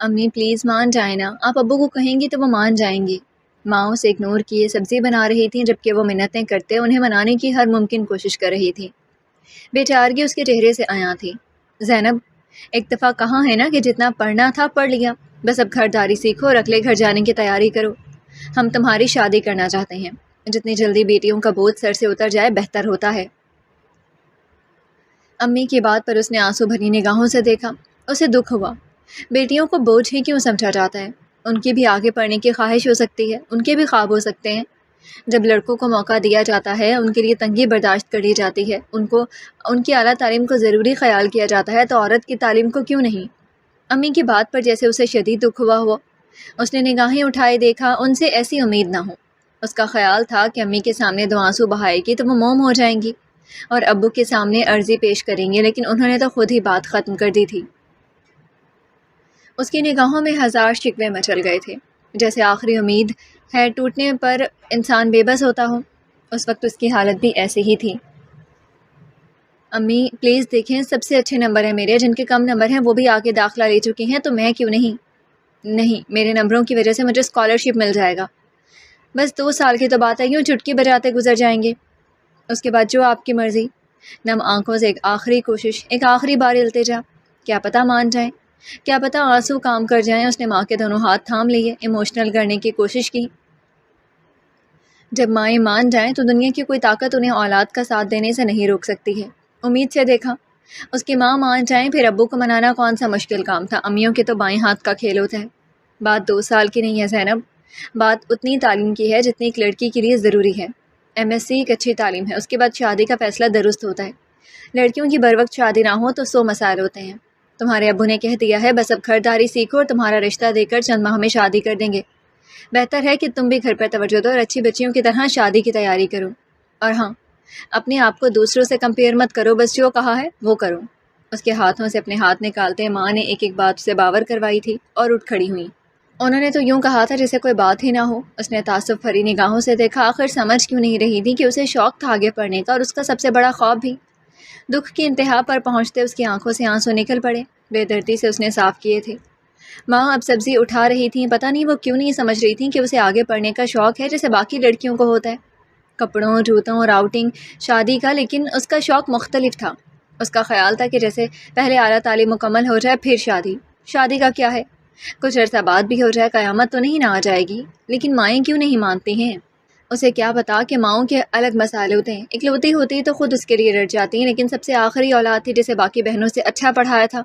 امی پلیز مان جائیں نا، آپ ابو کو کہیں گی تو وہ مان جائیں گی۔ ماں اسے اگنور کیے سبزی بنا رہی تھیں جبکہ وہ منتیں کرتے انہیں منانے کی ہر ممکن کوشش کر رہی تھی۔ بے چارگی اس کے چہرے سے عیاں تھی۔ زینب، ایک دفعہ کہاں ہے نا کہ جتنا پڑھنا تھا پڑھ لیا، بس اب گھرداری سیکھو اور اگلے گھر جانے کی تیاری کرو۔ ہم تمہاری شادی کرنا چاہتے ہیں، جتنی جلدی بیٹیوں کا بوجھ سر سے اتر جائے بہتر ہوتا ہے۔ امی کی بات پر اس نے آنسو بھری نگاہوں سے دیکھا۔ اسے دکھ ہوا۔ بیٹیوں کو بوجھ ہی کیوں سمجھا جاتا ہے؟ ان کی بھی آگے پڑھنے کی خواہش ہو سکتی ہے، ان کے بھی خواب ہو سکتے ہیں۔ جب لڑکوں کو موقع دیا جاتا ہے، ان کے لیے تنگی برداشت کر لی جاتی ہے، ان کی اعلیٰ تعلیم کو ضروری خیال کیا جاتا ہے، تو عورت کی تعلیم کو کیوں نہیں؟ امی کی بات پر جیسے اسے شدید دکھ ہوا۔ اس نے نگاہیں اٹھائے دیکھا، ان سے ایسی امید نہ ہو۔ اس کا خیال تھا کہ امی کے سامنے دو آنسو بہائے گی تو وہ موم ہو جائیں گی اور ابو کے سامنے عرضی پیش کریں گے، لیکن انہوں نے تو خود ہی بات ختم کر دی تھی۔ اس کی نگاہوں میں ہزار شکوے مچل گئے تھے، جیسے آخری امید ہے ٹوٹنے پر انسان بے بس ہوتا ہو۔ اس وقت اس کی حالت بھی ایسی ہی تھی۔ امی پلیز دیکھیں، سب سے اچھے نمبر ہیں میرے، جن کے کم نمبر ہیں وہ بھی آگے داخلہ لے چکی ہیں، تو میں کیوں نہیں؟ نہیں، میرے نمبروں کی وجہ سے مجھے اسکالرشپ مل جائے گا۔ بس 2 سال کی تو بات ہے، یوں چٹکی بجاتے گزر جائیں گے۔ اس کے بعد جو آپ کی مرضی۔ نم آنکھوں سے ایک آخری کوشش، ایک آخری بار التجا۔ کیا پتہ مان جائیں، کیا پتہ آنسو کام کر جائیں۔ اس نے ماں کے دونوں ہاتھ تھام لیے، ایموشنل کرنے کی کوشش کی۔ جب مائیں مان جائیں تو دنیا کی کوئی طاقت انہیں اولاد کا ساتھ دینے سے نہیں روک سکتی ہے۔ امید سے دیکھا، اس کی ماں مان جائیں پھر ابو کو منانا کون سا مشکل کام تھا۔ امیوں کے تو بائیں ہاتھ کا کھیل ہوتا ہے۔ بات 2 سال کی نہیں ہے زینب، بات اتنی تعلیم کی ہے جتنی ایک لڑکی کے لیے ضروری ہے۔ MSc ایک اچھی تعلیم ہے، اس کے بعد شادی کا فیصلہ درست ہوتا ہے۔ لڑکیوں کی بروقت شادی نہ ہو تو 100 مسائل ہوتے ہیں۔ تمہارے ابو نے کہہ دیا ہے بس اب گھرداری سیکھو اور تمہارا رشتہ دے کر چند ماہ میں شادی کر دیں گے۔ بہتر ہے کہ تم بھی گھر پر توجہ دو اور اچھی بچیوں کی طرح شادی کی تیاری کرو۔ اور ہاں، اپنے آپ کو دوسروں سے کمپیئر مت کرو، بس جو کہا ہے وہ کرو۔ اس کے ہاتھوں سے اپنے ہاتھ نکالتے ماں نے ایک ایک بات اسے باور کروائی تھی اور اٹھ کھڑی ہوئی۔ انہوں نے تو یوں کہا تھا جیسے کوئی بات ہی نہ ہو۔ اس نے تعصب بھری نگاہوں سے دیکھا، آخر سمجھ کیوں نہیں رہی تھی کہ اسے شوق تھا آگے پڑھنے کا، اور اس کا سب سے بڑا خواب بھی۔ دکھ کی انتہا پر پہنچتے اس کی آنکھوں سے آنسو نکل پڑے، بے دردی سے اس نے صاف کیے تھے۔ ماں اب سبزی اٹھا رہی تھیں، پتہ نہیں وہ کیوں نہیں سمجھ رہی تھیں کہ اسے آگے پڑھنے کا شوق ہے جیسے باقی لڑکیوں کو ہوتا ہے، کپڑوں، جوتوں اور آؤٹنگ، شادی کا۔ لیکن اس کا شوق مختلف تھا۔ اس کا خیال تھا کہ جیسے پہلے اعلیٰ تعلیم مکمل ہو جائے پھر شادی۔ شادی کا کیا ہے، کچھ عرصہ بعد بھی ہو جائے، قیامت تو نہیں نہ آ جائے گی۔ لیکن مائیں کیوں نہیں مانتی ہیں؟ اسے کیا پتا کہ ماؤں کے الگ مسائل ہوتے ہیں۔ اکلوتی ہوتی تو خود اس کے لیے ڈٹ جاتی ہیں، لیکن سب سے آخری اولاد تھی جسے باقی بہنوں سے اچھا پڑھایا تھا۔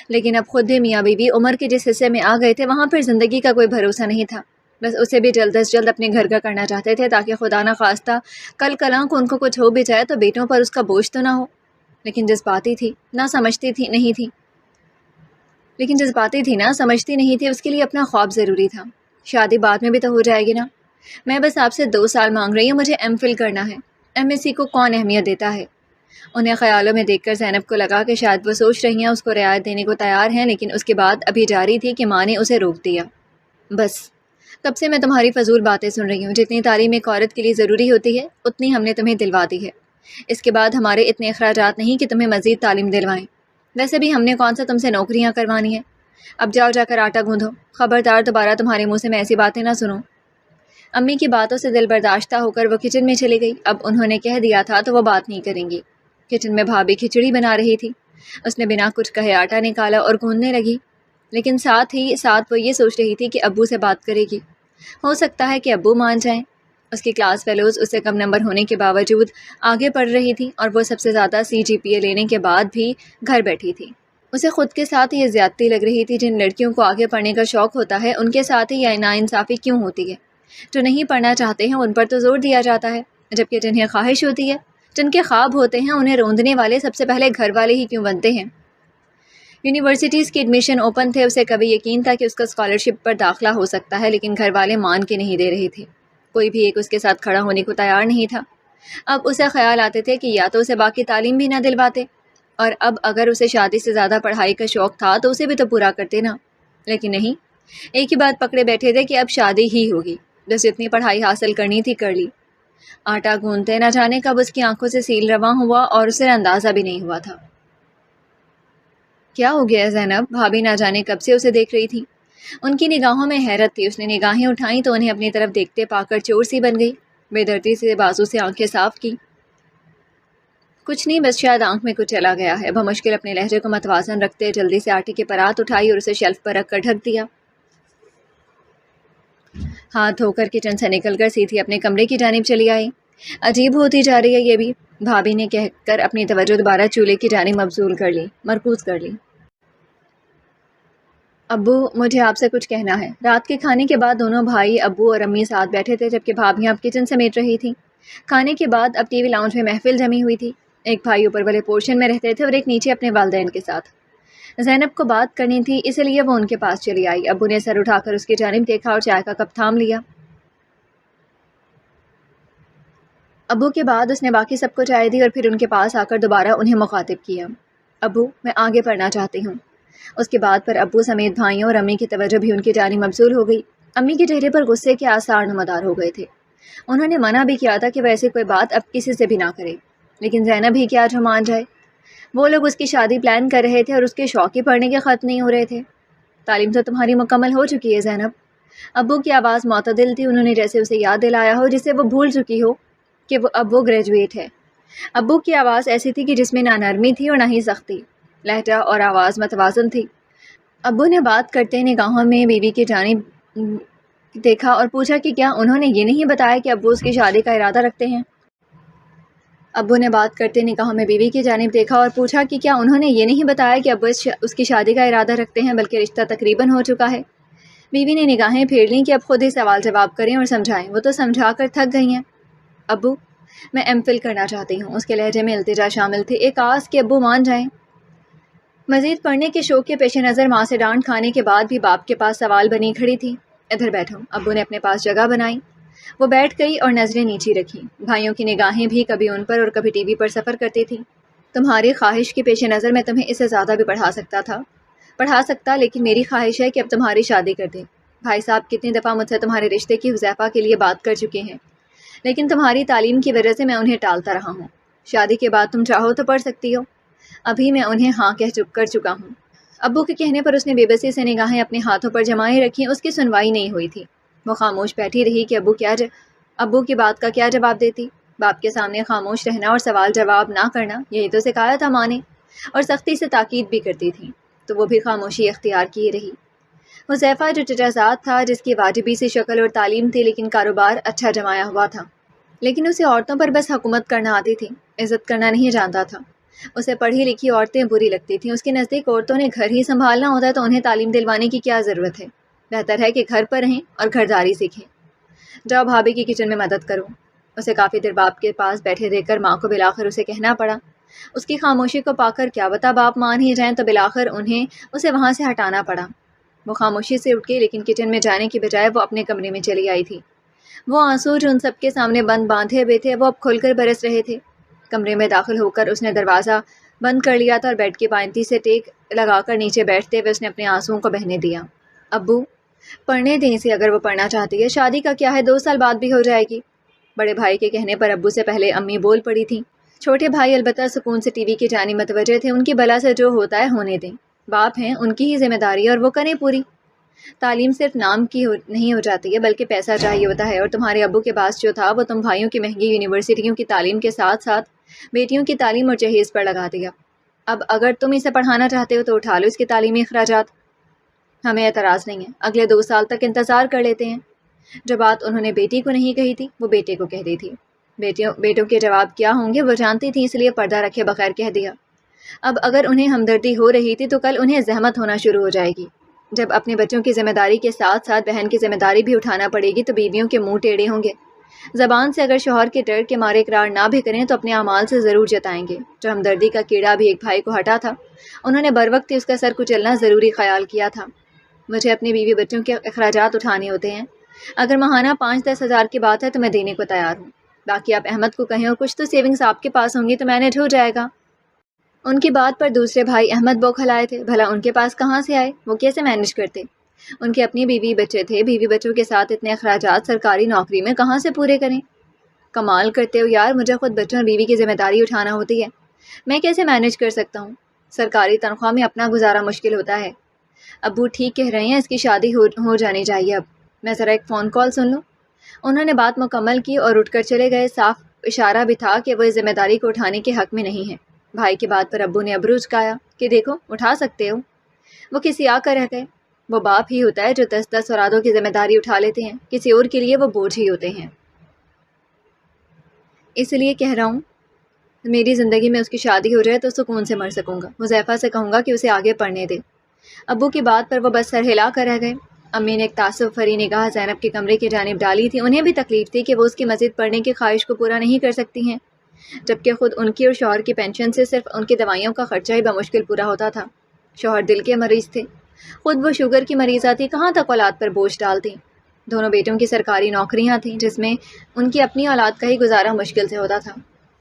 لیکن اب خود بھی میاں بیوی عمر کے جس حصے میں آ گئے تھے وہاں پھر زندگی کا کوئی بھروسہ نہیں تھا۔ بس اسے بھی جلد از جلد اپنے گھر کا کرنا چاہتے تھے تاکہ خدا نہ خواستہ کل کلاں کو ان کو کچھ ہو بھی جائے تو بیٹوں پر اس کا بوجھ تو نہ ہو۔ لیکن جذباتی تھی، نہ سمجھتی تھی نہیں تھی اس کے لیے اپنا خواب ضروری تھا۔ شادی بعد میں بھی تو ہو جائے گی نا۔ میں بس آپ سے 2 سال مانگ رہی ہوں، مجھے MPhil کرنا ہے۔ MSc کو کون اہمیت دیتا ہے؟ انہیں خیالوں میں دیکھ کر زینب کو لگا کہ شاید وہ سوچ رہی ہیں اس کو رعایت دینے کو تیار ہیں، لیکن اس کے بعد ابھی جاری تھی کہ ماں نے اسے روک دیا۔ بس کب سے میں تمہاری فضول باتیں سن رہی ہوں۔ جتنی تعلیم ایک عورت کے لیے ضروری ہوتی ہے اتنی ہم نے تمہیں دلوا دی ہے۔ اس کے بعد ہمارے اتنے اخراجات نہیں کہ تمہیں مزید تعلیم دلوائیں۔ ویسے بھی ہم نے کون سا تم سے نوکریاں کروانی ہیں۔ اب جاؤ جا کر آٹا گوندھو، خبردار دوبارہ تمہارے منہ سے میں ایسی باتیں نہ سنوں۔ امی کی باتوں سے دل برداشتہ ہو کر وہ کچن میں چلی گئی۔ اب انہوں نے کہہ دیا تھا تو وہ بات نہیں کریں گی۔ کچن میں بھابھی کھچڑی بنا رہی تھی۔ اس نے بنا کچھ کہے آٹا نکالا اور گوندنے لگی، لیکن ساتھ ہی ساتھ وہ یہ سوچ رہی تھی کہ ابو سے بات کرے گی۔ ہو سکتا ہے کہ ابو مان جائیں۔ اس کی کلاس فیلوز اس سے کم نمبر ہونے کے باوجود آگے پڑھ رہی تھی اور وہ سب سے زیادہ CGPA لینے کے بعد بھی گھر بیٹھی تھی۔ اسے خود کے ساتھ یہ زیادتی لگ رہی تھی۔ جن لڑکیوں کو آگے پڑھنے کا شوق ہوتا ہے ان کے ساتھ ہی یہ ناانصافی کیوں ہوتی ہے؟ جو نہیں پڑھنا چاہتے ہیں ان پر تو زور دیا جاتا ہے، جبکہ جنہیں خواہش ہوتی ہے، جن کے خواب ہوتے ہیں، انہیں روندنے والے سب سے پہلے گھر والے ہی کیوں بنتے ہیں؟ یونیورسٹیز کی ایڈمیشن اوپن تھے، اسے کبھی یقین تھا کہ اس کا اسکالرشپ پر داخلہ ہو سکتا ہے، لیکن گھر والے مان کے نہیں دے رہے تھے۔ کوئی بھی ایک اس کے ساتھ کھڑا ہونے کو تیار نہیں تھا۔ اب اسے خیال آتے تھے کہ یا تو اسے باقی تعلیم بھی نہ دلواتے، اور اب اگر اسے شادی سے زیادہ پڑھائی کا شوق تھا تو اسے بھی تو پورا کرتے نا۔ لیکن نہیں، ایک ہی بات پکڑے بیٹھے تھے کہ اب شادی ہی ہوگی، بس جتنی پڑھائی حاصل کرنی تھی کر لی۔ آٹا گوندتے نہ جانے کب اس کی آنکھوں سے سیل رواں ہوا اور اسے اندازہ بھی نہیں ہوا تھا۔ کیا ہو گیا زینب؟ بھابھی نہ جانے کب سے اسے دیکھ رہی تھی۔ ان کی نگاہوں میں حیرت تھی۔ اس نے نگاہیں اٹھائیں تو انہیں اپنی طرف دیکھتے پا کر چور سی بن گئی، بے دردی سے بازو سے آنکھیں صاف کی۔ کچھ نہیں، بس شاید آنکھ میں کچھ چلا گیا ہے۔ بمشکل اپنے لہجے کو متوازن رکھتے جلدی سے آٹے کی پرات اٹھائی اور اسے شیلف پر رکھ کر ڈھک دیا۔ ہاتھ دھو کر کچن سے نکل کر سیدھی اپنے کمرے کی جانب چلی آئی۔ عجیب ہوتی جا رہی ہے یہ بھی، بھابھی نے کہہ کر اپنی توجہ دوبارہ چولہے کی جانب مرکوز کر لی۔ ابو، مجھے آپ سے کچھ کہنا ہے۔ رات کے کھانے کے بعد دونوں بھائی، ابو اور امی ساتھ بیٹھے تھے، جبکہ بھابھیاں اب کچن سمیٹ رہی تھیں۔ کھانے کے بعد اب ٹی وی لاؤنج میں محفل جمی ہوئی تھی۔ ایک بھائی اوپر والے پورشن میں رہتے تھے اور ایک نیچے اپنے والدین کے ساتھ۔ زینب کو بات کرنی تھی، اس لیے وہ ان کے پاس چلی آئی۔ ابو نے سر اٹھا کر اس کی جانب دیکھا اور چائے کا کپ تھام لیا۔ ابو کے بعد اس نے باقی سب کو چائے دی اور پھر ان کے پاس آ کر دوبارہ انہیں مخاطب کیا۔ ابو، میں آگے پڑھنا چاہتی ہوں۔ اس کے بعد پر ابو سمیت بھائیوں اور امی کی توجہ بھی ان کی جانب مبذول ہو گئی۔ امی کے چہرے پر غصے کے آثار نمودار ہو گئے تھے۔ انہوں نے منع بھی کیا تھا کہ وہ ایسی کوئی بات اب کسی سے بھی نہ کرے، لیکن زینب ہی کیا جو مان جائے۔ وہ لوگ اس کی شادی پلان کر رہے تھے اور اس کے شوق ہی پڑھنے کے ختم نہیں ہو رہے تھے۔ تعلیم تو تمہاری مکمل ہو چکی ہے زینب۔ ابو کی آواز معتدل تھی، انہوں نے جیسے اسے یاد دلایا ہو جسے وہ بھول چکی ہو کہ اب وہ گریجویٹ ہے۔ ابو کی آواز ایسی تھی کہ جس میں نہ نرمی تھی اور نہ ہی سختی، لہجہ اور آواز متوازن تھی۔ ابو نے بات کرتے نگاہوں میں بیوی کی جانب دیکھا اور پوچھا کہ کیا انہوں نے یہ نہیں بتایا کہ ابو اس کی شادی کا ارادہ رکھتے ہیں؟ ابو نے بات کرتے نگاہوں میں بیوی کی جانب دیکھا اور پوچھا کہ کیا انہوں نے یہ نہیں بتایا کہ ابو اس کی شادی کا ارادہ رکھتے ہیں، بلکہ رشتہ تقریباً ہو چکا ہے۔ بیوی نے نگاہیں پھیر لیں کہ اب خود ہی سوال جواب کریں اور سمجھائیں۔ وہ تو سمجھا کر تھک گئی ہیں۔ ابو، میں ایم فل کرنا چاہتی ہوں۔ اس کے لہجے میں التجا شامل تھی۔ ایک آس کہ ابو مان جائیں۔ مزید پڑھنے کے شوق کے پیش نظر ماں سے ڈانٹ کھانے کے بعد بھی باپ کے پاس سوال بنی کھڑی تھی۔ ادھر بیٹھو۔ ابو نے اپنے پاس جگہ بنائی۔ وہ بیٹھ گئی اور نظریں نیچی رکھیں۔ بھائیوں کی نگاہیں بھی کبھی ان پر اور کبھی ٹی وی پر سفر کرتی تھی۔ تمہاری خواہش کے پیش نظر میں تمہیں اس سے زیادہ بھی پڑھا سکتا، لیکن میری خواہش ہے کہ اب تمہاری شادی کر دیں۔ بھائی صاحب کتنی دفعہ مجھ سے تمہارے رشتے کی حذیفہ کے لیے بات کر چکے ہیں، لیکن تمہاری تعلیم کی وجہ سے میں انہیں ٹالتا رہا ہوں۔ شادی کے بعد تم چاہو تو پڑھ سکتی ہو۔ ابھی میں انہیں ہاں کر چکا ہوں۔ ابو کے کہنے پر اس نے بے بسی سے نگاہیں اپنے ہاتھوں پر جمائے رکھیں۔ اس کی سنوائی نہیں ہوئی تھی۔ وہ خاموش بیٹھی رہی کہ ابو کی بات کا کیا جواب دیتی۔ باپ کے سامنے خاموش رہنا اور سوال جواب نہ کرنا، یہی تو سکھایا تھا ماں نے، اور سختی سے تاکید بھی کرتی تھی، تو وہ بھی خاموشی اختیار کیے رہی۔ حذیفہ جو چچا زاد تھا، جس کی واجبی سی شکل اور تعلیم تھی، لیکن کاروبار اچھا جمایا ہوا تھا، لیکن اسے عورتوں پر بس حکومت کرنا آتی تھی، عزت کرنا نہیں جانتا تھا۔ اسے پڑھی لکھی عورتیں بری لگتی تھیں۔ اس کے نزدیک عورتوں نے گھر ہی سنبھالنا ہوتا ہے، تو انہیں تعلیم دلوانے کی کیا ضرورت ہے؟ بہتر ہے کہ گھر پر رہیں اور گھرداری سیکھیں۔ جاؤ بھابھی کی کچن میں مدد کرو۔ اسے کافی دیر باپ کے پاس بیٹھے دیکھ کر ماں کو بلاخر اسے کہنا پڑا۔ اس کی خاموشی کو پا کر کیا بتا باپ مان ہی جائیں، تو بلاخر انہیں اسے وہاں سے ہٹانا پڑا۔ وہ خاموشی سے اٹھ گئی، لیکن کچن میں جانے کی بجائے وہ اپنے کمرے میں چلی آئی تھی۔ وہ آنسو جو ان سب کے سامنے باندھے ہوئے تھے، وہ اب کھل کر برس رہے تھے۔ کمرے میں داخل ہو کر اس نے دروازہ بند کر لیا تھا اور بیڈ کی پائنتی سے ٹیک لگا کر نیچے بیٹھتے ہوئے اس نے اپنے آنسوؤں کو بہنے دیا۔ ابو، پڑھنے دیں اسے، اگر وہ پڑھنا چاہتی ہے۔ شادی کا کیا ہے، 2 سال بعد بھی ہو جائے گی۔ بڑے بھائی کے کہنے پر ابو سے پہلے امی بول پڑی تھیں۔ چھوٹے بھائی البتہ سکون سے ٹی وی کی جانب متوجہ تھے۔ ان کی بلا سے جو ہوتا ہے ہونے دیں، باپ ہیں، ان کی ہی ذمہ داری ہے اور وہ کریں پوری۔ تعلیم صرف نام کی نہیں ہو جاتی ہے، بلکہ پیسہ چاہیے ہوتا ہے، اور تمہارے ابو کے پاس جو تھا وہ تم بھائیوں کی مہنگی یونیورسٹیوں کی تعلیم کے ساتھ ساتھ بیٹیوں کی تعلیم اور جہیز پر لگا دیا۔ اب اگر تم اسے پڑھانا چاہتے ہو تو اٹھا لو اس کے تعلیمی اخراجات، ہمیں اعتراض نہیں ہے، اگلے 2 سال تک انتظار کر لیتے ہیں۔ جو بات انہوں نے بیٹی کو نہیں کہی تھی، وہ بیٹے کو کہہ دی تھی۔ بیٹوں کے جواب کیا ہوں گے وہ جانتی تھی، اس لیے پردہ رکھے بغیر کہہ دیا۔ اب اگر انہیں ہمدردی ہو رہی تھی تو کل انہیں زحمت ہونا شروع ہو جائے گی۔ جب اپنے بچوں کی ذمہ داری کے ساتھ ساتھ بہن کی ذمہ داری بھی اٹھانا پڑے گی تو بیویوں کے منہ ٹیڑھے ہوں گے۔ زبان سے اگر شوہر کے ڈر کے مارے اقرار نہ بھی کریں تو اپنے اعمال سے ضرور جتائیں گے۔ جو ہمدردی کا کیڑا بھی ایک بھائی کو ہٹا تھا، انہوں نے بروقت ہی اس کا سر کچلنا ضروری خیال کیا تھا۔ مجھے اپنی بیوی بچوں کے اخراجات اٹھانے ہوتے ہیں، اگر ماہانہ 5-10 ہزار کی بات ہے تو میں دینے کو تیار ہوں۔ باقی آپ احمد کو کہیں، اور کچھ تو سیونگز آپ کے پاس ہوں گی تو مینیج ہو جائے گا۔ ان کی بات پر دوسرے بھائی احمد بوکھل آئے تھے۔ بھلا ان کے پاس کہاں سے آئے؟ وہ کیسے مینیج کرتے؟ ان کے اپنی بیوی بچے تھے، بیوی بچوں کے ساتھ اتنے اخراجات سرکاری نوکری میں کہاں سے پورے کریں؟ کمال کرتے ہو یار، مجھے خود بچوں اور بیوی کی ذمہ داری اٹھانا ہوتی ہے، میں کیسے مینیج کر سکتا ہوں؟ سرکاری تنخواہ میں اپنا گزارا مشکل ہوتا ہے۔ ابو ٹھیک کہہ رہے ہیں، اس کی شادی ہو جانی چاہیے اب۔ میں ذرا ایک فون کال سن لوں۔ انہوں نے بات مکمل کی اور اٹھ کر چلے گئے۔ صاف اشارہ بھی تھا کہ وہ اس ذمہ داری کو اٹھانے کے حق میں نہیں ہے۔ بھائی کی بات پر ابو نے ابرو اچکایا کہ دیکھو اٹھا سکتے ہو۔ وہ کسی آ کر رہ گئے۔ وہ باپ ہی ہوتا ہے جو 10 اولادوں کی ذمہ داری اٹھا لیتے ہیں، کسی اور کے لیے وہ بوجھ ہی ہوتے ہیں۔ اس لیے کہہ رہا ہوں میری زندگی میں اس کی شادی ہو جائے تو سکون سے مر سکوں گا۔ حذیفہ سے کہوں گا کہ اسے آگے پڑھنے دے۔ ابو کی بات پر وہ بس سر ہلا کر رہ گئے۔ امی نے ایک تعصب بھری نگاہ زینب کے کمرے کی جانب ڈالی تھی۔ انہیں بھی تکلیف تھی کہ وہ اس کی مزید پڑھنے کی خواہش کو پورا نہیں کر سکتی ہیں، جبکہ خود ان کی اور شوہر کی پینشن سے صرف ان کی دوائیوں کا خرچہ ہی بمشکل پورا ہوتا تھا۔ شوہر دل کے مریض تھے، خود وہ شوگر کی مریضہ تھی، کہاں تک اولاد پر بوجھ ڈالتی۔ دونوں بیٹوں کی سرکاری نوکریاں تھیں جس میں ان کی اپنی اولاد کا ہی گزارا مشکل سے ہوتا تھا۔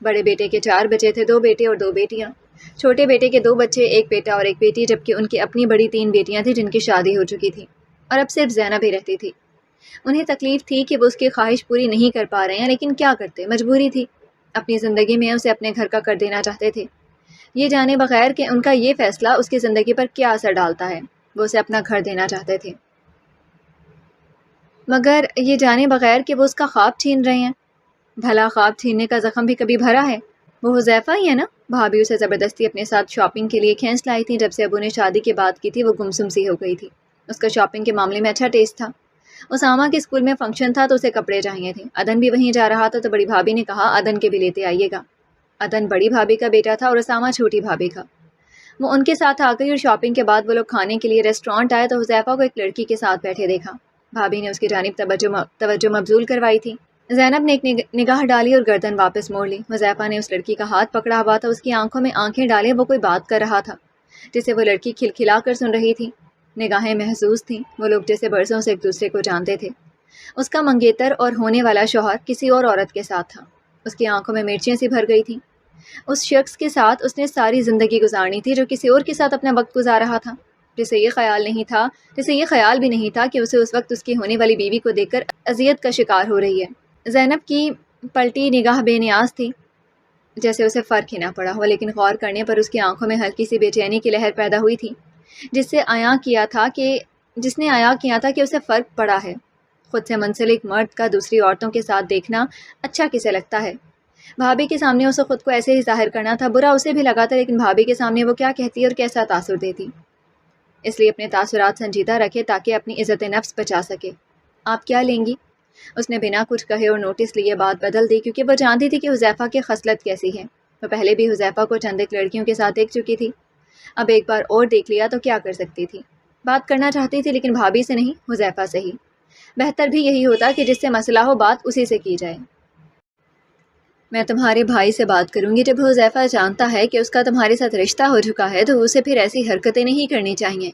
بڑے بیٹے کے 4 بچے تھے، 2 بیٹے اور 2 بیٹیاں۔ چھوٹے بیٹے کے 2 بچے، 1 بیٹا اور 1 بیٹی، جبکہ ان کی اپنی بڑی 3 بیٹیاں تھیں جن کی شادی ہو چکی تھی اور اب صرف زینب ہی رہتی تھی۔ انہیں تکلیف تھی کہ وہ اس کی خواہش پوری نہیں کر پا رہے ہیں، لیکن کیا کرتے، مجبوری تھی۔ اپنی زندگی میں اسے اپنے گھر کا کر دینا چاہتے تھے، یہ جانے بغیر کہ ان کا یہ فیصلہ اس کی زندگی پر کیا اثر ڈالتا ہے۔ وہ اسے اپنا گھر دینا چاہتے تھے، مگر یہ جانے بغیر کہ وہ اس کا خواب چھین رہے ہیں۔ بھلا خواب چھیننے کا زخم بھی کبھی بھرا ہے؟ وہ حذیفہ ہی ہے نا؟ بھابھی اسے زبردستی اپنے ساتھ شاپنگ کے لیے کھینچ لائی تھی۔ جب سے ابو نے شادی کی بات کی تھی وہ گمسم سی ہو گئی تھی۔ اس کا شاپنگ کے معاملے میں اچھا ٹیسٹ تھا۔ اسامہ کے اسکول میں فنکشن تھا تو اسے کپڑے چاہیے تھے۔ عدن بھی وہیں جا رہا تھا تو بڑی بھابھی نے کہا عدن کے بھی لیتے آئیے گا۔ عدن بڑی بھابھی کا بیٹا تھا اور اسامہ چھوٹی بھابھی کا۔ وہ ان کے ساتھ آ گئی اور شاپنگ کے بعد وہ لوگ کھانے کے لیے ریسٹورانٹ آئے تو حذیفہ کو ایک لڑکی کے ساتھ بیٹھے دیکھا۔ بھابھی نے اس کی جانب توجہ مبذول کروائی تھی۔ زینب نے ایک نگاہ ڈالی اور گردن واپس موڑ لی۔ حذیفہ نے اس لڑکی کا ہاتھ پکڑا ہوا تھا، اس کی آنکھوں میں آنکھیں ڈالے وہ کوئی بات کر رہا تھا جسے وہ لڑکی کھلکھلا کر سن رہی تھی۔ نگاہیں محظوظ تھیں، وہ لوگ جیسے برسوں سے ایک دوسرے کو جانتے تھے۔ اس کا منگیتر اور ہونے والا شوہر کسی اور عورت کے ساتھ تھا۔ اس کی آنکھوں میں مرچیں سی بھر گئی تھیں۔ اس شخص کے ساتھ اس نے ساری زندگی گزارنی تھی جو کسی اور کے ساتھ اپنا وقت گزار رہا تھا، جسے یہ خیال بھی نہیں تھا کہ اسے اس وقت اس کی ہونے والی بیوی کو دیکھ کر اذیت کا شکار ہو رہی ہے۔ زینب کی پلٹی نگاہ بے نیاز تھی، جیسے اسے فرق ہی نہ پڑا ہو، لیکن غور کرنے پر اس کی آنکھوں میں ہلکی سی بے چینی کی لہر پیدا ہوئی تھی جس نے عیاں کیا تھا کہ اسے فرق پڑا ہے۔ خود سے منسلک مرد کا دوسری عورتوں کے ساتھ دیکھنا اچھا کسے لگتا ہے؟ بھابھی کے سامنے اسے خود کو ایسے ہی ظاہر کرنا تھا، برا اسے بھی لگا تھا، لیکن بھابھی کے سامنے وہ کیا کہتی اور کیسا تاثر دیتی؟ اس لیے اپنے تاثرات سنجیدہ رکھے تاکہ اپنی عزت نفس بچا سکے۔ آپ کیا لیں گی؟ اس نے بنا کچھ کہے اور نوٹس لیے بات بدل دی، کیونکہ وہ جانتی تھی کہ حذیفہ کی خصلت کیسی ہے۔ وہ پہلے بھی حذیفہ کو چند ایک لڑکیوں کے ساتھ دیکھ چکی تھی، اب ایک بار اور دیکھ لیا تو کیا کر سکتی تھی؟ بات کرنا چاہتی تھی لیکن بھابھی سے نہیں، حذیفہ سے ہی۔ بہتر بھی یہی ہوتا کہ جس سے مسئلہ ہو بات اسی سے کی جائے۔ میں تمہارے بھائی سے بات کروں گی۔ جب حذیفہ جانتا ہے کہ اس کا تمہارے ساتھ رشتہ ہو چکا ہے تو اسے پھر ایسی حرکتیں نہیں کرنی چاہیے۔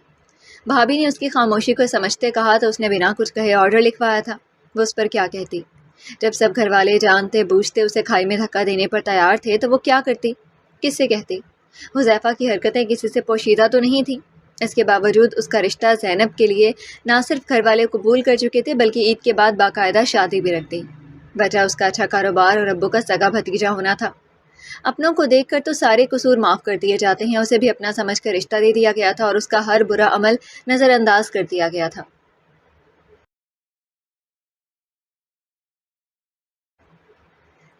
بھابھی نے اس کی خاموشی کو سمجھتے کہا تو اس نے بنا کچھ کہے آرڈر لکھوایا تھا، وہ اس پر کیا کہتی؟ جب سب گھر والے جانتے بوجھتے اسے کھائی میں دھکا دینے پر تیار تھے تو وہ کیا کرتی؟ کس سے کہتی؟ حذیفہ کی حرکتیں کسی سے پوشیدہ تو نہیں تھیں۔ اس کے باوجود اس کا رشتہ زینب کے لیے نہ صرف گھر والے قبول کر چکے تھے بلکہ عید کے بعد باقاعدہ شادی بھی رکھ دی۔ وجہ اس کا اچھا کاروبار اور ابو کا سگا بھتیجا ہونا تھا۔ اپنوں کو دیکھ کر تو سارے قصور معاف کر دیے جاتے ہیں، اسے بھی اپنا سمجھ کر رشتہ دے دیا گیا تھا اور اس کا ہر برا عمل نظر انداز کر دیا گیا تھا۔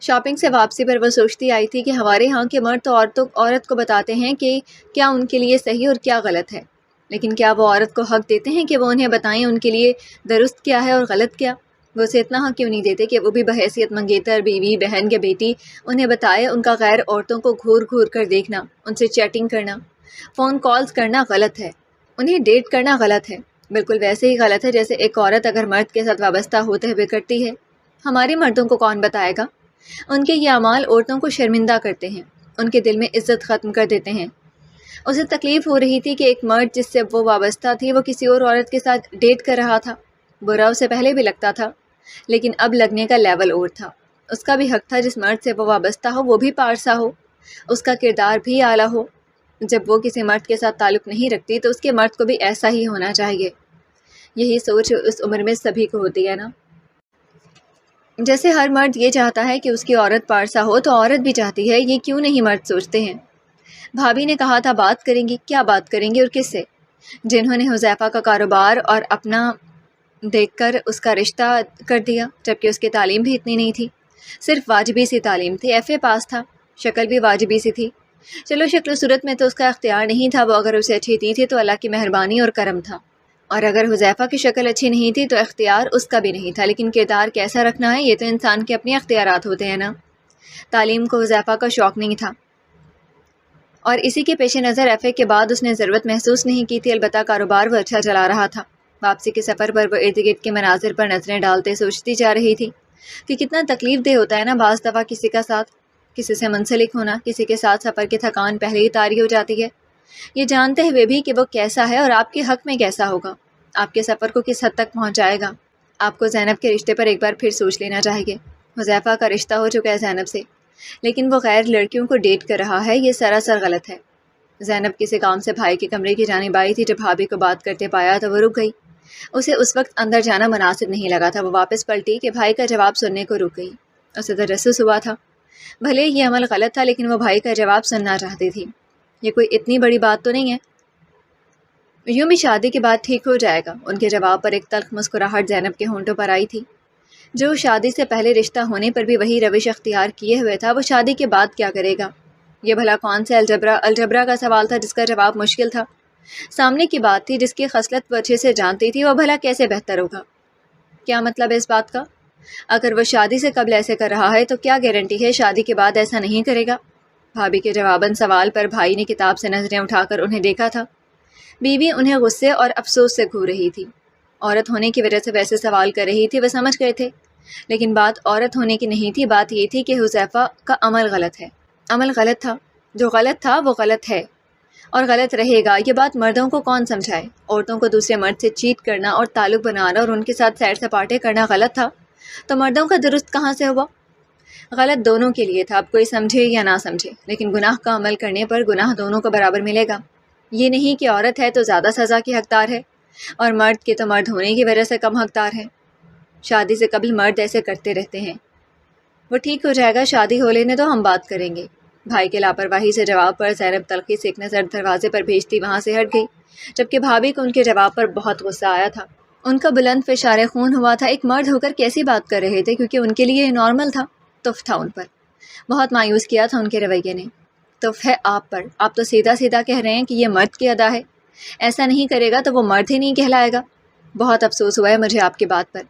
شاپنگ سے واپسی پر وہ سوچتی آئی تھی کہ ہمارے ہاں کے مرد تو عورت کو بتاتے ہیں کہ کیا ان کے لیے صحیح اور کیا غلط ہے، لیکن کیا وہ عورت کو حق دیتے ہیں کہ وہ انہیں بتائیں ان کے لیے درست کیا ہے اور غلط کیا؟ وہ اسے اتنا حق کیوں نہیں دیتے کہ وہ بھی بحیثیت منگیتر، بیوی، بہن یا بیٹی انہیں بتائے ان کا غیر عورتوں کو گھور گھور کر دیکھنا، ان سے چیٹنگ کرنا، فون کالز کرنا غلط ہے، انہیں ڈیٹ کرنا غلط ہے، بالکل ویسے ہی غلط ہے جیسے ایک عورت اگر مرد کے ساتھ وابستہ ہوتے ہوئے کرتی ہے۔ ہمارے مردوں کو کون بتائے گا؟ ان کے یہ اعمال عورتوں کو شرمندہ کرتے ہیں، ان کے دل میں عزت ختم کر دیتے ہیں۔ اسے تکلیف ہو رہی تھی کہ ایک مرد جس سے وہ وابستہ تھی وہ کسی اور عورت کے ساتھ ڈیٹ کر رہا تھا۔ برا اسے پہلے بھی لگتا تھا، لیکن اب لگنے کا لیول اور تھا۔ اس کا بھی حق تھا جس مرد سے وہ وابستہ ہو وہ بھی پارسا ہو، اس کا کردار بھی اعلیٰ ہو۔ جب وہ کسی مرد کے ساتھ تعلق نہیں رکھتی تو اس کے مرد کو بھی ایسا ہی ہونا چاہیے۔ یہی سوچ اس عمر میں سبھی کو ہوتی ہے نا۔ جیسے ہر مرد یہ چاہتا ہے کہ اس کی عورت پارسا ہو تو عورت بھی چاہتی ہے، یہ کیوں نہیں مرد سوچتے ہیں؟ بھابھی نے کہا تھا بات کریں گی، کیا بات کریں گی اور کس سے؟ جنہوں نے حذیفہ کا کاروبار اور اپنا دیکھ کر اس کا رشتہ کر دیا، جبکہ اس کی تعلیم بھی اتنی نہیں تھی، صرف واجبی سی تعلیم تھی، FA پاس تھا، شکل بھی واجبی سی تھی۔ چلو شکل و صورت میں تو اس کا اختیار نہیں تھا، وہ اگر اسے اچھی دی تھی تو اللہ کی مہربانی اور کرم تھا، اور اگر حذیفہ کی شکل اچھی نہیں تھی تو اختیار اس کا بھی نہیں تھا، لیکن کردار کیسا رکھنا ہے یہ تو انسان کے اپنے اختیارات ہوتے ہیں نا۔ تعلیم کو حذیفہ کا شوق نہیں تھا، اور اسی کے پیش نظر FA کے بعد اس نے ضرورت محسوس نہیں کی تھی، البتہ کاروبار وہ اچھا چلا رہا تھا۔ واپسی کے سفر پر وہ ارد گرد کے مناظر پر نظریں ڈالتے سوچتی جا رہی تھی کہ کتنا تکلیف دہ ہوتا ہے نا بعض دفعہ کسی کا ساتھ، کسی سے منسلک ہونا، کسی کے ساتھ سفر کی تھکان پہلے ہی طاری ہو جاتی ہے، یہ جانتے ہوئے بھی کہ وہ کیسا ہے اور آپ کے حق میں کیسا ہوگا، آپ کے سفر کو کس حد تک پہنچائے گا۔ آپ کو زینب کے رشتے پر ایک بار پھر سوچ لینا چاہیے۔ حذیفہ کا رشتہ ہو چکا ہے زینب سے، لیکن وہ غیر لڑکیوں کو ڈیٹ کر رہا ہے، یہ سراسر غلط ہے۔ زینب کسی کام سے بھائی کے کمرے کی جانب آئی تھی، جب بھابھی کو بات کرتے پایا تو وہ رک گئی، اسے اس وقت اندر جانا مناسب نہیں لگا تھا، وہ واپس پلٹی کہ بھائی کا جواب سننے کو رک گئی، اسے تجسس ہوا تھا، بھلے یہ عمل غلط تھا لیکن وہ بھائی کا جواب سننا چاہتی تھی، یہ کوئی اتنی بڑی بات تو نہیں ہے، یوں بھی شادی کے بعد ٹھیک ہو جائے گا۔ ان کے جواب پر ایک تلخ مسکراہٹ زینب کے ہونٹوں پر آئی تھی، جو شادی سے پہلے رشتہ ہونے پر بھی وہی روش اختیار کیے ہوئے تھا، وہ شادی کے بعد کیا کرے گا؟ یہ بھلا کون سے الجبرا کا سوال تھا جس کا جواب مشکل تھا؟ سامنے کی بات تھی جس کی خصلت وہ اچھے سے جانتی تھی، وہ بھلا کیسے بہتر ہوگا؟ کیا مطلب ہے اس بات کا؟ اگر وہ شادی سے قبل ایسے کر رہا ہے تو کیا گارنٹی ہے شادی کے بعد ایسا نہیں کرے گا؟ بھابھی کے جواباً سوال پر بھائی نے کتاب سے نظریں اٹھا کر انہیں دیکھا تھا، بیوی انہیں غصے اور افسوس سے گھور رہی تھی، عورت ہونے کی وجہ سے ویسے سوال کر رہی تھی، وہ سمجھ گئے تھے، لیکن بات عورت ہونے کی نہیں تھی، بات یہ تھی کہ حذیفہ کا عمل غلط ہے، عمل غلط تھا، جو غلط تھا وہ غلط ہے اور غلط رہے گا، یہ بات مردوں کو کون سمجھائے؟ عورتوں کو دوسرے مرد سے چیٹ کرنا اور تعلق بنانا اور ان کے ساتھ سیر سپاٹے کرنا غلط تھا، تو مردوں کا درست کہاں سے ہوا؟ غلط دونوں کے لیے تھا، اب کوئی سمجھے یا نہ سمجھے، لیکن گناہ کا عمل کرنے پر گناہ دونوں کو برابر ملے گا، یہ نہیں کہ عورت ہے تو زیادہ سزا کی حقدار ہے اور مرد کے تو مرد ہونے کی وجہ سے کم حقدار ہے۔ شادی سے قبل مرد ایسے کرتے رہتے ہیں، وہ ٹھیک ہو جائے گا، شادی ہو لینے تو ہم بات کریں گے۔ بھائی کے لاپرواہی سے جواب پر زینب تلخی سے ایک نظر دروازے پر بھیجتی وہاں سے ہٹ گئی، جبکہ بھابھی کو ان کے جواب پر بہت غصہ آیا تھا، ان کا بلند فشار خون ہوا تھا، ایک مرد ہو کر کیسی بات کر رہے تھے، کیونکہ ان کے لیے یہ نارمل تھا، تف تھا ان پر، بہت مایوس کیا تھا ان کے رویے نے، تف ہے آپ پر، آپ تو سیدھا سیدھا کہہ رہے ہیں کہ یہ مرد کی ادا ہے، ایسا نہیں کرے گا تو وہ مرد ہی نہیں کہلائے گا، بہت افسوس ہوا ہے مجھے آپ کی بات پر،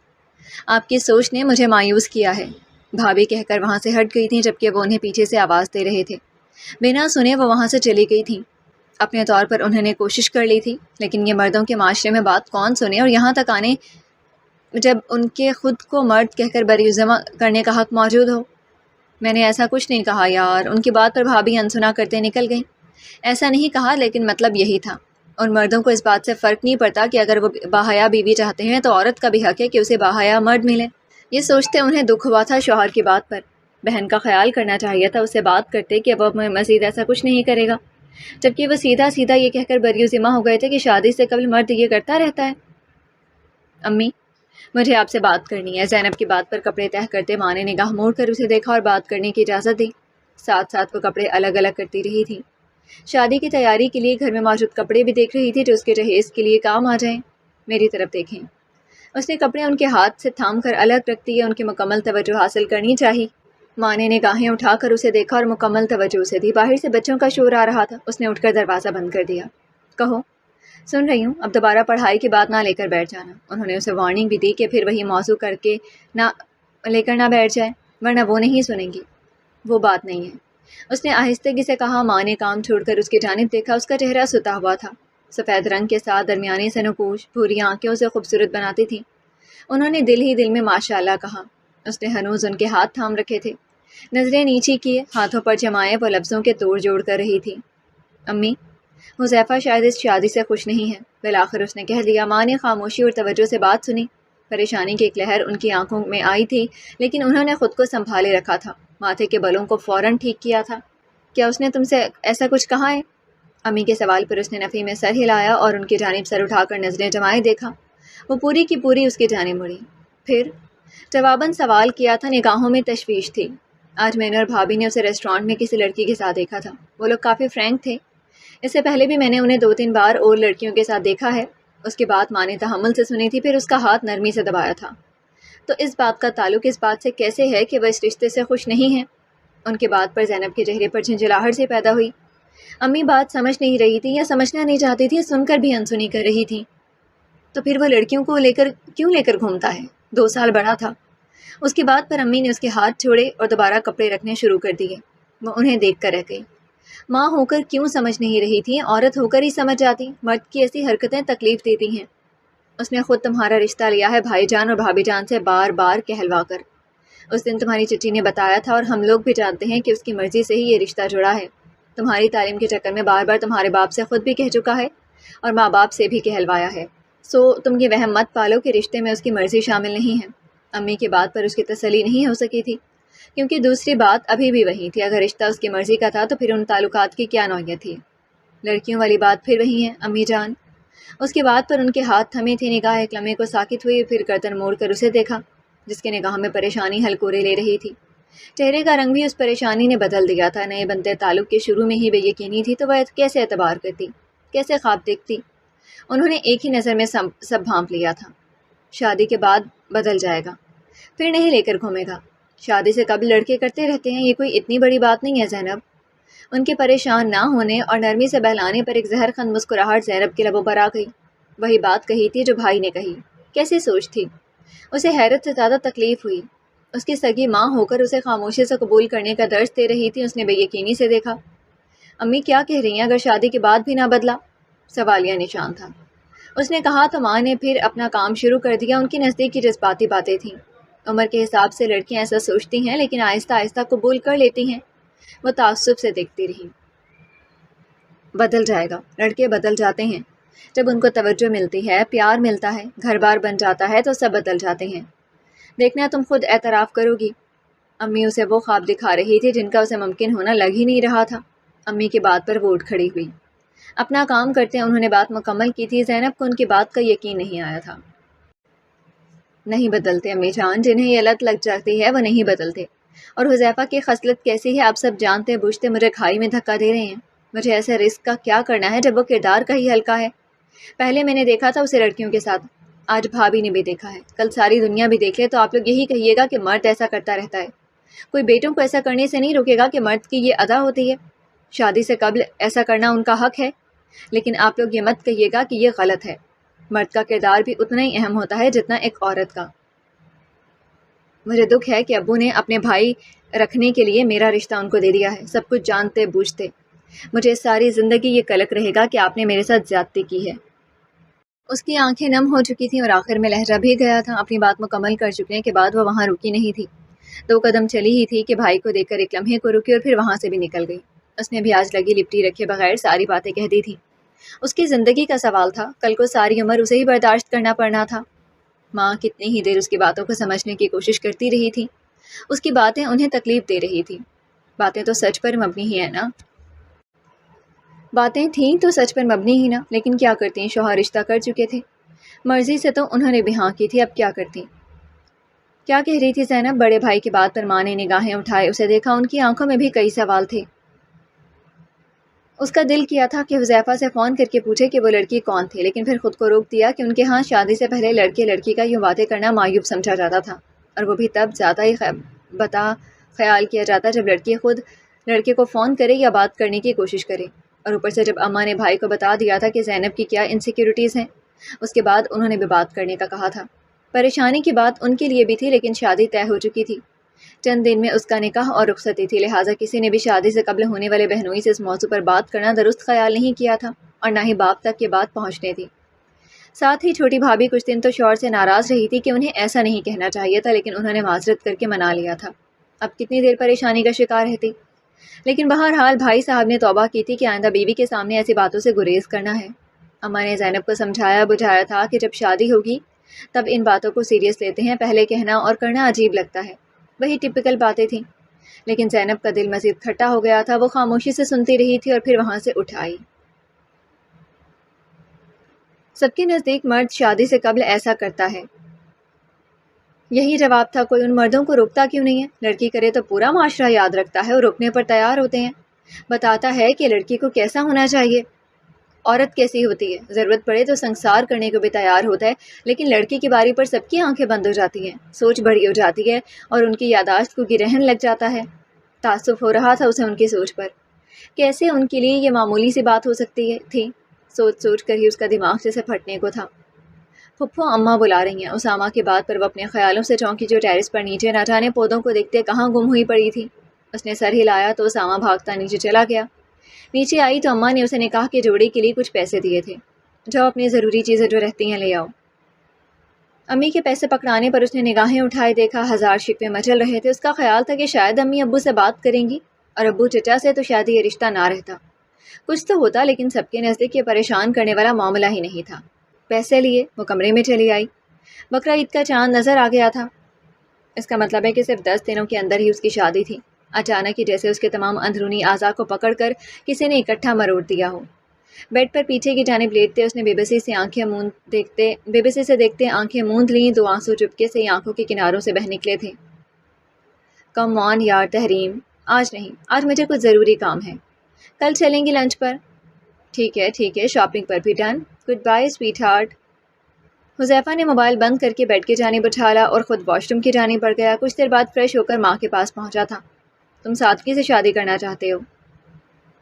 آپ کی سوچ نے مجھے مایوس کیا ہے، بھابھی کہہ کر وہاں سے ہٹ گئی تھیں، جبکہ وہ انہیں پیچھے سے آواز دے رہے تھے، بنا سنے وہ وہاں سے چلی گئی تھیں، اپنے طور پر انہوں نے کوشش کر لی تھی، لیکن یہ مردوں کے معاشرے میں بات کون سنے، اور یہاں تک آنے جب ان کے خود کو مرد کہہ کر بریزمہ کرنے کا حق موجود ہو۔ میں نے ایسا کچھ نہیں کہا یار، ان کی بات پر بھابھی انسنا کرتے نکل گئیں، ایسا نہیں کہا لیکن مطلب یہی تھا، اور مردوں کو اس بات سے فرق نہیں پڑتا کہ اگر وہ باحیا بیوی چاہتے ہیں تو عورت کا بھی حق ہے کہ اسے باحیا مرد ملے، یہ سوچتے انہیں دکھ ہوا تھا شوہر کی بات پر، بہن کا خیال کرنا چاہیے تھا، اس سے بات کرتے کہ وہ مزید ایسا کچھ نہیں کرے گا، جبکہ وہ سیدھا سیدھا یہ کہہ کر بری ذمہ ہو گئے تھے کہ شادی سے قبل مرد یہ کرتا رہتا ہے۔ امی مجھے آپ سے بات کرنی ہے، زینب کی بات پر کپڑے تہہ کرتے ماں نے نگاہ موڑ کر اسے دیکھا اور بات کرنے کی اجازت دی، ساتھ ساتھ وہ کپڑے الگ الگ کرتی رہی تھی، شادی کی تیاری کے لیے گھر میں موجود کپڑے بھی دیکھ رہی تھی جو اس کے جہیز کے لیے کام آ جائیں۔ میری طرف دیکھیں، اس نے کپڑے ان کے ہاتھ سے تھام کر الگ رکھ دیے، ان کی مکمل توجہ حاصل کرنی چاہیے۔ ماں نے نگاہیں اٹھا کر اسے دیکھا اور مکمل توجہ اسے دی، باہر سے بچوں کا شور آ رہا تھا، اس نے اٹھ کر دروازہ بند کر دیا۔ کہو، سن رہی ہوں، اب دوبارہ پڑھائی کی بات نہ لے کر بیٹھ جانا، انہوں نے اسے وارننگ بھی دی کہ پھر وہی موضوع کر کے نہ لے کر نہ بیٹھ جائے ورنہ وہ نہیں سنیں گی، وہ بات نہیں ہے، اس نے آہستگی سے کہا۔ ماں نے کام چھوڑ کر اس کی جانب دیکھا، اس کا چہرہ ستا ہوا تھا، سفید رنگ کے ساتھ درمیانے سے نقوش، بھوری آنکھیں اسے خوبصورت بناتی تھیں، انہوں نے دل ہی دل میں ماشاءاللہ کہا، اس نے ہنوز ان کے ہاتھ تھام رکھے تھے، نظریں نیچی کیے، ہاتھوں پر جمائے وہ لفظوں کے توڑ جوڑ کر رہی تھی، امی حذیفہ شاید اس شادی سے خوش نہیں ہے، بالآخر اس نے کہہ دیا۔ ماں نے خاموشی اور توجہ سے بات سنی، پریشانی کی ایک لہر ان کی آنکھوں میں آئی تھی، لیکن انہوں نے خود کو سنبھالے رکھا تھا، ماتھے کے بلوں کو فوراً ٹھیک کیا تھا۔ کیا اس نے تم سے ایسا کچھ کہا ہے؟ امی کے سوال پر اس نے نفی میں سر ہلایا اور ان کی جانب سر اٹھا کر نظریں جمائے دیکھا، وہ پوری کی پوری اس کی جانب مڑی، پھر جواباً سوال کیا تھا، نگاہوں میں تشویش تھی۔ آج میں نے اور بھابھی نے اسے ریسٹورانٹ میں کسی لڑکی کے ساتھ دیکھا تھا۔ وہ لوگ کافی فرینک تھے۔ اس سے پہلے بھی میں نے انہیں 2-3 بار اور لڑکیوں کے ساتھ دیکھا ہے۔ اس کی بات ماں نے تحمل سے سنی تھی، پھر اس کا ہاتھ نرمی سے دبایا تھا۔ تو اس بات کا تعلق اس بات سے کیسے ہے کہ وہ اس رشتے سے خوش نہیں ہیں؟ ان کی بات پر زینب کے چہرے پر جھنجھلاہٹ سے پیدا ہوئی۔ امی بات سمجھ نہیں رہی تھی یا سمجھنا نہیں چاہتی تھی، سن کر بھی انسنی کر رہی تھی۔ تو پھر وہ لڑکیوں کو کیوں لے کر گھومتا ہے؟ 2 سال بڑا تھا۔ اس کی بات پر امی نے اس کے ہاتھ چھوڑے اور دوبارہ کپڑے رکھنے شروع کر دیے۔ وہ انہیں دیکھ کر رہ گئی۔ ماں ہو کر کیوں سمجھ نہیں رہی تھی؟ عورت ہو کر ہی سمجھ جاتی۔ مرد کی ایسی حرکتیں تکلیف دیتی ہیں۔ اس نے خود تمہارا رشتہ لیا ہے بھائی جان اور بھابھی جان سے بار بار کہلوا کر۔ اس دن تمہاری چچی نے بتایا تھا اور ہم لوگ بھی جانتے ہیں کہ اس کی مرضی سے ہی یہ رشتہ جڑا ہے۔ تمہاری تعلیم کے چکر میں بار بار تمہارے باپ سے خود بھی کہہ چکا ہے اور ماں باپ سے بھی کہلوایا ہے۔ سو تم یہ وہم مت پالو کہ رشتے میں اس کی مرضی شامل نہیں ہے۔ امی کی بات پر اس کی تسلی نہیں ہو سکی تھی، کیونکہ دوسری بات ابھی بھی وہی تھی۔ اگر رشتہ اس کی مرضی کا تھا تو پھر ان تعلقات کی کیا نوعیت تھی؟ لڑکیوں والی بات پھر وہی ہے امی جان۔ اس کی بات پر ان کے ہاتھ تھمے تھے۔ نگاہ ایک لمحے کو ساکت ہوئی، پھر گردن موڑ کر اسے دیکھا جس کے نگاہ میں پریشانی ہلکورے لے رہی تھی۔ چہرے کا رنگ بھی اس پریشانی نے بدل دیا تھا۔ نئے بنتے تعلق کے شروع میں ہی بے یقینی تھی تو وہ کیسے اعتبار کرتی، کیسے خواب دیکھتی؟ انہوں نے ایک ہی نظر میں سب بھانپ لیا تھا۔ شادی کے بعد بدل جائے گا، پھر نہیں لے کر گھومے گا۔ شادی سے قبل لڑکے کرتے رہتے ہیں، یہ کوئی اتنی بڑی بات نہیں ہے زینب۔ ان کے پریشان نہ ہونے اور نرمی سے بہلانے پر ایک زہر خند مسکراہٹ زینب کے لبوں پر آ گئی۔ وہی بات کہی تھی جو بھائی نے کہی۔ کیسی سوچ تھی؟ اسے حیرت سے زیادہ تکلیف ہوئی۔ اس کی سگی ماں ہو کر اسے خاموشی سے قبول کرنے کا درس دے رہی تھی۔ اس نے بے یقینی سے دیکھا۔ امی کیا کہہ رہی ہیں؟ اگر شادی کے بعد بھی نہ بدلا؟ سوالیہ نشان تھا۔ اس نے کہا تو ماں نے پھر اپنا کام شروع کر دیا۔ ان کی نزدیک کی جذباتی باتیں تھیں۔ عمر کے حساب سے لڑکیاں ایسا سوچتی ہیں، لیکن آہستہ آہستہ قبول کر لیتی ہیں۔ وہ تعصب سے دیکھتی رہی۔ بدل جائے گا، لڑکے بدل جاتے ہیں۔ جب ان کو توجہ ملتی ہے، پیار ملتا ہے، گھر بار بن جاتا ہے تو سب بدل جاتے ہیں۔ دیکھنا تم خود اعتراف کرو گی۔ امی اسے وہ خواب دکھا رہی تھی جن کا اسے ممکن ہونا لگ ہی نہیں رہا تھا۔ امی کی بات پر وہ اٹھ کھڑی ہوئی۔ اپنا کام کرتے انہوں نے بات مکمل کی تھی۔ زینب کو ان کی بات کا یقین نہیں آیا تھا۔ نہیں بدلتے امی جان، جنہیں یہ لت لگ جاتی ہے وہ نہیں بدلتے۔ اور حذیفہ کی خصلت کیسی ہے آپ سب جانتے بوجھتے مجھے کھائی میں دھکا دے رہے ہیں۔ مجھے ایسے رزق کا کیا کرنا ہے جب وہ کردار کا ہی ہلکا ہے؟ پہلے میں نے دیکھا تھا اسے لڑکیوں کے ساتھ، آج بھابھی نے بھی دیکھا ہے، کل ساری دنیا بھی دیکھ لے تو آپ لوگ یہی کہیے گا کہ مرد ایسا کرتا رہتا ہے۔ کوئی بیٹوں کو ایسا کرنے سے نہیں روکے گا کہ مرد کی یہ ادا ہوتی ہے۔ شادی سے قبل ایسا کرنا ان کا حق ہے، لیکن آپ لوگ یہ مت کہیے گا کہ یہ غلط ہے۔ مرد کا کردار بھی اتنا ہی اہم ہوتا ہے جتنا ایک عورت کا۔ مجھے دکھ ہے کہ ابو نے اپنے بھائی رکھنے کے لیے میرا رشتہ ان کو دے دیا ہے، سب کچھ جانتے بوجھتے۔ مجھے ساری زندگی یہ کلک رہے گا کہ آپ نے میرے ساتھ زیادتی کی ہے۔ اس کی آنکھیں نم ہو چکی تھیں اور آخر میں لہجہ بھی گیا تھا۔ اپنی بات مکمل کر چکنے کے بعد وہ وہاں رکی نہیں تھی۔ 2 قدم چلی ہی تھی کہ بھائی کو دیکھ کر ایک لمحے کو رکی اور پھر وہاں سے بھی نکل گئی۔ اس نے بھی آج لگی لپٹی رکھے بغیر ساری باتیں کہہ دی تھی۔ اس کی زندگی کا سوال تھا، کل کو ساری عمر اسے ہی برداشت کرنا پڑنا تھا۔ ماں کتنی ہی دیر اس کی باتوں کو سمجھنے کی کوشش کرتی رہی تھی۔ اس کی باتیں انہیں تکلیف دے رہی تھی۔ باتیں تو سچ پر مبنی ہی ہیں نا؟ باتیں تھیں تو سچ پر مبنی ہی نا، لیکن کیا کرتی؟ شوہر رشتہ کر چکے تھے، مرضی سے تو انہوں نے بھی ہاں کی تھی، اب کیا کرتی؟ کیا کہہ رہی تھی زینب؟ بڑے بھائی کی بات پر ماں نے نگاہیں اٹھائے اسے دیکھا۔ ان کی آنکھوں میں بھی کئی سوال تھے۔ اس کا دل کیا تھا کہ حذیفہ سے فون کر کے پوچھے کہ وہ لڑکی کون تھی، لیکن پھر خود کو روک دیا کہ ان کے ہاں شادی سے پہلے لڑکے لڑکی کا یوں باتیں کرنا معیوب سمجھا جاتا تھا، اور وہ بھی تب زیادہ ہی خیال کیا جاتا جب لڑکی خود لڑکے کو فون کرے یا بات کرنے کی کوشش کرے۔ اور اوپر سے جب اماں نے بھائی کو بتا دیا تھا کہ زینب کی کیا انسیکیورٹیز ہیں، اس کے بعد انہوں نے بھی بات کرنے کا کہا تھا۔ پریشانی کی بات ان کے لیے بھی تھی، لیکن شادی طے ہو چکی تھی۔ چند دن میں اس کا نکاح اور رخصتی تھی، لہٰذا کسی نے بھی شادی سے قبل ہونے والے بہنوئی سے اس موضوع پر بات کرنا درست خیال نہیں کیا تھا، اور نہ ہی باپ تک یہ بات پہنچنے تھی۔ ساتھ ہی چھوٹی بھابھی کچھ دن تو شوہر سے ناراض رہی تھی کہ انہیں ایسا نہیں کہنا چاہیے تھا، لیکن انہوں نے معذرت کر کے منا لیا تھا۔ اب کتنی دیر پریشانی کا شکار رہتی؟ لیکن بہرحال بھائی صاحب نے توبہ کی تھی کہ آئندہ بیوی کے سامنے ایسی باتوں سے گریز کرنا ہے۔ اماں نے زینب کو سمجھایا بجھایا تھا کہ جب شادی ہوگی تب ان باتوں کو سیریس لیتے ہیں، پہلے کہنا اور کرنا عجیب لگتا ہے۔ وہی ٹپیکل باتیں تھیں، لیکن زینب کا دل مزید کھٹا ہو گیا تھا۔ وہ خاموشی سے سنتی رہی تھی اور پھر وہاں سے اٹھ آئی۔ سب کے نزدیک مرد شادی سے قبل ایسا کرتا ہے، یہی جواب تھا، کوئی ان مردوں کو روکتا کیوں نہیں ہے؟ لڑکی کرے تو پورا معاشرہ یاد رکھتا ہے اور رکنے پر تیار ہوتے ہیں، بتاتا ہے کہ لڑکی کو کیسا ہونا چاہیے، عورت کیسی ہوتی ہے، ضرورت پڑے تو سنسار کرنے کو بھی تیار ہوتا ہے، لیکن لڑکی کی باری پر سب کی آنکھیں بند ہو جاتی ہیں، سوچ بڑی ہو جاتی ہے اور ان کی یادداشت کو گرہن لگ جاتا ہے۔ تعصب ہو رہا تھا اسے ان کی سوچ پر، کیسے ان کے لیے یہ معمولی سی بات ہو سکتی تھی؟ سوچ سوچ کر ہی اس کا دماغ جیسے پھٹنے کو تھا۔ پھپھو اماں بلا رہی ہیں۔ اسامہ کی بات پر وہ اپنے خیالوں سے چونکی، جو ٹیرس پر نیچے نہ جانے پودوں کو دیکھتے کہاں گم ہوئی پڑی تھی۔ اس نے سر ہلایا تو اسامہ بھاگتا نیچے چلا گیا۔ نیچے آئی تو اماں نے اسے نکاح کے جوڑے کے لیے کچھ پیسے دیے تھے، جاؤ اپنی ضروری چیزیں جو رہتی ہیں لے آؤ۔ امی کے پیسے پکڑانے پر اس نے نگاہیں اٹھائے دیکھا، ہزار شکوے مچل رہے تھے۔ اس کا خیال تھا کہ شاید امی ابو سے بات کریں گی، اور ابو چچا سے تو شاید یہ رشتہ نہ رہتا، کچھ تو ہوتا، لیکن سب کے نزدیک یہ پریشان کرنے والا معاملہ ہی نہیں تھا۔ پیسے لیے وہ کمرے میں چلی آئی۔ بقرہ عید کا چاند نظر آ گیا تھا۔ اس کا مطلب ہے کہ صرف 10 دنوں کے اندر ہی اس کی شادی تھی۔ اچانک ہی جیسے اس کے تمام اندرونی اعضاء کو پکڑ کر کسی نے اکٹھا مروڑ دیا ہو۔ بیڈ پر پیچھے کی جانب لیٹتے اس نے بے بسی سے دیکھتے آنکھیں موند لیں، دو آنسو چپکے سے ہی آنکھوں کے کناروں سے بہہ نکلے تھے۔ کم آن یار تحریم، آج نہیں، آج مجھے کچھ ضروری کام ہے، کل چلیں گی لنچ پر؟ ٹھیک ہے، شاپنگ پر بھی done, good bye sweetheart. Huzaifa نے موبائل بند کر کے بیڈ کی جانب اٹھالا اور خود واش روم کی جانب بڑھ گیا۔ کچھ دیر بعد فریش ہو کر ماں کے پاس پہنچا تھا۔ تم سادگی سے شادی کرنا چاہتے ہو؟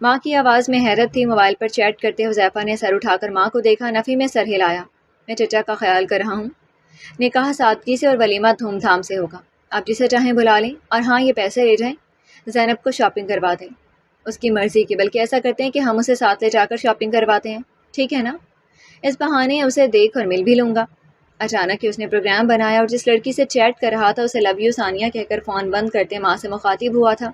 ماں کی آواز میں حیرت تھی۔ موبائل پر چیٹ کرتے حذیفہ نے سر اٹھا کر ماں کو دیکھا، نفی میں سر ہلایا۔ میں چچا کا خیال کر رہا ہوں، نکاح سادگی سے اور ولیمہ دھوم دھام سے ہوگا، آپ جسے چاہیں بلا لیں، اور ہاں یہ پیسے لے جائیں، زینب کو شاپنگ کروا دیں، اس کی مرضی کی، بلکہ ایسا کرتے ہیں کہ ہم اسے ساتھ لے جا کر شاپنگ کرواتے ہیں، ٹھیک ہے نا؟ اس بہانے اسے دیکھ اور مل بھی لوں گا۔ اچانک ہی اس نے پروگرام بنایا اور جس لڑکی سے چیٹ کر رہا تھا اسے لو یو ثانیہ کہہ کر فون بند کرتے ماں سے مخاطب ہوا تھا،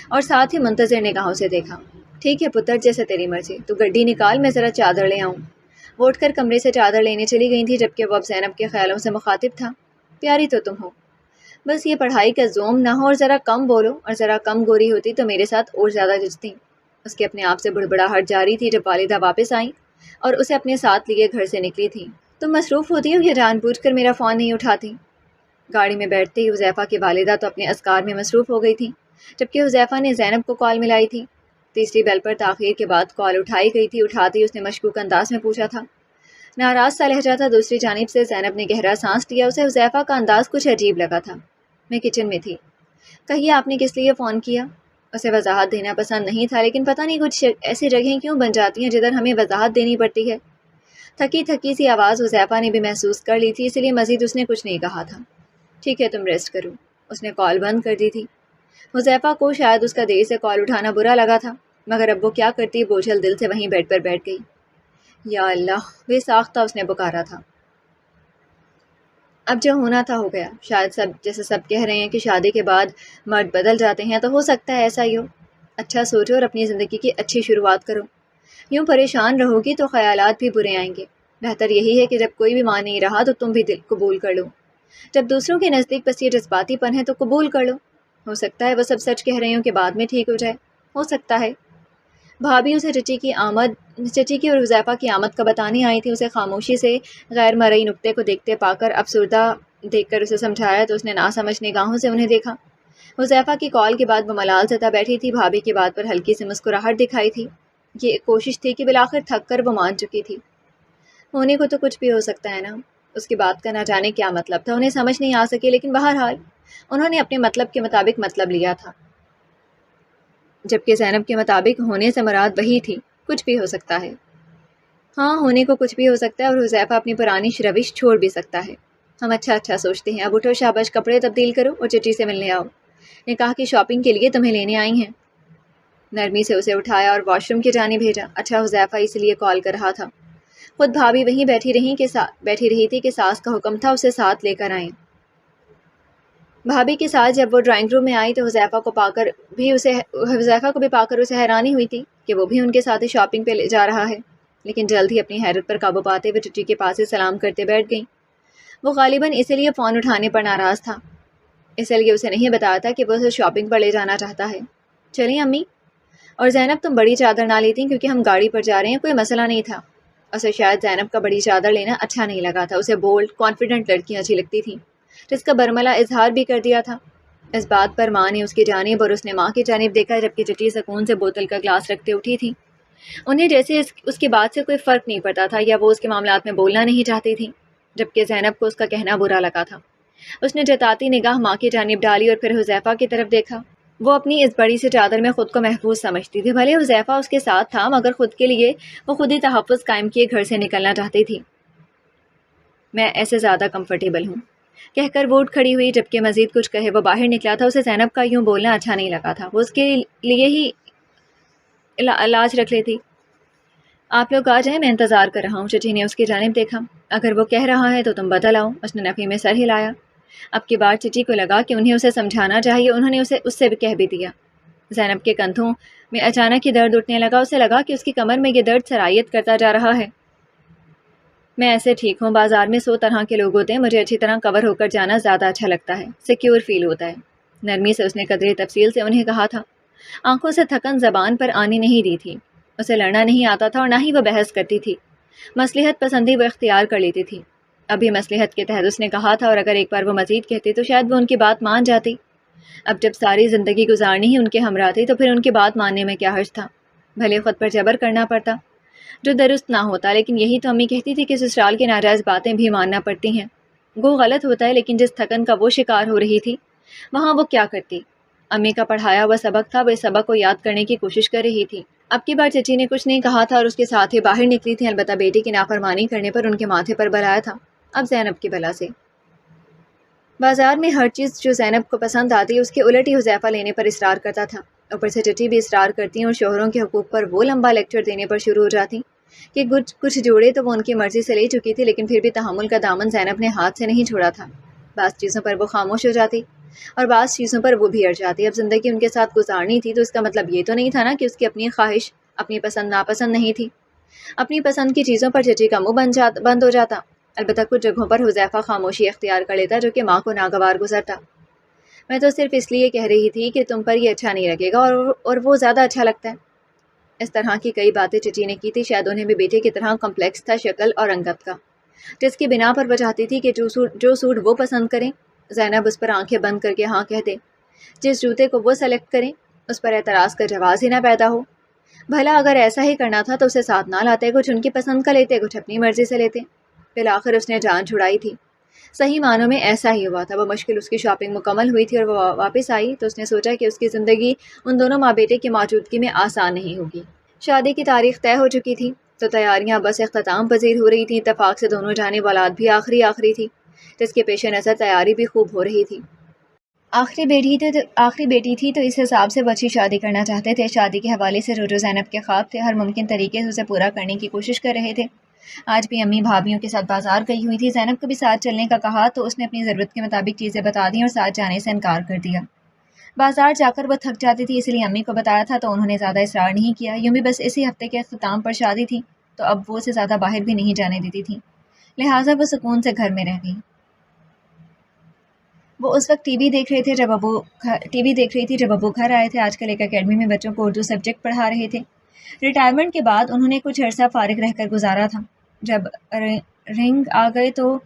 اور ساتھ ہی منتظر نگاہوں سے دیکھا۔ ٹھیک ہے پتر، جیسے تیری مرضی، تو گڈی نکال، میں ذرا چادر لے آؤں۔ وہ اٹھ کر کمرے سے چادر لینے چلی گئی تھی، جبکہ وہ اب زینب کے خیالوں سے مخاطب تھا۔ پیاری تو تم ہو، بس یہ پڑھائی کا زوم نہ ہو اور ذرا کم بولو، اور ذرا کم گوری ہوتی تو میرے ساتھ اور زیادہ جچتی۔ اس کے اپنے آپ سے بڑبڑاہٹ جاری تھی جب والدہ واپس آئیں اور اسے اپنے ساتھ لیے گھر سے نکلی تھی۔ تم مصروف ہوتی ہو یا جان بوجھ کر میرا فون نہیں اٹھاتی؟ گاڑی میں بیٹھتے ہی حذیفہ کی والدہ تو اپنے اذکار میں مصروف ہو گئی تھی، جبکہ حذیفہ نے زینب کو کال ملائی تھی۔ تیسری بیل پر تاخیر کے بعد کال اٹھائی گئی تھی۔ اٹھاتی اس نے مشکوک انداز میں پوچھا تھا، ناراض سا لہجہ تھا۔ دوسری جانب سے زینب نے گہرا سانس لیا، اسے حذیفہ کا انداز کچھ عجیب لگا تھا۔ میں کچن میں تھی۔ کہیے آپ نے کس لیے فون کیا؟ اسے وضاحت دینا پسند نہیں تھا، لیکن پتہ نہیں کچھ ایسی جگہیں کیوں بن جاتی ہیں جدھر ہمیں وضاحت دینی پڑتی ہے۔ تھکی سی آواز حذیفہ نے بھی محسوس کر لی تھی، اس لیے مزید اس نے کچھ نہیں کہا تھا۔ ٹھیک ہے تم ریسٹ کرو۔ اس نے کال بند کر دی تھی۔ حذیفہ کو شاید اس کا دیر سے کال اٹھانا برا لگا تھا، مگر اب وہ کیا کرتی، بوجھل دل سے وہیں بیڈ پر بیٹھ گئی۔ یا اللہ، بے ساختہ اس نے پکارا تھا۔ اب جو ہونا تھا ہو گیا۔ شاید جیسے سب کہہ رہے ہیں کہ شادی کے بعد مرد بدل جاتے ہیں، تو ہو سکتا ہے ایسا ہی ہو۔ اچھا سوچو اور اپنی زندگی کی اچھی شروعات کرو۔ یوں پریشان رہو گی تو خیالات بھی برے آئیں گے۔ بہتر یہی ہے کہ جب کوئی بھی مان نہیں رہا تو تم بھی دل قبول کر لو۔ جب دوسروں کے نزدیک بس یہ جذباتی پن ہے تو قبول کر لو۔ ہو سکتا ہے وہ سب سچ کہہ رہی ہوں کہ بعد میں ٹھیک ہو جائے، ہو سکتا ہے۔ بھابھی اسے چچی کی اور حذیفہ کی آمد کا بتانے آئی تھی۔ اسے خاموشی سے غیر مرئی نقطے کو دیکھتے پا کر افسردہ دیکھ کر اسے سمجھایا تو اس نے ناسمجھ نگاہوں سے انہیں دیکھا۔ حذیفہ کی کال کے بعد وہ ملال زدہ بیٹھی تھی۔ بھابھی کی بات پر ہلکی سی مسکراہٹ دکھائی تھی۔ یہ ایک کوشش تھی کہ بالآخر تھک کر وہ مان چکی تھی۔ ہونے کو تو کچھ بھی ہو سکتا ہے نا۔ اس کی بات کا نہ جانے کیا مطلب تھا، انہیں سمجھ نہیں آ سکے، لیکن بہرحال انہوں نے اپنے مطلب کے مطابق مطلب لیا تھا، جبکہ زینب کے مطابق ہونے سے مراد وہی تھی، کچھ بھی ہو سکتا ہے۔ ہاں، ہونے کو کچھ بھی ہو سکتا ہے، اور حذیفہ اپنی پرانی روش چھوڑ بھی سکتا ہے۔ ہم اچھا سوچتے ہیں۔ اب اٹھو، شاباش، کپڑے تبدیل کرو اور چچی سے ملنے آؤ، نکاح کی شاپنگ کے لیے تمہیں لینے آئی ہیں۔ نرمی سے اسے اٹھایا اور واش روم کی جانب بھیجا۔ اچھا، حذیفہ اس لیے کال کر رہا تھا۔ خود بھابھی وہیں بیٹھی رہی تھی کہ ساس کا حکم تھا اسے ساتھ لے کر آئیں۔ بھابھی کے ساتھ جب وہ ڈرائنگ روم میں آئی تو حذیفہ کو بھی پا کر اسے حیرانی ہوئی تھی کہ وہ بھی ان کے ساتھ شاپنگ پہ لے جا رہا ہے، لیکن جلد ہی اپنی حیرت پر قابو پاتے ہوئے چچی کے پاس ہی سلام کرتے بیٹھ گئیں۔ وہ غالباً اسی لیے فون اٹھانے پر ناراض تھا، اس لیے اسے نہیں بتایا تھا کہ وہ اسے شاپنگ پر لے جانا چاہتا ہے۔ چلیں امی اور زینب، تم بڑی چادر نہ لیتی کیونکہ ہم گاڑی پر جا رہے ہیں، کوئی مسئلہ نہیں تھا۔ اسے شاید زینب کا بڑی چادر لینا اچھا نہیں لگا تھا، اسے بولڈ، کانفیڈنٹ لڑکیاں اچھی لگتی تھیں، جس کا برملا اظہار بھی کر دیا تھا۔ اس بات پر ماں نے اس کی جانب اور اس نے ماں کی جانب دیکھا، جبکہ چچی سکون سے بوتل کا گلاس رکھتے اٹھی تھی۔ انہیں جیسے اس کی بات سے کوئی فرق نہیں پڑتا تھا، یا وہ اس کے معاملات میں بولنا نہیں چاہتی تھی، جبکہ زینب کو اس کا کہنا برا لگا تھا۔ اس نے جتاتی نگاہ ماں کی جانب ڈالی اور پھر حذیفہ کی طرف دیکھا۔ وہ اپنی اس بڑی سی چادر میں خود کو محفوظ سمجھتی تھی، بھلے حذیفہ اس کے ساتھ تھا، مگر خود کے لیے وہ خود ہی تحفظ قائم کیے گھر سے نکلنا چاہتی تھی۔ میں ایسے زیادہ کمفرٹیبل ہوں، کہہ کر وہ اٹھ کھڑی ہوئی۔ جبکہ مزید کچھ کہے وہ باہر نکلا تھا، اسے زینب کا یوں بولنا اچھا نہیں لگا تھا، وہ اس کے لیے ہی لاج رکھ لیتی۔ آپ لوگ آ جائیں، میں انتظار کر رہا ہوں۔ چچی نے اس کی جانب دیکھا۔ اگر وہ کہہ رہا ہے تو تم بدل آؤ۔ اس نے نفی میں سر ہلایا۔ اب کی بار چچی کو لگا کہ انہیں اسے سمجھانا چاہیے، انہوں نے اس سے بھی کہہ بھی دیا۔ زینب کے کندھوں میں اچانک ہی درد اٹھنے لگا، اسے لگا کہ اس کی کمر میں یہ درد سرایت کرتا جا رہا ہے۔ میں ایسے ٹھیک ہوں، بازار میں 100 طرح کے لوگ ہوتے ہیں، مجھے اچھی طرح کور ہو کر جانا زیادہ اچھا لگتا ہے، سیکیور فیل ہوتا ہے۔ نرمی سے اس نے قدرے تفصیل سے انہیں کہا تھا۔ آنکھوں سے تھکن زبان پر آنے نہیں دی تھی، اسے لڑنا نہیں آتا تھا اور نہ ہی وہ بحث کرتی تھی، مصلحت پسندی وہ اختیار کر لیتی تھی۔ ابھی مصلحت کے تحت اس نے کہا تھا، اور اگر ایک بار وہ مزید کہتی تو شاید وہ ان کی بات مان جاتی۔ اب جب ساری زندگی گزارنی ہی ان کے ہمراہ تھی تو پھر ان کی بات ماننے میں کیا حرج تھا، بھلے خود پر جبر کرنا پڑتا جو درست نہ ہوتا، لیکن یہی تو امی کہتی تھی کہ سسرال کی ناجائز باتیں بھی ماننا پڑتی ہیں۔ گو غلط ہوتا ہے، لیکن جس تھکن کا وہ شکار ہو رہی تھی وہاں وہ کیا کرتی؟ امی کا پڑھایا ہوا سبق تھا، وہ اس سبق کو یاد کرنے کی کوشش کر رہی تھی۔ اب کی بار چچی نے کچھ نہیں کہا تھا اور اس کے ساتھ ہی باہر نکلی تھی، البتہ بیٹی کی نافرمانی کرنے پر ان کے ماتھے پر بل آیا تھا، اب زینب کی بلا سے۔ بازار میں ہر چیز جو زینب کو پسند آتی اس کے الٹ ہی حذیفہ لینے پر اصرار کرتا تھا، اوپر سے چچی بھی اصرار کرتی اور شوہروں کے حقوق پر وہ لمبا لیکچر دینے پر شروع ہو جاتی کہ کچھ جوڑے تو وہ ان کی مرضی سے لے چکی تھی، لیکن پھر بھی تحمل کا دامن زینب نے ہاتھ سے نہیں چھوڑا تھا۔ بعض چیزوں پر وہ خاموش ہو جاتی اور بعض چیزوں پر وہ بھی اڑ جاتی۔ اب زندگی ان کے ساتھ گزارنی تھی تو اس کا مطلب یہ تو نہیں تھا نا کہ اس کی اپنی خواہش، اپنی پسند ناپسند نہیں تھی۔ اپنی پسند کی چیزوں پر چچی کا منہ بند ہو جاتا، البتہ کچھ جگہوں پر حذیفہ خاموشی اختیار کر لیتا جو کہ ماں کو ناگوار گزرتا۔ میں تو صرف اس لیے کہہ رہی تھی کہ تم پر یہ اچھا نہیں لگے گا اور وہ زیادہ اچھا لگتا ہے۔ اس طرح کی کئی باتیں چچی نے کی تھی، شاید انہیں بھی بیٹے کی طرح کمپلیکس تھا شکل اور رنگت کا، جس کی بنا پر وہ چاہتی تھی کہ جو سوٹ وہ پسند کریں زینب اس پر آنکھیں بند کر کے ہاں کہہ دے، جس جوتے کو وہ سلیکٹ کریں اس پر اعتراض کا جواز ہی نہ پیدا ہو۔ بھلا اگر ایسا ہی کرنا تھا تو اسے ساتھ نہ لاتے، کچھ ان کی پسند کا لیتے، کچھ اپنی مرضی سے لیتے۔ بالآخر اس نے جان چھڑائی تھی، صحیح معنوں میں ایسا ہی ہوا تھا۔ وہ مشکل اس کی شاپنگ مکمل ہوئی تھی اور وہ واپس آئی تو اس نے سوچا کہ اس کی زندگی ان دونوں ماں بیٹے کی موجودگی میں آسان نہیں ہوگی۔ شادی کی تاریخ طے ہو چکی تھی تو تیاریاں بس اختتام پذیر ہو رہی تھیں۔ اتفاق سے دونوں جانب اولاد بھی آخری تھی، جس کے پیش نظر تیاری بھی خوب ہو رہی تھی۔ آخری بیٹی تھی تو اس حساب سے وہ اچھی شادی کرنا چاہتے تھے۔ شادی کے حوالے سے جو زینب کے خواب تھے ہر ممکن طریقے سے اسے پورا کرنے کی کوشش کر رہے تھے۔ آج بھی امی بھابھیوں کے ساتھ بازار گئی ہوئی تھی، زینب کو بھی ساتھ چلنے کا کہا تو اس نے اپنی ضرورت کے مطابق چیزیں بتا دیں اور ساتھ جانے سے انکار کر دیا۔ بازار جا کر وہ تھک جاتی تھی، اس لیے امی کو بتایا تھا تو انہوں نے زیادہ اصرار نہیں کیا۔ یوں بھی بس اسی ہفتے کے اختتام پر شادی تھی تو اب وہ اسے زیادہ باہر بھی نہیں جانے دیتی تھی، لہٰذا وہ سکون سے گھر میں رہ گئی۔ وہ اس وقت ٹی وی دیکھ رہی تھی جب ابو گھر آئے تھے۔ آج کل ایک اکیڈمی میں بچوں کو اردو سبجیکٹ پڑھا رہے تھے۔ ریٹائرمنٹ کے بعد انہوں نے کچھ عرصہ فارغ رہ کر گزارا تھا۔ جب رنگ آ گئے تو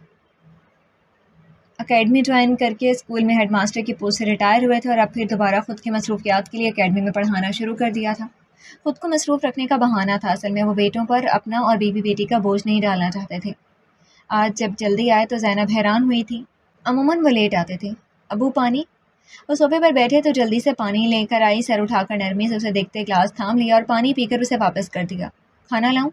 اکیڈمی جوائن کر کے اسکول میں ہیڈ ماسٹر کی پوسٹ سے ریٹائر ہوئے تھے اور اب پھر دوبارہ خود کی مصروفیات کے لیے اکیڈمی میں پڑھانا شروع کر دیا تھا۔ خود کو مصروف رکھنے کا بہانہ تھا، اصل میں وہ بیٹوں پر اپنا اور بیوی بیٹی کا بوجھ نہیں ڈالنا چاہتے تھے۔ آج جب جلدی آئے تو زینب حیران ہوئی تھی، عموماً وہ لیٹ آتے تھے۔ ابو پانی؟ وہ صوفے پر بیٹھے تو جلدی سے پانی لے کر آئی، سر اٹھا کر نرمی سے اسے دیکھتے گلاس تھام لیا اور پانی پی کر اسے واپس کر دیا۔ کھانا لاؤں؟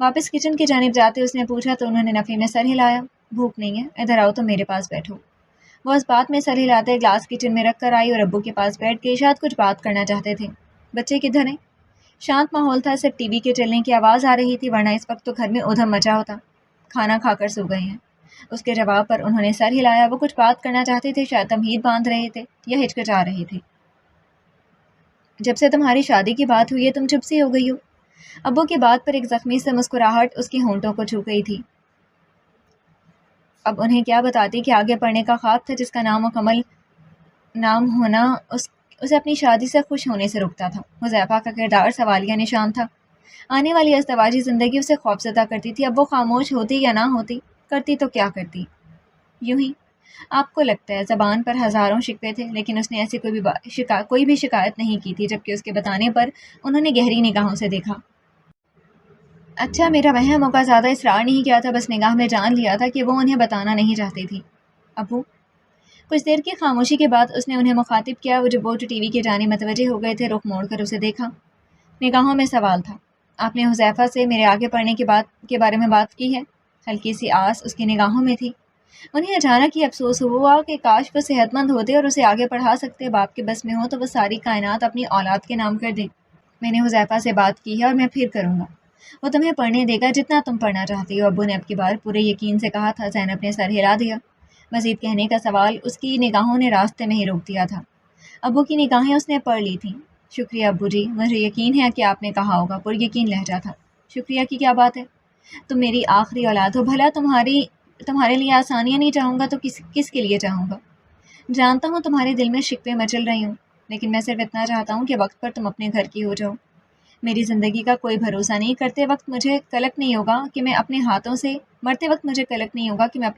واپس کچن کی جانب جاتے اس نے پوچھا تو انہوں نے نفی میں سر ہلایا۔ بھوک نہیں ہے، ادھر آؤ تو میرے پاس بیٹھو۔ وہ اس بات میں سر ہلاتے گلاس کچن میں رکھ کر آئی اور ابو کے پاس بیٹھ کے شاید کچھ بات کرنا چاہتے تھے۔ بچے کدھر ہیں؟ شانت ماحول تھا، صرف ٹی وی کے چلنے کی آواز آ رہی تھی، ورنہ اس وقت تو گھر میں ادھم مچا ہوتا۔ کھانا کھا کر سو گئے ہیں۔ اس کے جواب پر انہوں نے سر ہلایا۔ وہ کچھ بات کرنا چاہتے تھے، شاید تمہید باندھ رہے تھے یا ہچکچا رہے تھے۔ جب سے تمہاری شادی کی بات ہوئی ہے تم چپ سی ہو گئی ہو۔ ابو کی بات پر ایک زخمی سے مسکراہٹ اس کی ہونٹوں کو چھو گئی تھی۔ اب انہیں کیا بتاتی کہ آگے پڑھنے کا خواب تھا جس کا نامکمل نام ہونا اسے اپنی شادی سے خوش ہونے سے روکتا تھا۔ حذیفہ کا کردار سوالیہ نشان تھا۔ آنے والی ازدواجی زندگی اسے خوفزدہ کرتی تھی۔ اب وہ خاموش ہوتی یا نہ ہوتی، کرتی تو کیا کرتی؟ یوں ہی آپ کو لگتا ہے زبان پر ہزاروں شکوے تھے، لیکن اس نے ایسی کوئی بھی شکایت نہیں کی تھی، جبکہ اس کے بتانے پر انہوں نے گہری نگاہوں سے دیکھا۔ اچھا، میرا وہم ہوگا، زیادہ اصرار نہیں کیا تھا، بس نگاہ میں جان لیا تھا کہ وہ انہیں بتانا نہیں چاہتی تھی۔ ابو؟ کچھ دیر کی خاموشی کے بعد اس نے انہیں مخاطب کیا۔ وہ جو ٹی وی کی جانب متوجہ ہو گئے تھے، رخ موڑ کر اسے دیکھا۔ نگاہوں میں سوال تھا۔ آپ نے حذیفہ سے میرے آگے پڑھنے کے بارے میں بات کی ہے؟ ہلکی سی آس اس کی نگاہوں میں تھی۔ انہیں اچانک ہی افسوس ہوا کہ کاش وہ صحت مند ہوتے اور اسے آگے پڑھا سکتے۔ باپ کے بس میں ہو تو وہ ساری کائنات اپنی اولاد کے نام کر دے۔ میں نے حذیفہ سے بات کی ہے اور میں پھر کروں گا۔ وہ تمہیں پڑھنے دے گا جتنا تم پڑھنا چاہتی ہو، ابو نے اب کی بار پورے یقین سے کہا تھا۔ زینب نے سر ہلا دیا۔ مزید کہنے کا سوال اس کی نگاہوں نے راستے میں ہی روک دیا تھا۔ ابو کی نگاہیں اس نے پڑھ لی تھیں۔ شکریہ ابو جی، مجھے یقین ہے کہ آپ نے کہا ہوگا، پر یقین لہجہ تھا۔ شکریہ کی کیا بات ہے؟ تم میری آخری اولاد ہو، بھلا تمہارے لیے آسانیاں نہیں چاہوں گا تو کس کے لیے چاہوں گا؟ جانتا ہوں تمہارے دل میں شکوے مچل رہی ہوں، لیکن میں صرف اتنا چاہتا ہوں کہ وقت پر تم اپنے گھر کی ہو جاؤ۔ میری زندگی کا کوئی بھروسہ نہیں، مرتے وقت مجھے کلک نہیں ہوگا کہ میں اپنے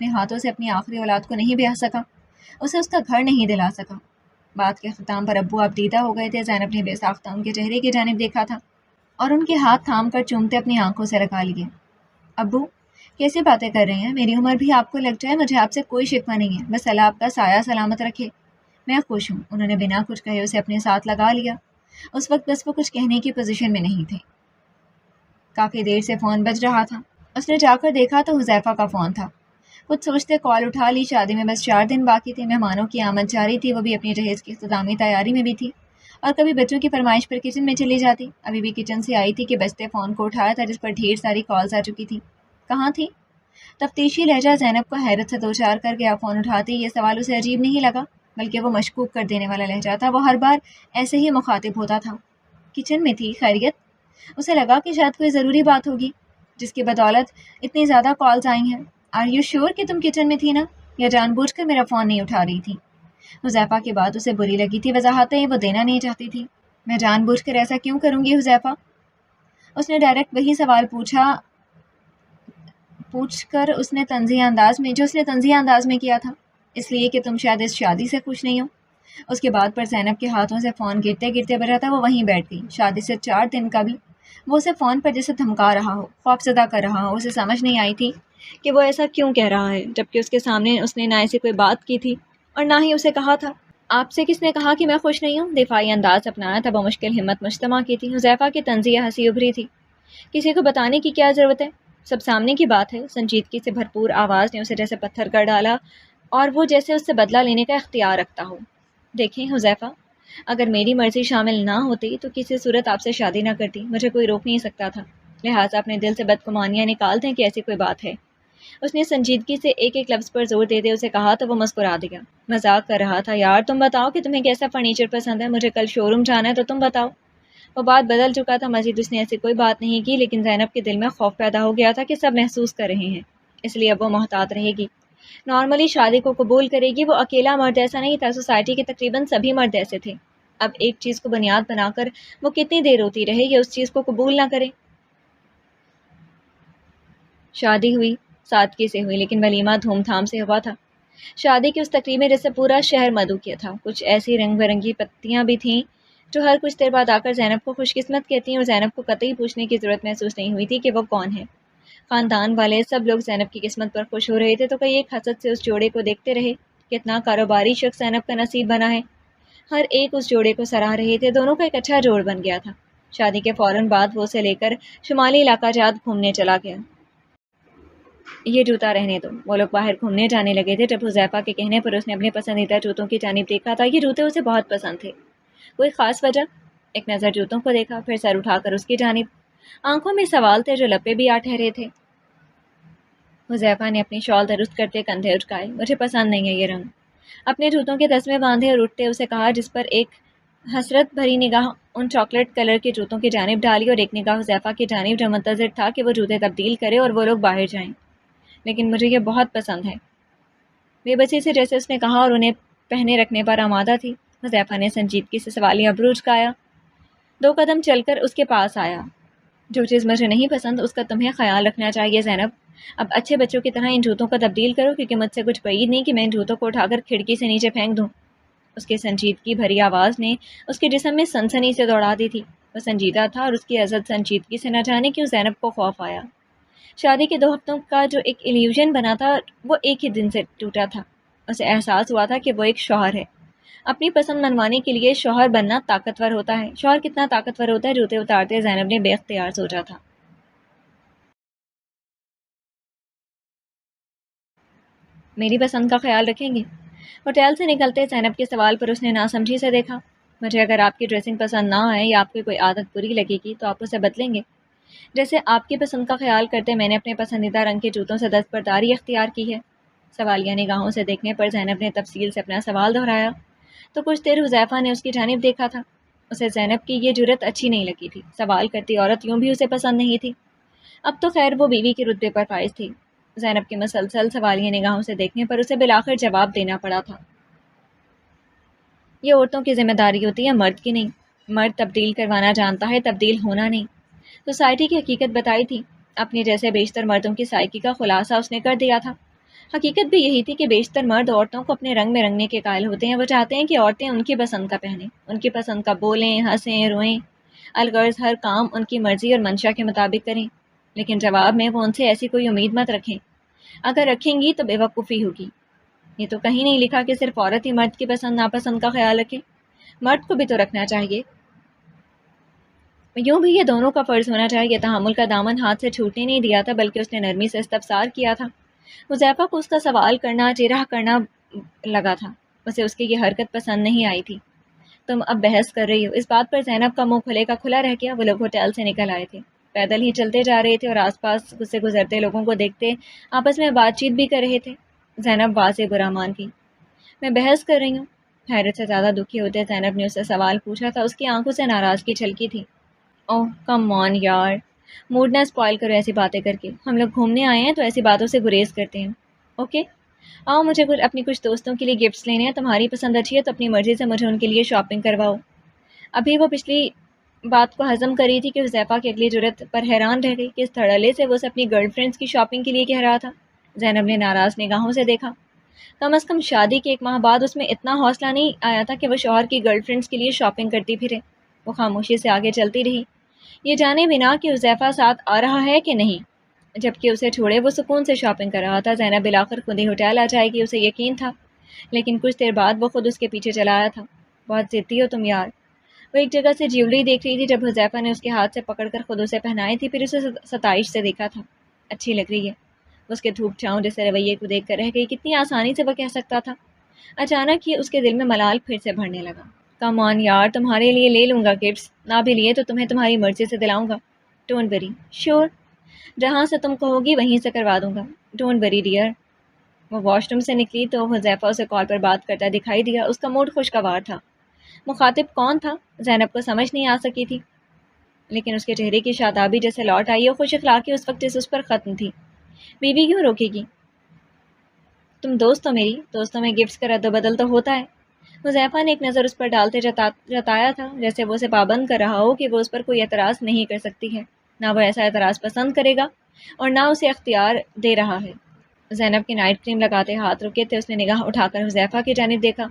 ہاتھوں سے اپنی آخری اولاد کو نہیں بیاہ سکا، اسے اس کا گھر نہیں دلا سکا۔ بات کے اختتام پر ابو آپ دیدہ ہو گئے تھے۔ زینب نے بے ساختہ ان کے چہرے کی جانب دیکھا تھا اور ان کے ہاتھ تھام کر چومتے اپنی آنکھوں سے لگا لیے۔ ابو کیسی باتیں کر رہے ہیں؟ میری عمر بھی آپ کو لگ جائے، مجھے آپ سے کوئی شکوہ نہیں ہے، بس اللہ آپ کا سایہ سلامت رکھے۔ میں خوش ہوں۔ انہوں نے بنا کچھ کہے اسے اپنے ساتھ لگا لیا۔ اس وقت بس وہ کچھ کہنے کی پوزیشن میں نہیں تھے۔ کافی دیر سے فون بج رہا تھا۔ اس نے جا کر دیکھا تو حذیفہ کا فون تھا۔ کچھ سوچتے کال اٹھا لی۔ شادی میں بس 4 دن باقی تھے، مہمانوں کی آمد جاری تھی، وہ بھی اپنی جہیز کی اختتامی تیاری میں بھی تھی، اور کبھی بچوں کی فرمائش پر کچن میں چلی جاتی۔ ابھی بھی کچن سے آئی تھی کہ بجتے فون کو اٹھایا تھا جس پر ڈھیر ساری کالز آ چکی تھی۔ کہاں تھی؟ تفتیشی لہجہ زینب کو حیرت سے دوچار کر گیا۔ فون اٹھاتی یہ سوال اسے عجیب نہیں لگا، بلکہ وہ مشکوک کر دینے والا لہجہ تھا۔ وہ ہر بار ایسے ہی مخاطب ہوتا تھا۔ کچن میں تھی؟ خیریت؟ اسے لگا کہ شاید کوئی ضروری بات ہوگی جس کی بدولت اتنی زیادہ کالز آئی ہیں۔ آر یو شیور کہ تم کچن میں تھی نا، یا جان بوجھ کر میرا فون نہیں اٹھا رہی تھی؟ حذیفہ کی بات اسے بری لگی تھی، وضاحتیں وہ دینا نہیں چاہتی تھی۔ میں جان بوجھ کر ایسا کیوں کروں گی حذیفہ؟ اس نے ڈائریکٹ وہی سوال پوچھ کر اس نے طنزیہ انداز میں کیا تھا۔ اس لیے کہ تم شاید اس شادی سے خوش نہیں ہو۔ اس کے بعد پر زینب کے ہاتھوں سے فون گرتے گرتے بجا تھا۔ وہ وہیں بیٹھ گئی۔ شادی سے 4 دن کا بھی وہ اسے فون پر جیسے دھمکا رہا ہو، خوفزدہ کر رہا ہو۔ اسے سمجھ نہیں آئی تھی کہ وہ ایسا کیوں کہہ رہا ہے، جبکہ اس کے سامنے اس نے نہ ایسی کوئی بات کی تھی اور نہ ہی اسے کہا تھا۔ آپ سے کس نے کہا کہ میں خوش نہیں ہوں؟ دفاعی انداز اپنایا تھا۔ وہ مشکل ہمت مجتمع کی تھی۔ حذیفہ کی طنزیہ ہنسی ابھری تھی۔ کسی کو بتانے کی کیا ضرورت ہے، سب سامنے کی بات ہے۔ سنجیدگی سے بھرپور آواز نے اسے جیسے پتھر کر ڈالا اور وہ جیسے اس سے بدلہ لینے کا اختیار رکھتا ہو۔ دیکھیں حذیفہ، اگر میری مرضی شامل نہ ہوتی تو کسی صورت آپ سے شادی نہ کرتی، مجھے کوئی روک نہیں سکتا تھا، لہٰذا اپنے دل سے بدگمانیاں نکال دیں کہ ایسی کوئی بات ہے۔ اس نے سنجیدگی سے ایک ایک لفظ پر زور دے اسے کہا تو وہ مسکرا دیا۔ مذاق کر رہا تھا یار، تم بتاؤ کہ تمہیں کیسا فرنیچر پسند ہے، مجھے کل شو روم جانا ہے تو تم بتاؤ۔ وہ بات بدل چکا تھا۔ مزید اس نے ایسی کوئی بات نہیں کی، لیکن زینب کے دل میں خوف پیدا ہو گیا تھا کہ سب محسوس کر رہے ہیں، اس لیے اب وہ محتاط رہے گی۔ نارملی شادی کو قبول کرے گی۔ وہ اکیلا مرد ایسا نہیں تھا، سوسائٹی کے تقریباً سبھی مرد ایسے تھے۔ اب ایک چیز کو بنیاد بنا کر وہ کتنی دیر روتی رہے یا اس چیز کو قبول نہ کرے۔ شادی ہوئی، سادگی سے ہوئی، لیکن ولیمہ دھوم دھام سے ہوا تھا۔ شادی کی اس تقریب میں جیسے پورا شہر مدعو کیا تھا۔ کچھ ایسی رنگ برنگی پتیاں بھی تھیں جو ہر کچھ دیر بعد آ کر زینب کو خوش قسمت کہتی ہیں، اور زینب کو قطعی پوچھنے کی ضرورت محسوس نہیں ہوئی تھی کہ وہ کون ہے۔ خاندان والے سب لوگ زینب کی قسمت پر خوش ہو رہے تھے، تو کئی ایک حسد سے اس جوڑے کو دیکھتے رہے۔ کتنا کاروباری شخص زینب کا نصیب بنا ہے۔ ہر ایک اس جوڑے کو سراہ رہے تھے۔ دونوں کا ایک اچھا جوڑ بن گیا تھا۔ شادی کے فوراً بعد وہ اسے لے کر شمالی علاقہ جات گھومنے چلا گیا۔ یہ جوتا رہنے دو۔ وہ لوگ باہر گھومنے جانے لگے تھے جب حذیفہ کے کہنے پر اس نے اپنے پسندیدہ جوتوں کی جانب دیکھا تھا۔ یہ جوتے اسے بہت پسند تھے۔ کوئی خاص وجہ؟ ایک نظر جوتوں کو دیکھا، پھر سر اٹھا کر اس کی جانب۔ آنکھوں میں سوال تھے جو لپے بھی آ ٹھہرے تھے۔ حذیفہ نے اپنی شال درست کرتے کندھے اٹکائے۔ مجھے پسند نہیں ہے یہ رنگ۔ اپنے جوتوں کے تسمے باندھے اور اٹھتے اسے کہا، جس پر ایک حسرت بھری نگاہ ان چاکلیٹ کلر کے جوتوں کی جانب ڈالی اور ایک نگاہ حذیفہ کی جانب جو منتظر تھا کہ وہ جوتے تبدیل کرے اور وہ لوگ باہر جائیں۔ لیکن مجھے یہ بہت پسند ہے، بے بسی سے جیسے اس نے کہا، اور انہیں پہنے رکھنے پر آمادہ تھی۔ حذیفہ نے سنجیدگی سے سوالیہ ابرو اٹکایا۔ 2 قدم چل کر اس کے پاس آیا۔ جو چیز مجھے نہیں پسند اس کا تمہیں خیال رکھنا چاہیے زینب۔ اب اچھے بچوں کی طرح ان جوتوں کو تبدیل کرو، کیونکہ مجھ سے کچھ بعید نہیں کہ میں ان جوتوں کو اٹھا کر کھڑکی سے نیچے پھینک دوں۔ اس کی سنجیدگی بھری آواز نے اس کے جسم میں سنسنی سے دوڑا دی تھی۔ وہ سنجیدہ تھا اور اس کی عزت سنجیدگی سے نہ جانے کیوں زینب کو خوف آیا۔ شادی کے 2 ہفتوں کا جو ایک ایلیوژن بنا تھا وہ ایک ہی دن سے ٹوٹا تھا۔ اسے احساس ہوا تھا کہ وہ ایک شوہر ہے۔ اپنی پسند منوانے کے لیے شوہر بننا طاقتور ہوتا ہے۔ شوہر کتنا طاقتور ہوتا ہے؟ جوتے اتارتے زینب نے بے اختیار سوچا تھا۔ میری پسند کا خیال رکھیں گے؟ ہوٹل سے نکلتے زینب کے سوال پر اس نے ناسمجھی سے دیکھا۔ مجھے اگر آپ کی ڈریسنگ پسند نہ آئے یا آپ کی کوئی عادت بری لگے گی تو آپ اسے بدلیں گے۔ جیسے آپ کی پسند کا خیال کرتے میں نے اپنے پسندیدہ رنگ کے جوتوں سے دستبرداری اختیار کی ہے۔ سوالیہ نگاہوں سے دیکھنے پر زینب نے تفصیل سے اپنا سوال دہرایا تو کچھ دیر حذیفہ نے اس کی جانب دیکھا تھا۔ اسے زینب کی یہ جرت اچھی نہیں لگی تھی۔ سوال کرتی عورت یوں بھی اسے پسند نہیں تھی۔ اب تو خیر وہ بیوی کے رتبے پر فائز تھی۔ زینب کے مسلسل سوالیہ نگاہوں سے دیکھنے پر اسے بالآخر جواب دینا پڑا تھا۔ یہ عورتوں کی ذمہ داری ہوتی ہے، مرد کی نہیں۔ مرد تبدیل کروانا جانتا ہے، تبدیل ہونا نہیں۔ سوسائٹی کی حقیقت بتائی تھی۔ اپنے جیسے بیشتر مردوں کی سائیکی کا خلاصہ اس نے کر دیا تھا۔ حقیقت بھی یہی تھی کہ بیشتر مرد عورتوں کو اپنے رنگ میں رنگنے کے قائل ہوتے ہیں۔ وہ چاہتے ہیں کہ عورتیں ان کی پسند کا پہنیں، ان کی پسند کا بولیں، ہنسیں، روئیں، الغرض ہر کام ان کی مرضی اور منشا کے مطابق کریں۔ لیکن جواب میں وہ ان سے ایسی کوئی امید مت رکھیں۔ اگر رکھیں گی تو بے وقوفی ہوگی۔ یہ تو کہیں نہیں لکھا کہ صرف عورت ہی مرد کی پسند ناپسند کا خیال رکھے، مرد کو بھی تو رکھنا چاہیے۔ یوں بھی یہ دونوں کا فرض ہونا چاہیے۔ تحمل کا دامن ہاتھ سے چھوٹنے نہیں دیا تھا، بلکہ اس نے نرمی سے استفسار کیا تھا۔ حذیفہ کو اس کا سوال کرنا چرہ کرنا لگا تھا۔ اسے اس کی یہ حرکت پسند نہیں آئی تھی۔ تم اب بحث کر رہی ہو؟ اس بات پر زینب کا منہ کھلے کا کھلا رہ گیا۔ وہ لوگ ہوٹل سے نکل آئے تھے، پیدل ہی چلتے جا رہے تھے اور آس پاس سے گزرتے لوگوں کو دیکھتے آپس میں بات چیت بھی کر رہے تھے۔ زینب واضح برا مان گئی۔ میں بحث کر رہی ہوں؟ حیرت سے زیادہ دکھی ہوتے زینب نے اس سے سوال پوچھا تھا۔ اس کی آنکھوں سے ناراضگی چھلکی تھی۔ اوہ کم آن یار، موڈ نہ اسپائل کرو ایسی باتیں کر کے۔ ہم لوگ گھومنے آئے ہیں تو ایسی باتوں سے گریز کرتے ہیں۔ اوکے آؤ، مجھے اپنی کچھ دوستوں کے لیے گفٹس لینے ہیں۔ تمہاری پسند اچھی ہے تو اپنی مرضی سے مجھے ان کے لیے شاپنگ کرواؤ۔ ابھی وہ پچھلی بات کو ہضم کر رہی تھی کہ حذیفہ کی اگلی جرت پر حیران رہ گئی کہ اس دھڑلے سے وہ اسے اپنی گرل فرینڈس کی شاپنگ کے لیے کہہ رہا تھا۔ زینب نے ناراض نگاہوں سے دیکھا۔ کم از کم شادی کے 1 ماہ بعد اس میں اتنا حوصلہ نہیں آیا تھا کہ وہ شوہر کی گرل فرینڈس کے لیے شاپنگ کرتی پھرے۔ وہ خاموشی سے آگے چلتی رہی، یہ جانے بنا کہ حذیفہ ساتھ آ رہا ہے کہ نہیں۔ جبکہ اسے چھوڑے وہ سکون سے شاپنگ کر رہا تھا۔ زینب بالآخر خود ہی ہوٹل آ جائے گی، اسے یقین تھا، لیکن کچھ دیر بعد وہ خود اس کے پیچھے چلا آیا تھا۔ بہت ضدی ہو تم یار۔ وہ ایک جگہ سے جیولری دیکھ رہی تھی جب حذیفہ نے اس کے ہاتھ سے پکڑ کر خود اسے پہنائی تھی، پھر اسے ستائش سے دیکھا تھا۔ اچھی لگ رہی ہے۔ اس کے دھوپ چھاؤں جیسے رویے کو دیکھ کر رہ گئی۔ کتنی آسانی سے وہ کہہ سکتا تھا۔ اچانک ہی اس کے دل میں ملال پھر سے بھرنے لگا۔ کم آن یار، تمہارے لیے لے لوں گا گفٹس، نہ بھی لیے تو تمہیں تمہاری مرضی سے دلاؤں گا۔ ڈونٹ وری، شور، جہاں سے تم کہو گی وہیں سے کروا دوں گا۔ Don't worry dear. وہ واش روم سے نکلی تو حذیفہ اسے کال پر بات کرتا دکھائی دیا۔ اس کا موڈ خوشگوار تھا۔ مخاطب کون تھا زینب کو سمجھ نہیں آ سکی تھی، لیکن اس کے چہرے کی شادابی جیسے لوٹ آئی اور خوش اخلاقی اس وقت اس پر ختم تھی۔ بیوی کیوں روکے گی؟ تم دوست ہو میری، دوستوں میں گفٹس کا رد و بدل تو ہوتا ہے۔ حذیفہ نے ایک نظر اس پر ڈالتے جتایا تھا جیسے وہ اسے پابند کر رہا ہو کہ وہ اس پر کوئی اعتراض نہیں کر سکتی ہے، نہ وہ ایسا اعتراض پسند کرے گا اور نہ اسے اختیار دے رہا ہے۔ زینب کی نائٹ کریم لگاتے ہاتھ رکے تھے۔ اس نے نگاہ اٹھا کر حذیفہ کی جانب دیکھا۔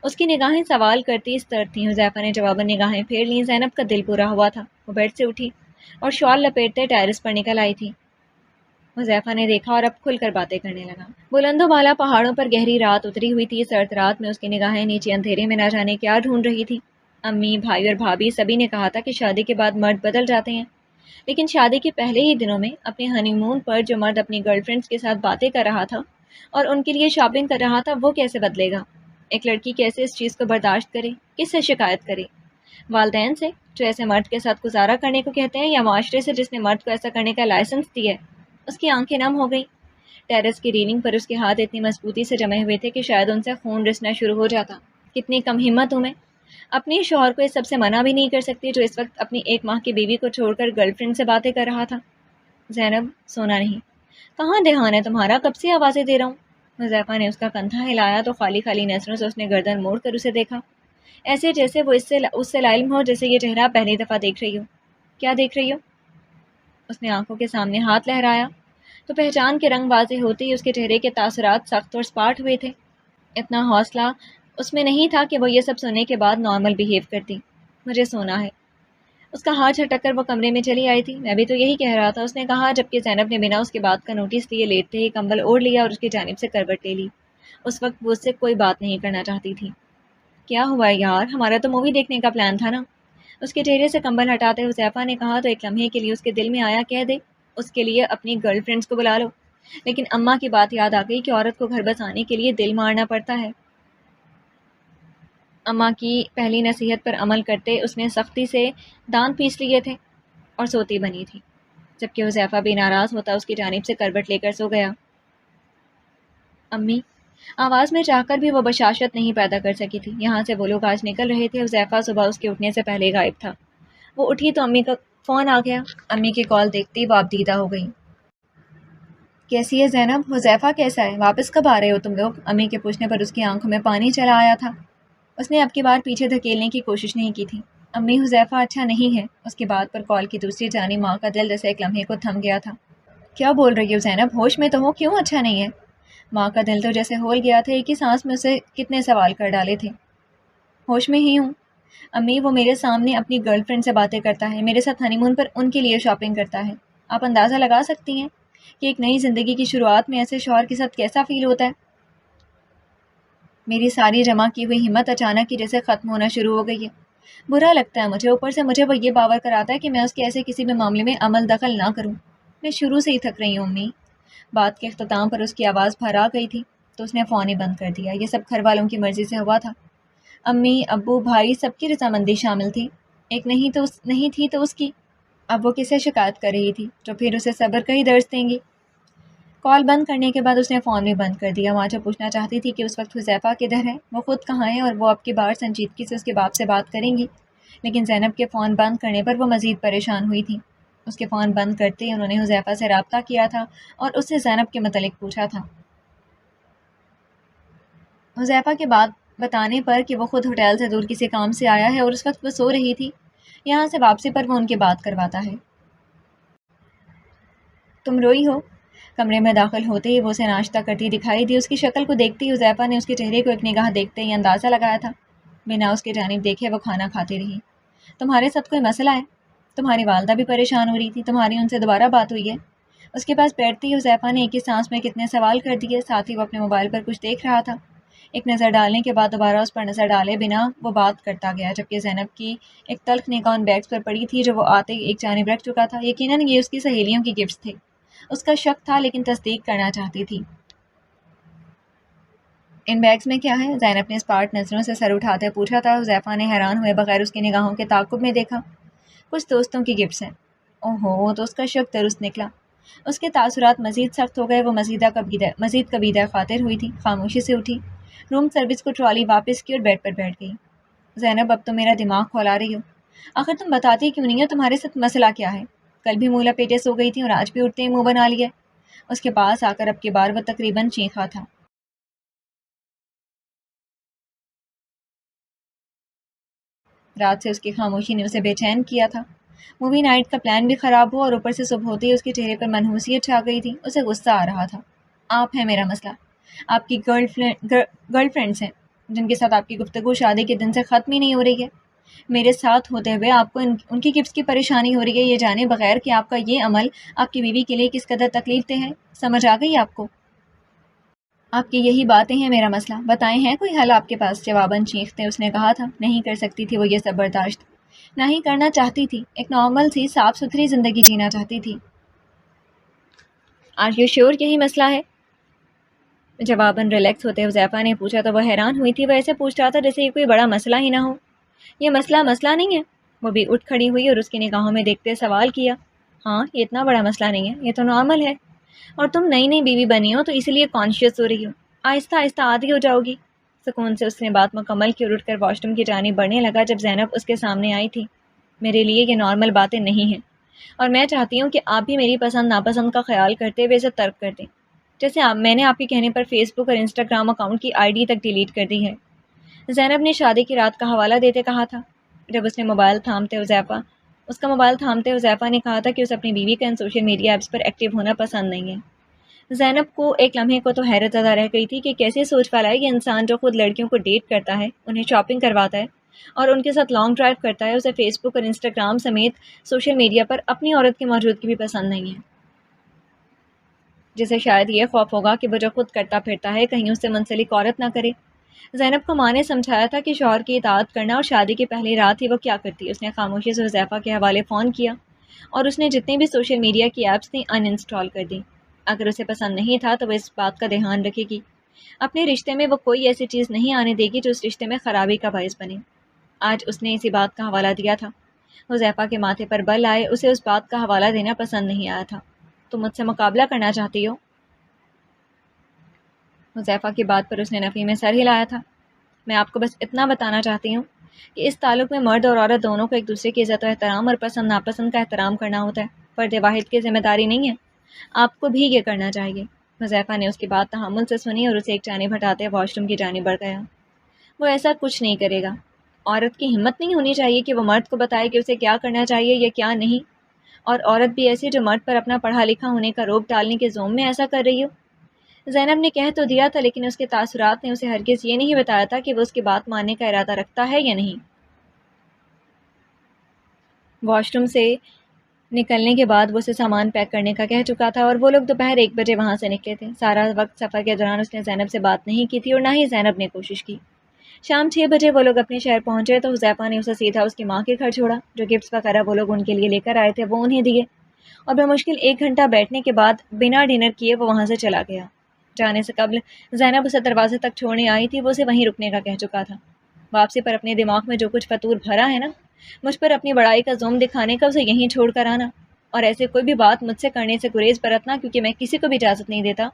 اس کی نگاہیں سوال کرتی اس طرح تھیں۔ حذیفہ نے جواباً نگاہیں پھیر لیں۔ زینب کا دل پورا ہوا تھا۔ وہ بیڈ سے اٹھی اور شال لپیٹتے ٹیرس پر نکل آئی تھی۔ حذیفہ نے دیکھا اور اب کھل کر باتیں کرنے لگا۔ بلند و بالا پہاڑوں پر گہری رات اتری ہوئی تھی۔ سرد رات میں اس کی نگاہیں نیچے اندھیرے میں نہ جانے کیا ڈھونڈ رہی تھی۔ امی، بھائی اور بھابھی سبھی نے کہا تھا کہ شادی کے بعد مرد بدل جاتے ہیں، لیکن شادی کے پہلے ہی دنوں میں اپنے ہنی مون پر جو مرد اپنی گرل فرینڈس کے ساتھ باتیں کر رہا تھا اور ان کے لیے شاپنگ کر رہا تھا، وہ کیسے بدلے گا؟ ایک لڑکی کیسے اس چیز کو برداشت کرے؟ کس سے شکایت کرے؟ والدین سے جو ایسے مرد کے ساتھ گزارا کرنے کو کہتے ہیں، یا معاشرے سے جس نے مرد کو ایسا کرنے کا لائسنس دیا ہے؟ اس کی آنکھیں نم ہو گئیں۔ ٹیرس کی ریلنگ پر اس کے ہاتھ اتنی مضبوطی سے جمے ہوئے تھے کہ شاید ان سے خون رسنا شروع ہو جاتا۔ کتنی کم ہمت ہوں میں، اپنے شوہر کو اس سب سے منع بھی نہیں کر سکتی جو اس وقت اپنی 1 ماہ کی بیوی کو چھوڑ کر گرل فرینڈ سے باتیں کر رہا تھا۔ زینب، سونا نہیں؟ کہاں دھیان ہے تمہارا؟ کب سے آوازیں دے رہا ہوں۔ حذیفہ نے اس کا کندھا ہلایا تو خالی خالی نظروں سے اس نے گردن موڑ کر اسے دیکھا، ایسے جیسے وہ اس سے لاعلم ہو، جیسے یہ چہرہ پہلی دفعہ دیکھ رہی ہو۔ کیا دیکھ رہی ہو؟ اس نے آنکھوں کے سامنے ہاتھ لہرایا۔ تو پہچان کے رنگ واضح ہوتے ہی اس کے چہرے کے تاثرات سخت اور سپاٹ ہوئے تھے۔ اتنا حوصلہ اس میں نہیں تھا کہ وہ یہ سب سننے کے بعد نارمل بیہیو کرتی۔ مجھے سونا ہے۔ اس کا ہاتھ جھٹک کر وہ کمرے میں چلی آئی تھی۔ میں بھی تو یہی کہہ رہا تھا، اس نے کہا، جبکہ زینب نے بنا اس کی بات کا نوٹس لیے لیٹتے ہی کمبل اوڑھ لیا اور اس کی جانب سے کروٹ لے لی۔ اس وقت وہ اس سے کوئی بات نہیں کرنا چاہتی تھی۔ کیا ہوا یار، ہمارا تو مووی دیکھنے کا پلان تھا نا؟ اس کے چہرے سے کمبل ہٹاتے حذیفہ نے کہا۔ تو ایک لمحے کے لیے اس کے دل میں آیا کہہ دے اس کے لیے اپنی گرل فرینڈس کو بلا لو، لیکن اماں کی بات یاد آ گئی کہ عورت کو گھر بسانے کے لیے دل مارنا پڑتا ہے۔ اماں کی پہلی نصیحت پر عمل کرتے اس نے سختی سے دانت پیس لیے تھے اور سوتی بنی تھی، جبکہ حذیفہ بھی ناراض ہوتا اس کی جانب سے کروٹ لے کر سو گیا۔ امی، آواز میں چاہ کر بھی وہ بشاشت نہیں پیدا کر سکی تھی۔ یہاں سے وہ لوگ آج نکل رہے تھے۔ حذیفہ صبح اس کے اٹھنے سے پہلے غائب تھا۔ وہ اٹھی تو امی کا فون آ گیا۔ امی کی کال دیکھتی وہ آبدیدہ ہو گئی۔ کیسی ہے زینب؟ حذیفہ کیسا ہے؟ واپس کب آ رہے ہو تم لوگ؟ امی کے پوچھنے پر اس کی آنکھوں میں پانی چلا آیا تھا۔ اس نے اب کی بار پیچھے دھکیلنے کی کوشش نہیں کی تھی۔ امی، حذیفہ اچھا نہیں ہے۔ اس کی بات پر کال کی دوسری جانب ماں کا دل جیسے ایک لمحے کو تھم گیا تھا۔ کیا بول رہی ہو زینب؟ ہوش میں تو ہو، کیوں اچھا نہیں ہے؟ ماں کا دل تو جیسے ہول گیا تھا، ایک ہی سانس میں اسے کتنے سوال کر ڈالے تھے۔ ہوش میں ہی ہوں امی، وہ میرے سامنے اپنی گرل فرینڈ سے باتیں کرتا ہے، میرے ساتھ ہنی مون پر ان کے لیے شاپنگ کرتا ہے۔ آپ اندازہ لگا سکتی ہیں کہ ایک نئی زندگی کی شروعات میں ایسے شوہر کے ساتھ کیسا فیل ہوتا ہے؟ میری ساری جمع کی ہوئی ہمت اچانک ہی جیسے ختم ہونا شروع ہو گئی ہے۔ برا لگتا ہے مجھے، اوپر سے مجھے وہ یہ باور کراتا ہے کہ میں اس کے ایسے کسی بھی معاملے میں عمل دخل نہ کروں۔ میں شروع سے ہی تھک رہی ہوں امی۔ بات کے اختتام پر اس کی آواز بھر آ گئی تھی تو اس نے فون ہی بند کر دیا۔ یہ سب گھر والوں کی مرضی سے ہوا تھا۔ امی، ابو، بھائی، سب کی رضامندی شامل تھی، ایک نہیں تھی تو اس کی۔ اب وہ کسے شکایت کر رہی تھی جو پھر اسے صبر کا ہی درس دیں گی؟ کال بند کرنے کے بعد اس نے فون بھی بند کر دیا۔ وہاں جو پوچھنا چاہتی تھی کہ اس وقت حذیفہ کدھر ہے، وہ خود کہاں ہے، اور وہ اب کی بار سنجیدگی سے اس کے باپ سے بات کریں گی، لیکن زینب کے فون بند کرنے پر وہ مزید پریشان ہوئی تھی۔ اس کے فون بند کرتے ہی انہوں نے حذیفہ سے رابطہ کیا تھا اور اس سے زینب کے متعلق پوچھا تھا۔ حذیفہ کے بات بتانے پر کہ وہ خود ہوٹل سے دور کسی کام سے آیا ہے اور اس وقت وہ سو رہی تھی، یہاں سے واپسی پر وہ ان کی بات کرواتا ہے۔ تم روئی ہو؟ کمرے میں داخل ہوتے ہی وہ اسے ناشتہ کرتی دکھائی دی۔ اس کی شکل کو دیکھتے ہی حذیفہ نے اس کے چہرے کو ایک نگاہ دیکھتے ہی اندازہ لگایا تھا۔ بنا اس کی جانب دیکھے وہ کھانا کھاتی رہی۔ تمہارے ساتھ کوئی مسئلہ ہے؟ تمہاری والدہ بھی پریشان ہو رہی تھی، تمہاری ان سے دوبارہ بات ہوئی ہے؟ اس کے پاس بیٹھتے ہی حذیفہ نے ایک ہی سانس میں کتنے سوال کر دیے، ساتھ ہی وہ اپنے موبائل پر کچھ دیکھ رہا تھا۔ ایک نظر ڈالنے کے بعد دوبارہ اس پر نظر ڈالے بنا وہ بات کرتا گیا، جبکہ زینب کی ایک تلخ نگاہ ان بیگز پر پڑی تھی جو وہ آتے ہی ایک جانب رکھ چکا تھا۔ یقیناً یہ اس کی سہیلیوں کی گفٹس تھے۔ اس کا شک تھا لیکن تصدیق کرنا چاہتی تھی۔ ان بیگز میں کیا ہے؟ زینب نے اسپاٹ نظروں سے سر اٹھاتے پوچھا تھا۔ حذیفہ نے حیران ہوئے بغیر اس کی نگاہوں کے تعاقب میں دیکھا۔ کچھ دوستوں کی گفٹس ہیں۔ اوہو، تو اس کا شک درست نکلا۔ اس کے تاثرات مزید سخت ہو گئے۔ وہ مزید کبیدہ خاطر ہوئی تھی، خاموشی سے اٹھی، روم سروس کو ٹرالی واپس کی اور بیڈ پر بیٹھ گئی۔ زینب، اب تو میرا دماغ کھولا رہی ہو۔ آخر تم بتاتی کیوں نہیں ہو؟ تمہارے ساتھ مسئلہ کیا ہے؟ کل بھی منہ لپیٹے سو گئی تھی اور آج بھی اٹھتے ہی منہ بنا لیا۔ اس کے پاس آ کر اب کی بار وہ تقریباً چیخا تھا۔ رات سے اس کی خاموشی نے اسے بے چین کیا تھا۔ مووی نائٹ کا پلان بھی خراب ہوا اور اوپر سے صبح ہوتے ہی اس کے چہرے پر منحوسیت چھا گئی تھی۔ اسے غصہ آ رہا تھا۔ آپ ہیں میرا مسئلہ۔ آپ کی گرل فرینڈس ہیں جن کے ساتھ آپ کی گفتگو شادی کے دن سے ختم ہی نہیں ہو رہی ہے۔ میرے ساتھ ہوتے ہوئے آپ کو ان کی گفٹس کی پریشانی ہو رہی ہے، یہ جانے بغیر کہ آپ کا یہ عمل آپ کی بیوی کے لیے کس قدر تکلیف دہ ہے۔ سمجھ آ گئی آپ کو؟ آپ کی یہی باتیں ہیں میرا مسئلہ، بتائیں ہیں کوئی حل آپ کے پاس؟ جواباً چیختے اس نے کہا تھا۔ نہیں کر سکتی تھی وہ یہ سب برداشت، نہ ہی کرنا چاہتی تھی۔ ایک نارمل سی صاف ستھری زندگی جینا چاہتی تھی۔ آر یو شیور یہی مسئلہ ہے؟ جواباً ریلیکس ہوتے حذیفہ نے پوچھا تو وہ حیران ہوئی تھی۔ وہ ایسے پوچھ رہا تھا جیسے یہ کوئی بڑا مسئلہ ہی نہ ہو۔ یہ مسئلہ نہیں ہے۔ وہ بھی اٹھ کھڑی ہوئی اور اس کی نگاہوں میں دیکھتے سوال کیا۔ ہاں، یہ اتنا بڑا مسئلہ نہیں ہے، یہ تو نارمل ہے، اور تم نئی بیوی بنی ہو تو اسی لیے کانشیس ہو رہی ہو، آہستہ آہستہ عادی ہو جاؤ گی۔ سکون سے اس نے بات مکمل کی اور اٹھ کر واش روم کی جانب بڑھنے لگا جب زینب اس کے سامنے آئی تھی۔ میرے لیے یہ نارمل باتیں نہیں ہیں، اور میں چاہتی ہوں کہ آپ بھی میری پسند ناپسند کا خیال کرتے ہوئے اسے ترک کر دیں، جیسے میں نے آپ کے کہنے پر فیس بک اور انسٹاگرام اکاؤنٹ کی آئی ڈی تک ڈیلیٹ کر دی ہے۔ زینب نے شادی کی رات کا حوالہ دیتے کہا تھا۔ جب اس نے موبائل تھامتے حذیفہ اس کا موبائل تھامتے حذیفہ نے کہا تھا کہ اسے اپنی بیوی کا ان سوشل میڈیا ایپس پر ایکٹیو ہونا پسند نہیں ہے۔ زینب کو ایک لمحے کو تو حیرت زدہ رہ گئی تھی کہ کیسے سوچ پالا ہے یہ انسان جو خود لڑکیوں کو ڈیٹ کرتا ہے، انہیں شاپنگ کرواتا ہے اور ان کے ساتھ لانگ ڈرائیو کرتا ہے، اسے فیس بک اور انسٹاگرام سمیت سوشل میڈیا پر اپنی عورت کی موجودگی بھی پسند نہیں ہے، جسے شاید یہ خوف ہوگا کہ وہ جو خود کرتا پھرتا ہے کہیں اس سے منسلک عورت نہ کرے۔ زینب کو ماں نے سمجھایا تھا کہ شوہر کی اطاعت کرنا، اور شادی کی پہلی رات ہی وہ کیا کرتی۔ اس نے خاموشی سے حذیفہ کے حوالے فون کیا اور اس نے جتنی بھی سوشل میڈیا کی ایپس تھیں ان انسٹال کر دی۔ اگر اسے پسند نہیں تھا تو وہ اس بات کا دھیان رکھے گی اپنے رشتے میں وہ کوئی ایسی چیز نہیں آنے دے گی جو اس رشتے میں خرابی کا باعث بنے۔ آج اس نے اسی بات کا حوالہ دیا تھا۔ حذیفہ کے ماتھے پر بل آئے، اسے اس بات کا حوالہ دینا پسند نہیں آیا تھا۔ تم مجھ سے مقابلہ کرنا چاہتی ہو؟ حذیفہ کی بات پر اس نے نفی میں سر ہلایا تھا۔ میں آپ کو بس اتنا بتانا چاہتی ہوں کہ اس تعلق میں مرد اور عورت دونوں کو ایک دوسرے کی عزت و احترام اور پسند ناپسند کا احترام کرنا ہوتا ہے، فرد واحد کی ذمہ داری نہیں ہے۔ آپ کو بھی یہ کرنا چاہیے۔ حذیفہ نے اس کی بات تحمل سے سنی اور اسے ایک جانب ہٹاتے واش روم کی جانب بڑھ گیا۔ وہ ایسا کچھ نہیں کرے گا۔ عورت کی ہمت نہیں ہونی چاہیے کہ وہ مرد کو بتائے کہ اسے کیا کرنا چاہیے یا کیا نہیں، اور عورت بھی ایسی جو مرد پر اپنا پڑھا لکھا ہونے کا روب ڈالنے کے زوم میں ایسا کر رہی ہو۔ زینب نے کہہ تو دیا تھا، لیکن اس کے تاثرات نے اسے ہرگز یہ نہیں بتایا تھا کہ وہ اس کی بات ماننے کا ارادہ رکھتا ہے یا نہیں۔ واش روم سے نکلنے کے بعد وہ اسے سامان پیک کرنے کا کہہ چکا تھا اور وہ لوگ دوپہر 1 بجے وہاں سے نکلے تھے۔ سارا وقت سفر کے دوران اس نے زینب سے بات نہیں کی تھی اور نہ ہی زینب نے کوشش کی۔ شام 6 بجے وہ لوگ اپنے شہر پہنچے تو حذیفہ نے اسے سیدھا اس کی ماں کے گھر چھوڑا۔ جو گفٹس وغیرہ وہ لوگ ان کے لیے لے کر آئے تھے وہ انہیں دیے، اور بمشکل 1 گھنٹہ بیٹھنے کے بعد بنا ڈنر کیے وہ وہاں سے چلا گیا۔ جانے سے قبل زینب اسے دروازے تک چھوڑنے آئی تھی، وہ اسے وہیں رکنے کا کہہ چکا تھا۔ واپسی پر اپنے دماغ میں جو کچھ فطور بھرا ہے نا، مجھ پر اپنی بڑائی کا زوم دکھانے کا، اسے یہیں چھوڑ کر آنا، اور ایسے کوئی بھی بات مجھ سے کرنے سے گریز برتنا، کیونکہ میں کسی کو بھی اجازت نہیں دیتا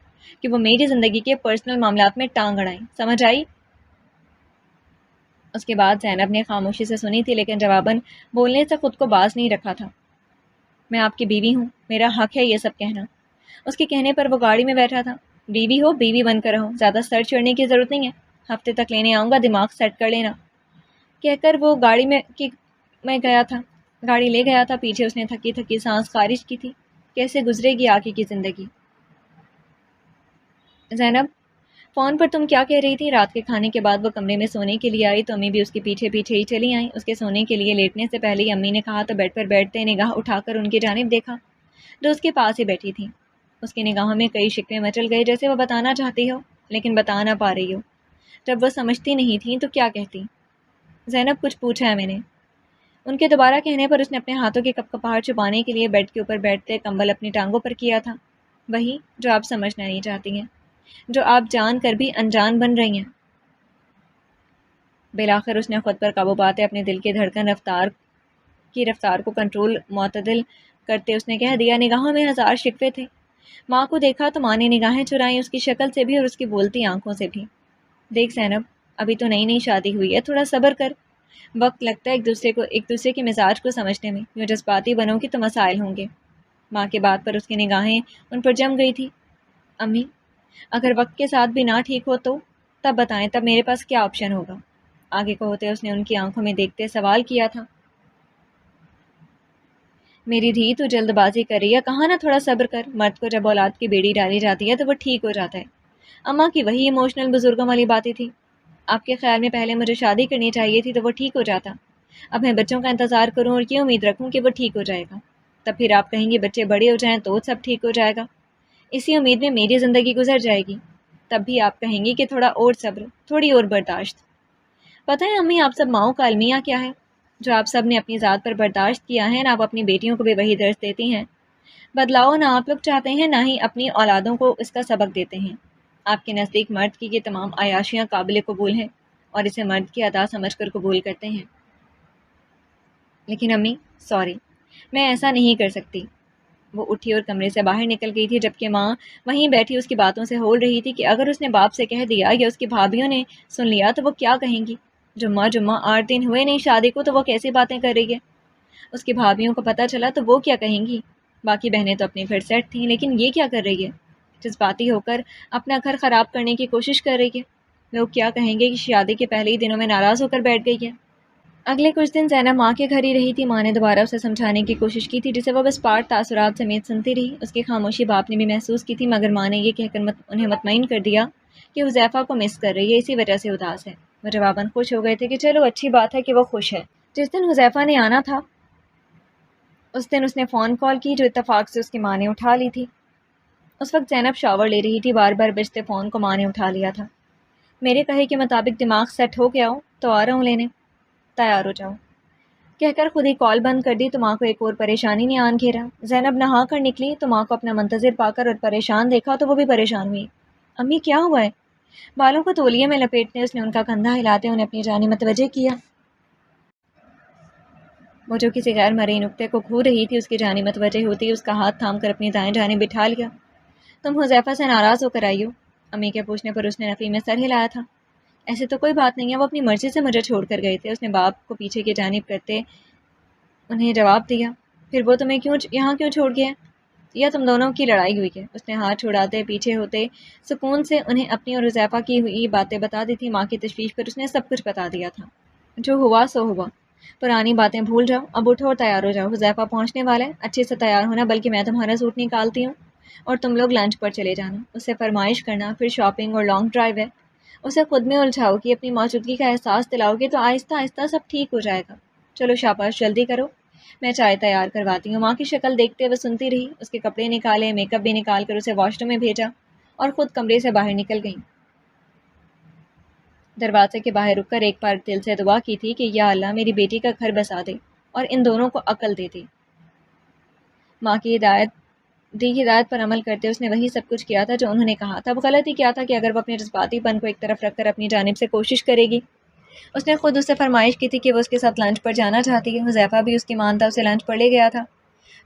کہ وہ میری زندگی کے پرسنل معاملات میں ٹانگ اڑائیں، سمجھ آئی؟ اس کے بعد زینب نے خاموشی سے سنی تھی، لیکن جواباً بولنے سے خود کو باز نہیں رکھا تھا۔ میں آپ کی بیوی ہوں، میرا حق ہے یہ سب کہنا۔ اس کے کہنے پر وہ گاڑی میں بیٹھا تھا۔ بیوی ہو بیوی بن کر رہو، زیادہ سر چڑھنے کی ضرورت نہیں ہے، ہفتے تک لینے آؤں گا، دماغ سیٹ کر لینا، کہہ کر وہ گاڑی میں گیا تھا، گاڑی لے گیا تھا۔ پیچھے اس نے تھکی تھکی سانس خارج کی تھی۔ کیسے گزرے گی آگے کی زندگی؟ زینب، فون پر تم کیا کہہ رہی تھی؟ رات کے کھانے کے بعد وہ کمرے میں سونے کے لیے آئی تو امی بھی اس کے پیچھے پیچھے ہی چلی آئیں۔ اس کے سونے کے لیے لیٹنے سے پہلے ہی امی نے کہا تو بیڈ پر بیٹھتے نگاہ اٹھا کر ان کی جانب دیکھا جو اس کے پاس ہی بیٹھی تھی۔ اس کی نگاہوں میں کئی شکوے مچل گئے، جیسے وہ بتانا چاہتی ہو لیکن بتا نہ پا رہی ہو۔ جب وہ سمجھتی نہیں تھی تو کیا کہتی؟ زینب، کچھ پوچھا ہے میں نے؟ ان کے دوبارہ کہنے پر اس نے اپنے ہاتھوں کی کپکپاہٹ چھپانے کے لیے بیڈ کے اوپر بیٹھتے کمبل اپنی ٹانگوں پر کیا تھا۔ وہی جو آپ سمجھنا نہیں چاہتی ہیں، جو آپ جان کر بھی انجان بن رہی ہیں۔ بالآخر اس نے خود پر قابو پاتے اپنے دل کی دھڑکن رفتار کو کنٹرول معتدل کرتے اس نے کہہ دیا، نگاہوں میں ہزار شکوے تھے۔ ماں کو دیکھا تو ماں نے نگاہیں چرائیں، اس کی شکل سے بھی اور اس کی بولتی آنکھوں سے بھی۔ دیکھ زینب، ابھی تو نئی نئی شادی ہوئی ہے، تھوڑا صبر کر، وقت لگتا ہے ایک دوسرے کے مزاج کو سمجھنے میں، یوں جذباتی بنو گی تو مسائل ہوں گے۔ ماں کی بات پر اس کی نگاہیں ان پر جم گئی تھی۔ امی، اگر وقت کے ساتھ بھی نہ ٹھیک ہو تو تب بتائیں، تب میرے پاس کیا آپشن ہوگا؟ آگے کو ہوتے اس نے ان کی آنکھوں میں دیکھتے سوال کیا تھا۔ میری دھی، تو جلد بازی کر رہی ہے، کہاں نہ تھوڑا صبر کر۔ مرد کو جب اولاد کی بیڑی ڈالی جاتی ہے تو وہ ٹھیک ہو جاتا ہے۔ اماں کی وہی ایموشنل بزرگوں والی باتیں تھی۔ آپ کے خیال میں پہلے مجھے شادی کرنی چاہیے تھی تو وہ ٹھیک ہو جاتا، اب میں بچوں کا انتظار کروں اور یہ امید رکھوں کہ وہ ٹھیک ہو جائے گا، تب پھر آپ کہیں گے بچے بڑے ہو جائیں تو سب ٹھیک ہو جائے گا، اسی امید میں میری زندگی گزر جائے گی، تب بھی آپ کہیں گی کہ تھوڑا اور صبر، تھوڑی اور برداشت۔ پتہ ہے امی، آپ سب ماؤں کا المیہ کیا ہے؟ جو آپ سب نے اپنی ذات پر برداشت کیا ہے، نہ آپ اپنی بیٹیوں کو بھی وہی درس دیتی ہیں۔ بدلاؤ نہ آپ لوگ چاہتے ہیں، نہ ہی اپنی اولادوں کو اس کا سبق دیتے ہیں۔ آپ کے نزدیک مرد کی یہ تمام عیاشیاں قابل قبول ہیں اور اسے مرد کی ادا سمجھ کر قبول کرتے ہیں۔ لیکن امی، سوری، میں ایسا نہیں کر سکتی۔ وہ اٹھی اور کمرے سے باہر نکل گئی تھی، جبکہ ماں وہیں بیٹھی اس کی باتوں سے ہول رہی تھی کہ اگر اس نے باپ سے کہہ دیا یا اس کی بھابھیوں نے سن لیا تو وہ کیا کہیں گی؟ جمعہ 8 دن ہوئے نہیں شادی کو تو وہ کیسی باتیں کر رہی ہے؟ اس کی بھابھیوں کو پتہ چلا تو وہ کیا کہیں گی؟ باقی بہنیں تو اپنے گھر سیٹ تھیں، لیکن یہ کیا کر رہی ہے؟ جذباتی ہو کر اپنا گھر خراب کرنے کی کوشش کر رہی ہے۔ لوگ کیا کہیں گے کہ شادی کے پہلے ہی دنوں میں ناراض ہو کر بیٹھ گئی ہے؟ اگلے کچھ دن زینب ماں کے گھر ہی رہی تھی۔ ماں نے دوبارہ اسے سمجھانے کی کوشش کی تھی، جسے وہ بس پاٹ تاثرات سمیت سنتی رہی۔ اس کی خاموشی باپ نے بھی محسوس کی تھی، مگر ماں نے یہ کہہ کر انہیں مطمئن کر دیا کہ حذیفہ کو مس کر رہی ہے، اسی وجہ سے اداس ہے۔ وہ جواباً خوش ہو گئے تھے کہ چلو اچھی بات ہے کہ وہ خوش ہے۔ جس دن حذیفہ نے آنا تھا اس دن اس نے فون کال کی، جو اتفاق سے اس کی ماں نے اٹھا لی تھی۔ اس وقت زینب شاور لے رہی تھی، بار بار بجتے فون کو ماں نے اٹھا لیا تھا۔ میرے کہے کے مطابق دماغ سیٹ ہو گیا ہو تو آ رہا ہوں لینے، تیار ہو جاؤ، کہہ کر خود ہی کال بند کر دی تو ماں کو ایک اور پریشانی نے آن گھیرا۔ زینب نہا کر نکلی تو ماں کو اپنا منتظر پا کر اور پریشان دیکھا تو وہ بھی پریشان ہوئی۔ امی کیا ہوا ہے؟ بالوں کو تولیے میں لپیٹنے اس نے ان کا کندھا ہلاتے انہیں اپنی جانب متوجہ کیا۔ وہ جو کسی غیر مرئی نقطے کو گھور رہی تھی، اس کی جانب متوجہ ہوتی اس کا ہاتھ تھام کر اپنی دائیں جانب بٹھا لیا۔ تم حذیفہ سے ناراض ہو کر آئی ہو؟ امی کے پوچھنے پر اس نے نفی میں سر ہلایا تھا۔ ایسے تو کوئی بات نہیں ہے، وہ اپنی مرضی سے مجھے چھوڑ کر گئے تھے، اس نے باپ کو پیچھے کی جانب کرتے انہیں جواب دیا۔ پھر وہ تمہیں یہاں کیوں چھوڑ گیا؟ یا تم دونوں کی لڑائی ہوئی ہے؟ اس نے ہاتھ چھڑاتے پیچھے ہوتے سکون سے انہیں اپنی اور حذیفہ کی ہوئی باتیں بتا دی تھی۔ ماں کی تشویش پر اس نے سب کچھ بتا دیا تھا۔ جو ہوا سو ہوا، پرانی باتیں بھول جاؤ، اب اٹھو اور تیار ہو جاؤ، حذیفہ پہنچنے والا ہے، اچھے سے تیار ہونا، بلکہ میں تمہارا سوٹ نکالتی ہوں اور تم لوگ لنچ پر چلے جانا۔ اس سے فرمائش کرنا، پھر شاپنگ اور لانگ ڈرائیو ہے۔ اسے خود میں الجھاؤ کہ اپنی موجودگی کا احساس دلاؤ گے تو آہستہ آہستہ سب ٹھیک ہو جائے گا۔ چلو شاباش، جلدی کرو، میں چائے تیار کرواتی ہوں۔ ماں کی شکل دیکھتے ہوئے سنتی رہی، اس کے کپڑے نکالے، میک اپ بھی نکال کر اسے واش روم میں بھیجا اور خود کمرے سے باہر نکل گئی۔ دروازے کے باہر رک کر ایک بار دل سے دعا کی تھی کہ یا اللہ میری بیٹی کا گھر بسا دے اور ان دونوں کو عقل دے دے۔ ماں کی ہدایت پر عمل کرتے اس نے وہی سب کچھ کیا تھا جو انہوں نے کہا تھا۔ اب غلطی کیا تھا کہ اگر وہ اپنے جذباتی پن کو ایک طرف رکھ کر اپنی جانب سے کوشش کرے گی۔ اس نے خود اس سے فرمائش کی تھی کہ وہ اس کے ساتھ لنچ پر جانا چاہتی ہے۔ حذیفہ بھی اس کی مانتا اسے لنچ پر لے گیا تھا،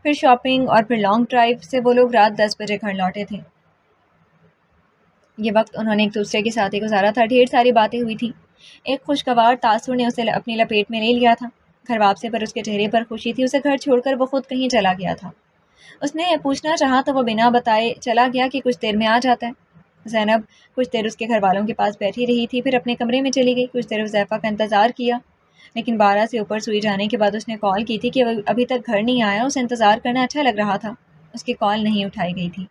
پھر شاپنگ اور پھر لانگ ڈرائیو سے وہ لوگ رات 10 بجے گھر لوٹے تھے۔ یہ وقت انہوں نے ایک دوسرے کے ساتھ ہی گزارا تھا، ڈھیر ساری باتیں ہوئی تھیں۔ ایک خوشگوار تاثر نے اسے اپنی لپیٹ میں لے لیا تھا۔ گھر واپسی پر اس کے چہرے پر خوشی تھی، اسے گھر چھوڑ کر وہ خود کہیں چلا گیا تھا۔ اس نے یہ پوچھنا چاہا تو وہ بنا بتائے چلا گیا کہ کچھ دیر میں آ جاتا ہے۔ زینب کچھ دیر اس کے گھر والوں کے پاس بیٹھی رہی تھی، پھر اپنے کمرے میں چلی گئی۔ کچھ دیر حذیفہ کا انتظار کیا، لیکن 12 سے اوپر سوئی جانے کے بعد اس نے کال کی تھی کہ وہ ابھی تک گھر نہیں آیا۔ اسے انتظار کرنا اچھا لگ رہا تھا، اس کی کال نہیں اٹھائی گئی تھی۔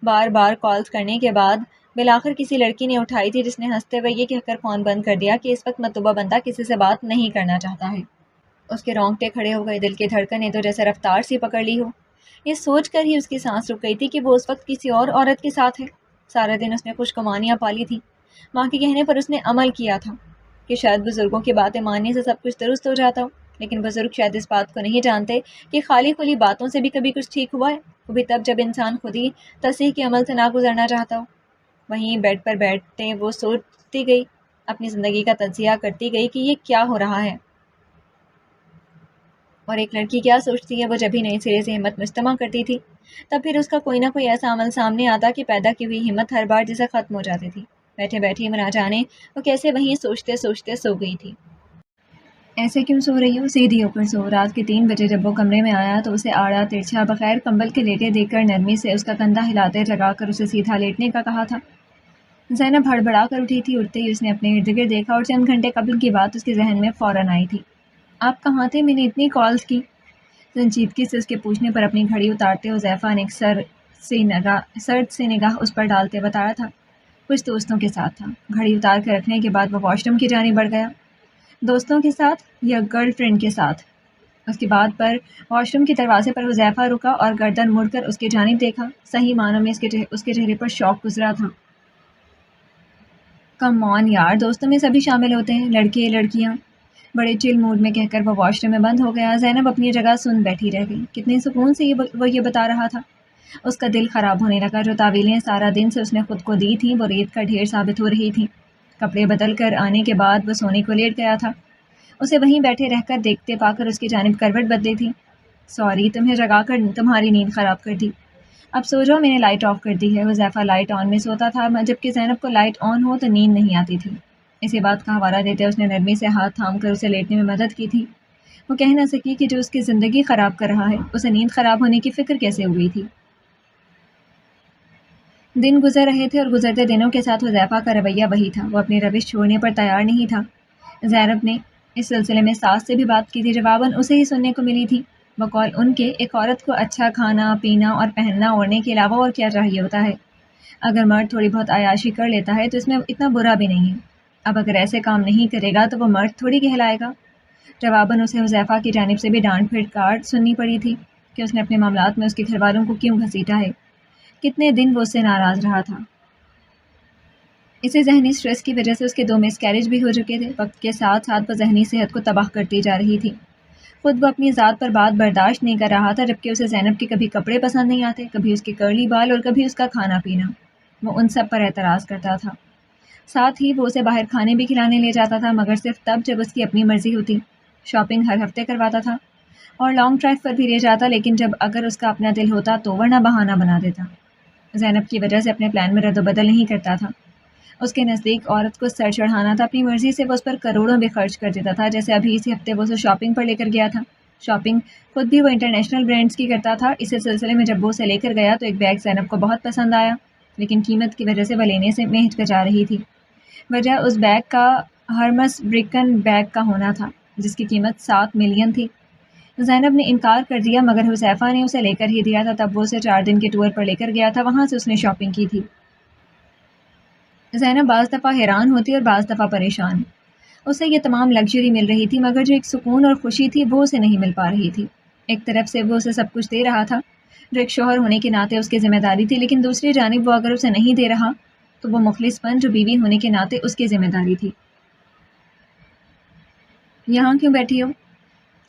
بار بار کالز کرنے کے بعد بالآخر کسی لڑکی نے اٹھائی تھی، جس نے ہنستے ہوئے یہ کہہ کر فون بند کر دیا کہ اس وقت مطلوبہ بندہ کسی سے بات نہیں کرنا چاہتا ہے۔ اس کے رونگٹے کھڑے ہو گئے، دل کی دھڑکنیں تو جیسے رفتار سی پکڑ لی ہو۔ یہ سوچ کر ہی اس کی سانس رک گئی تھی کہ وہ اس وقت کسی اور عورت کے ساتھ ہے۔ سارا دن اس نے خوش گمانیاں پالی تھی، ماں کے کہنے پر اس نے عمل کیا تھا کہ شاید بزرگوں کی باتیں ماننے سے سب کچھ درست ہو جاتا ہو، لیکن بزرگ شاید اس بات کو نہیں جانتے کہ خالی کھلی باتوں سے بھی کبھی کچھ ٹھیک ہوا ہے، وہ بھی تب جب انسان خود ہی تصحیح کے عمل سے نہ گزرنا چاہتا ہو۔ وہیں بیڈ پر بیٹھتے وہ سوچتی گئی، اپنی زندگی کا تجزیہ کرتی گئی کہ یہ کیا ہو رہا ہے اور ایک لڑکی کیا سوچتی ہے۔ وہ جب ہی نئی سرے سے ہمت مجتمع کرتی تھی، تب پھر اس کا کوئی نہ کوئی ایسا عمل سامنے آتا کہ پیدا کی ہوئی ہمت ہر بار جیسے ختم ہو جاتی تھی۔ بیٹھے بیٹھے نہ جانے وہ کیسے وہیں سوچتے سوچتے سو گئی تھی۔ ایسے کیوں سو رہی ہو؟ سیدھی ہو کر سو۔ رات کے 3 بجے جب وہ کمرے میں آیا تو اسے آڑا ترچھا بغیر کمبل کے لیٹے دیکھ کر نرمی سے اس کا کندھا ہلاتے جگا کر اسے سیدھا لیٹنے کا کہا تھا۔ زینب ہڑبڑا کر اٹھی تھی۔ اٹھتے ہی اس نے اپنے ارد گرد دیکھا اور چند گھنٹے قبل کی بات اس کے ذہن میں فوراً آئی تھی۔ آپ کہاں تھے؟ میں نے اتنی کالز کی۔ سنجیدگی سے اس کے پوچھنے پر اپنی گھڑی اتارتے حذیفہ نے ایک سرد سی نگاہ اس پر ڈالتے بتایا تھا، کچھ دوستوں کے ساتھ تھا۔ گھڑی اتار کر رکھنے کے بعد وہ واش روم کی جانب بڑھ گیا۔ دوستوں کے ساتھ یا گرل فرینڈ کے ساتھ؟ اس کی بات پر واش روم کے دروازے پر حذیفہ رکا اور گردن مڑ کر اس کی جانب دیکھا۔ صحیح معنوں میں اس کے چہرے پر شوق گزرا تھا۔ کم آن یار، دوستوں میں سبھی شامل ہوتے ہیں، لڑکے لڑکیاں، بڑے چل موڈ میں کہہ کر وہ واش روم میں بند ہو گیا۔ زینب اپنی جگہ سن بیٹھی رہ گئی۔ کتنے سکون سے وہ یہ بتا رہا تھا۔ اس کا دل خراب ہونے لگا۔ جو تعویلیں سارا دن سے اس نے خود کو دی تھیں وہ ریت کا ڈھیر ثابت ہو رہی تھیں۔ کپڑے بدل کر آنے کے بعد وہ سونے کو لیٹ گیا تھا۔ اسے وہیں بیٹھے رہ کر دیکھتے پا کر اس کی جانب کروٹ بدلی تھی۔ سوری، تمہیں جگا کر تمہاری نیند خراب کر دی۔ اب سو جاؤ، میں نے لائٹ آف کر دی ہے۔ حذیفہ لائٹ آن میں سوتا تھا، جبکہ زینب کو لائٹ آن ہو تو نیند نہیں آتی تھی۔ اسی بات کا حوالہ دیتے اس نے نرمی سے ہاتھ تھام کر اسے لیٹنے میں مدد کی تھی۔ وہ کہہ نہ سکی کہ جو اس کی زندگی خراب کر رہا ہے اسے نیند خراب ہونے کی فکر کیسے ہوئی تھی۔ دن گزر رہے تھے اور گزرتے دنوں کے ساتھ حذیفہ کا رویہ وہی تھا، وہ اپنی روش چھوڑنے پر تیار نہیں تھا۔ زینب نے اس سلسلے میں ساس سے بھی بات کی تھی، جواباً اسے ہی سننے کو ملی تھی، بقول ان کے ایک عورت کو اچھا کھانا پینا اور پہننا اوڑھنے کے علاوہ اور کیا چاہیے ہوتا ہے، اگر مرد تھوڑی بہت عیاشی کر لیتا ہے تو اس میں اتنا برا بھی نہیں ہے، اب اگر ایسے کام نہیں کرے گا تو وہ مرد تھوڑی کہلائے گا۔ جواباً اسے حذیفہ کی جانب سے بھی ڈانٹ پھٹکار سننی پڑی تھی کہ اس نے اپنے معاملات میں اس کے گھر والوں کو کیوں گھسیٹا ہے، کتنے دن وہ اس سے ناراض رہا تھا۔ اسے ذہنی سٹریس کی وجہ سے اس کے 2 مس کیریج بھی ہو چکے تھے، وقت کے ساتھ ساتھ وہ ذہنی صحت کو تباہ کرتی جا رہی تھی، خود وہ اپنی ذات پر بات برداشت نہیں کر رہا تھا، جبکہ اسے زینب کے کبھی کپڑے پسند نہیں آتے، کبھی اس کے کرلی بال اور کبھی اس کا کھانا پینا، وہ ان سب پر اعتراض کرتا تھا۔ ساتھ ہی وہ اسے باہر کھانے بھی کھلانے لے جاتا تھا، مگر صرف تب جب اس کی اپنی مرضی ہوتی، شاپنگ ہر ہفتے کرواتا تھا اور لانگ ڈرائیو پر بھی لے جاتا، لیکن جب اگر اس کا اپنا دل ہوتا تو ورنہ بہانہ بنا دیتا۔ زینب کی وجہ سے اپنے پلان میں رد و بدل نہیں کرتا تھا، اس کے نزدیک عورت کو سر چڑھانا تھا، اپنی مرضی سے وہ اس پر کروڑوں بھی خرچ کر دیتا تھا، جیسے ابھی اسی ہفتے وہ اسے شاپنگ پر لے کر گیا تھا، شاپنگ خود بھی وہ انٹرنیشنل برانڈز کی کرتا تھا، اسی سلسلے میں جب وہ اسے لے کر گیا تو ایک بیگ زینب کو بہت پسند آیا، لیکن قیمت کی وجہ سے وہ لینے سے میں ہچکچا رہی تھی، وجہ اس بیگ کا ہرمس برکن بیگ کا ہونا تھا جس کی قیمت 7 ملین تھی۔ زینب نے انکار کر دیا، مگر حذیفہ نے اسے لے کر ہی دیا تھا، تب وہ اسے 4 دن کے ٹور پر لے کر گیا تھا، وہاں سے اس نے شاپنگ کی تھی۔ زینب بعض دفعہ حیران ہوتی اور بعض دفعہ پریشان، اسے یہ تمام لگژری مل رہی تھی، مگر جو ایک سکون اور خوشی تھی وہ اسے نہیں مل پا رہی تھی۔ ایک طرف سے وہ اسے سب کچھ دے رہا تھا جو ایک شوہر ہونے کے ناطے اس کی ذمہ داری تھی، لیکن دوسری جانب وہ اگر اسے نہیں دے رہا تو وہ مخلص پن جو بیوی ہونے کے ناطے اس کی ذمہ داری تھی۔ یہاں کیوں بیٹھی ہو؟